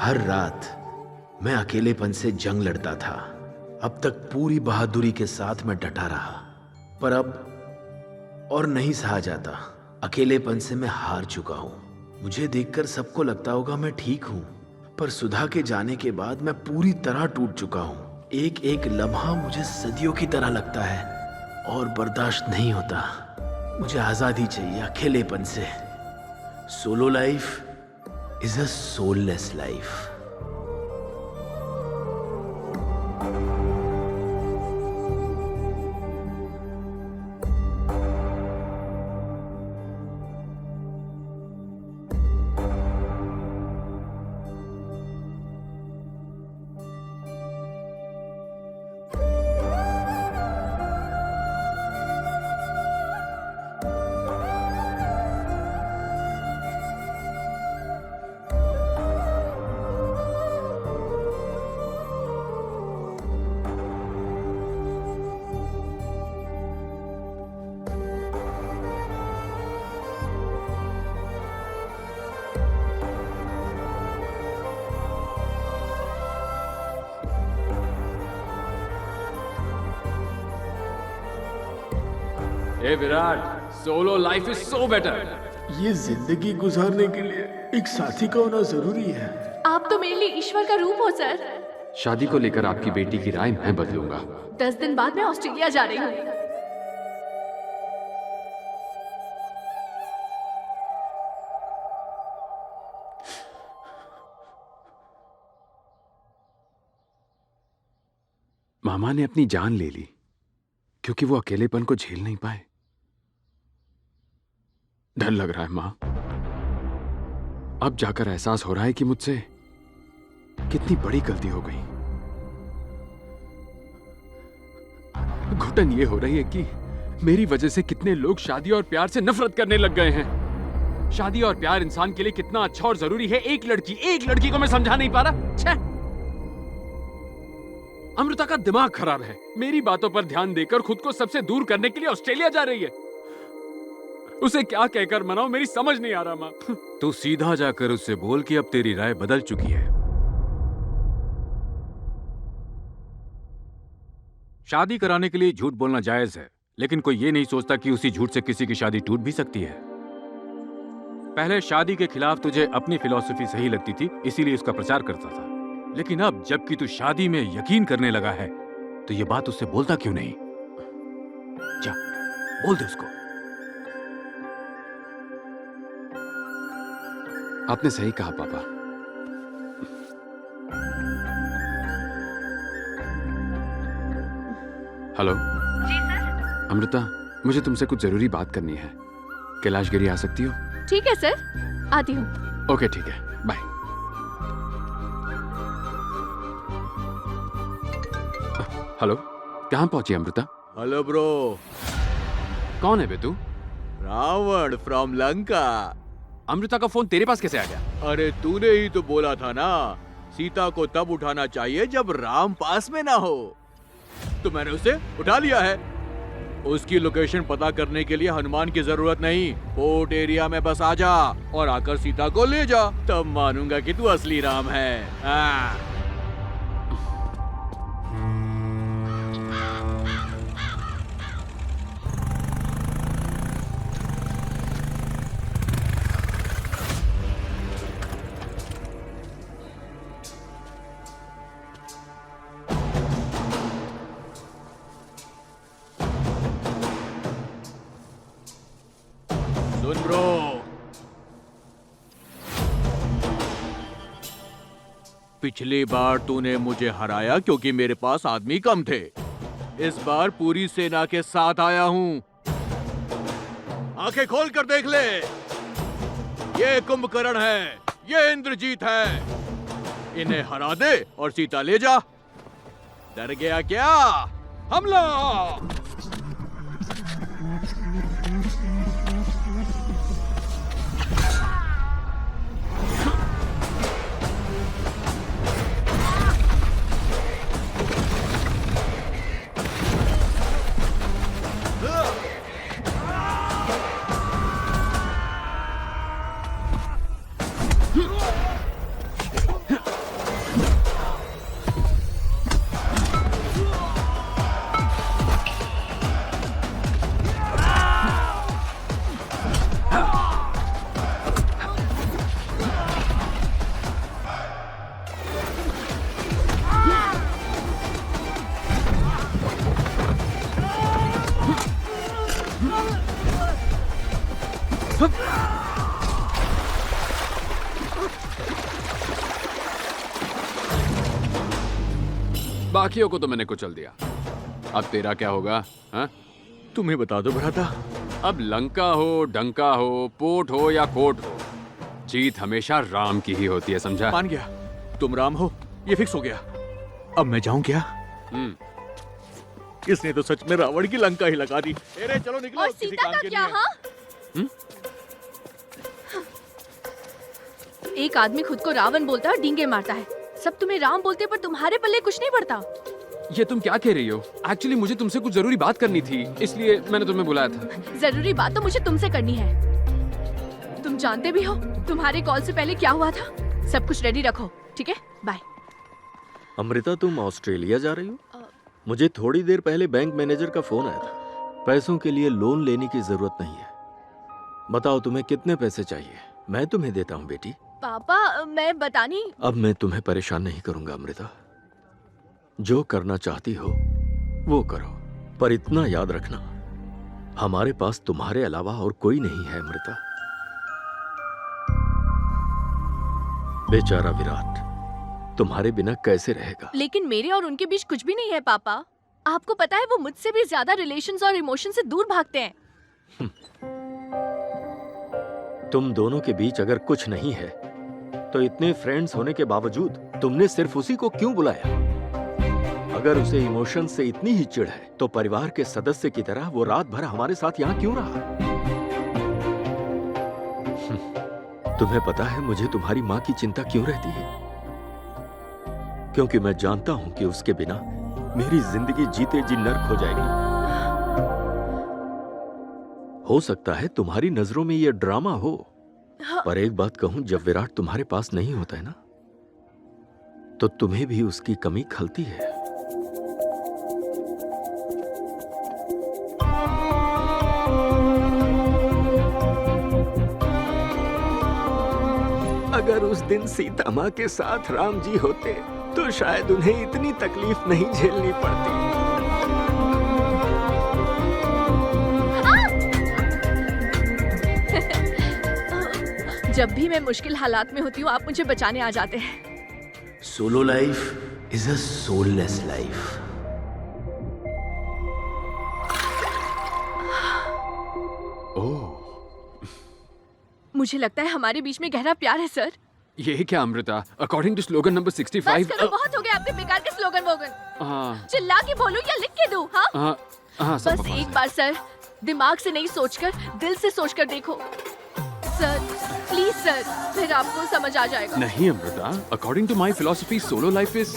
हर रात मैं अकेलेपन से जंग लड़ता था। अब तक पूरी बहादुरी के साथ मैं डटा रहा, पर अब और नहीं सहा जाता। अकेलेपन से मैं हार चुका हूं। मुझे देखकर सबको लगता होगा मैं ठीक हूं, पर सुधा के जाने के बाद मैं पूरी तरह टूट चुका हूं। एक एक लम्हा मुझे सदियों की तरह लगता है और बर्दाश्त नहीं होता। मुझे आजादी चाहिए अकेलेपन से। Solo life is a soulless life. A Virat, solo life is so better. ये जिंदगी गुजारने के लिए एक साथी का होना जरूरी है। आप तो मेरे लिए ईश्वर का रूप हो सर। शादी को लेकर आपकी बेटी की राय मैं बदलूंगा। 10 दिन बाद मैं ऑस्ट्रेलिया जा रही हूँ। मामा ने अपनी जान ले ली क्योंकि वो अकेलेपन को झेल नहीं पाए। डर लग रहा है मां। अब जाकर एहसास हो रहा है कि मुझसे कितनी बड़ी गलती हो गई। घुटन ये हो रही है कि मेरी वजह से कितने लोग शादी और प्यार से नफरत करने लग गए हैं। शादी और प्यार इंसान के लिए कितना अच्छा और जरूरी है, एक लड़की को मैं समझा नहीं पा रहा। छे! अमृता का दिमाग खराब है। मेरी बातों पर ध्यान देकर खुद को सबसे दूर करने के लिए ऑस्ट्रेलिया जा रही है। उसे क्या कहकर मनाऊं, मेरी समझ नहीं आ रहा मां। तू सीधा जाकर उससे बोल कि अब तेरी राय बदल चुकी है। शादी कराने के लिए झूठ बोलना जायज है, लेकिन कोई ये नहीं सोचता कि उसी झूठ से किसी की शादी टूट भी सकती है। पहले शादी के खिलाफ तुझे अपनी फिलॉसफी सही लगती थी, इसीलिए उसका प्रचार करता था। लेकिन अब जबकि तू शादी में यकीन करने लगा है, तो ये बात उससे बोलता क्यों नहीं? जा, बोल दे उसको। आपने सही कहा पापा। हेलो जी सर। अमृता, मुझे तुमसे कुछ जरूरी बात करनी है। कैलाशगिरी आ सकती हो? ठीक है सर, आती हूँ। ओके ठीक है, बाय। हेलो, कहाँ पहुंची अमृता? Hello bro. कौन है बे तू? रावण फ्रॉम लंका। अमृता का फोन तेरे पास कैसे आ गया? अरे तूने ही तो बोला था ना, सीता को तब उठाना चाहिए जब राम पास में ना हो। तो मैंने उसे उठा लिया है। उसकी लोकेशन पता करने के लिए हनुमान की जरूरत नहीं। पोर्ट एरिया में बस आ जा और आकर सीता को ले जा, तब मानूंगा कि तू असली राम है। सुन ब्रो, पिछली बार तूने मुझे हराया क्योंकि मेरे पास आदमी कम थे। इस बार पूरी सेना के साथ आया हूं। आंखें खोल कर देख ले, ये कुंभकर्ण है, ये इंद्रजीत है। इन्हें हरा दे और सीता ले जा। डर गया क्या? हमला! बाकियों को तो मैंने कुचल दिया, अब तेरा क्या होगा? हाँ? तुम्हें बता दो भ्राता, अब लंका हो, डंका हो, पोर्ट हो या कोर्ट हो, जीत हमेशा राम की ही होती है, समझा? मान गया, तुम राम हो, ये फिक्स हो गया। अब मैं जाऊं क्या? इसने तो सच में रावण की लंका ही लगा दी। अरे चलो निकलो, और किसी सीता काम का के क्या? लिए। हाँ, एक आदमी खुद को रावण बोलता है और डींगे मारता है, सब तुम्हें राम बोलते हैं, पर तुम्हारे पल्ले कुछ नहीं पड़ता। ये तुम क्या कह रही हो? एक्चुअली मुझे तुमसे कुछ जरूरी बात करनी थी, इसलिए मैंने तुम्हें बुलाया था। जरूरी बात तो मुझे तुमसे करनी है। तुम जानते भी हो तुम्हारे कॉल से पहले क्या हुआ था। सब कुछ रेडी रखो, ठीक है? बाय। अमृता, तुम ऑस्ट्रेलिया जा रही हो? मुझे थोड़ी देर पहले बैंक मैनेजर का फोन आया था। पैसों के लिए लोन लेने की जरूरत नहीं है। बताओ तुम्हें कितने पैसे चाहिए, मैं तुम्हें देता हूँ बेटी। पापा, मैं बतानी। अब मैं तुम्हें परेशान नहीं करूंगा अमृता, जो करना चाहती हो वो करो, पर इतना याद रखना, हमारे पास तुम्हारे अलावा और कोई नहीं है अमृता। बेचारा विराट तुम्हारे बिना कैसे रहेगा? लेकिन मेरे और उनके बीच कुछ भी नहीं है पापा। आपको पता है वो मुझसे भी ज्यादा रिलेशंस और इमोशन से दूर भागते हैं। तुम दोनों के बीच अगर कुछ नहीं है तो इतने फ्रेंड्स होने के बावजूद तुमने सिर्फ उसी को क्यों बुलाया? अगर उसे इमोशन से इतनी ही चिढ़ है तो परिवार के सदस्य की तरह वो रात भर हमारे साथ यहाँ क्यों रहा? तुम्हें पता है मुझे तुम्हारी माँ की चिंता क्यों रहती है? क्योंकि मैं जानता हूं कि उसके बिना मेरी जिंदगी जीते जी नर्क हो जाएगी। हो सकता है तुम्हारी नजरों में यह ड्रामा हो, पर एक बात कहूं, जब विराट तुम्हारे पास नहीं होता है ना, तो तुम्हें भी उसकी कमी खलती है। अगर उस दिन सीता माँ के साथ राम जी होते तो शायद उन्हें इतनी तकलीफ नहीं झेलनी पड़ती। जब भी मैं मुश्किल हालात में होती हूँ आप मुझे बचाने आ जाते हैं। Solo life is a soulless life. मुझे लगता है हमारे बीच में गहरा प्यार है सर। ये क्या Amrita? According to slogan number 65। बस करो, बहुत हो गया आपके बेकार के स्लोगन वोगन। हाँ चिल्ला के बोलूं या लिख के दूं? हाँ हाँ, बस एक बार सर, दिमाग से नहीं सोचकर दिल से सोचकर देखो सर, प्लीज सर, फिर आपको समझ आ जाएगा। नहीं Amrita, according to my philosophy solo life is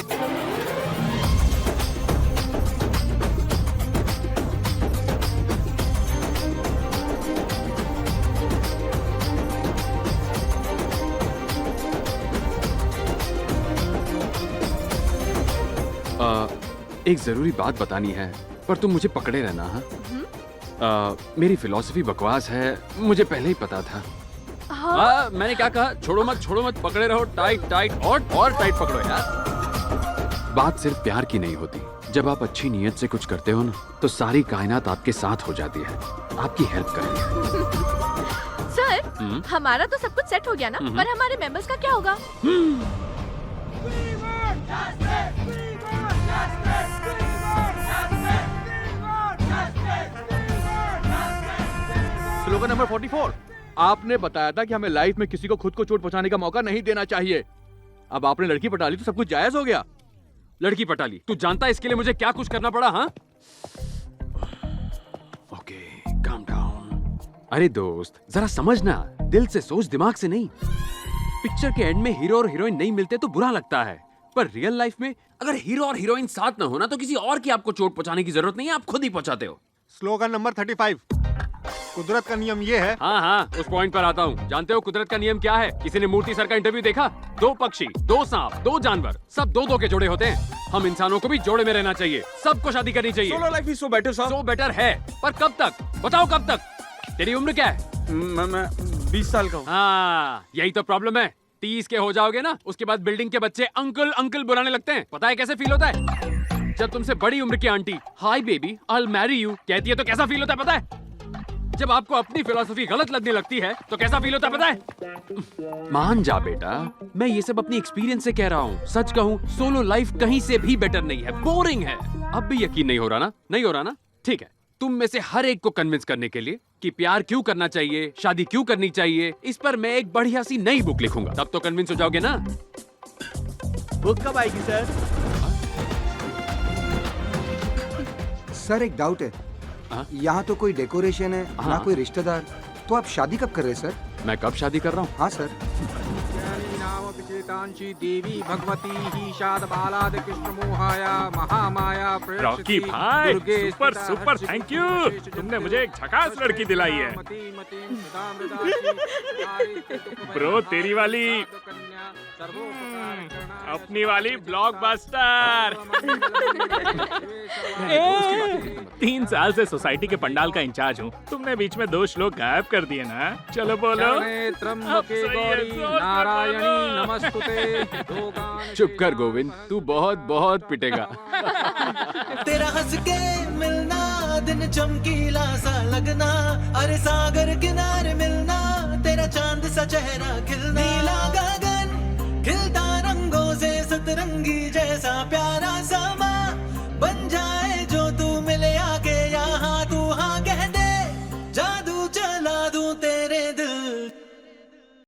एक जरूरी बात बतानी है, पर तुम मुझे पकड़े रहना। हाँ, मेरी फिलॉसफी बकवास है, मुझे पहले ही पता था। मैंने क्या कहा? छोड़ो मत, पकड़े रहो, टाइट टाइट और टाइट पकड़ो यार। बात सिर्फ प्यार की नहीं होती। जब आप अच्छी नीयत से कुछ करते हो ना, तो सारी कायनात आपके साथ हो जाती है, आपकी हेल्प करती है। सर, हमारा तो सब कुछ सेट हो गया ना, पर हमारे मेंबर्स का क्या होगा? Slogan number 44। आपने बताया था कि हमें लाइफ में किसी को खुद को चोट पहुंचाने का मौका नहीं देना चाहिए। अब आपने लड़की पटा ली तो सब कुछ जायज हो गया। लड़की पटा ली? तू जानता है इसके लिए मुझे क्या कुछ करना पड़ा? हाँ, ओके, काम डाउन। अरे दोस्त, जरा समझना, दिल से सोच, दिमाग से नहीं। पिक्चर के एंड में हीरो और हीरोइन नहीं मिलते तो बुरा लगता है, पर रियल लाइफ में अगर हीरो और हीरोइन साथ ना होना तो किसी और की आपको चोट पहुंचाने की जरूरत नहीं है, आप खुद ही पहुंचाते हो। Slogan number 35। कुदरत का नियम ये है। हाँ, उस पॉइंट पर आता हूँ। जानते हो कुदरत का नियम क्या है? किसी ने मूर्ति सर का इंटरव्यू देखा? 2 पक्षी, 2 सांप, 2 जानवर, सब 2-2 के जोड़े होते हैं। हम इंसानों को भी जोड़े में रहना चाहिए, सबको शादी करनी चाहिए। Solo life is so better sir. So better है, पर कब तक? बताओ कब तक? तेरी उम्र क्या है? मैं 20 साल का हूँ। हाँ, यही तो प्रॉब्लम है। 30 के हो जाओगे ना, उसके बाद बिल्डिंग के बच्चे अंकल अंकल बुलाने लगते हैं। पता है कैसे फील होता है? जब तुमसे बड़ी उम्र की aunty hi baby I will marry you कहती है तो कैसा फील होता है पता है? जब आपको अपनी फिलॉसफी गलत लगने लगती है तो कैसा फील होता है पता है? मान जा बेटा, मैं ये सब अपनी एक्सपीरियंस से कह रहा हूँ। सच कहूँ, सोलो लाइफ कहीं से भी बेटर नहीं है, बोरिंग है। अब भी यकीन नहीं हो रहा ना? नहीं हो रहा ना? ठीक है, तुम में से हर एक को कन्विंस करने के लिए कि प्यार क्यों करना चाहिए, शादी क्यों करनी चाहिए, इस पर मैं एक बढ़िया सी नई बुक लिखूंगा। तब तो कन्विंस हो जाओगे ना? बुक कब आएगी सर? सर एक डाउट है, यहाँ तो कोई डेकोरेशन है ना कोई रिश्तेदार, तो आप शादी कब कर रहे हैं सर? मैं कब शादी कर रहा हूँ? हाँ सर। देवी भगवती ही शाद बालाद कृष्ण मोहाया महामाया रॉकी भाई, सुपर सुपर, थैंक यू। तुमने मुझे एक झकास लड़की दिलाई है। ब्रो, तेरी वाली अपनी वाली ब्लॉकबस्टर। 3 साल से सोसाइटी के पंडाल का इंचार्ज हूँ। तुमने बीच में 2 श्लोक गायब कर दिए ना। चलो बोलो। त्र्यंबके गौरी नारायणी नमस्तुते। चुप कर गोविंद, तू बहुत बहुत पिटेगा। तेरा हंस के मिलना, दिन चमकीला सा लगना, अरे सागर किनारे मिलना, तेरा चांद सा चेहरा खिलना, नीला गगन खिलता रंगों से, सतरंगी जैसा प्यारा समा बन जाए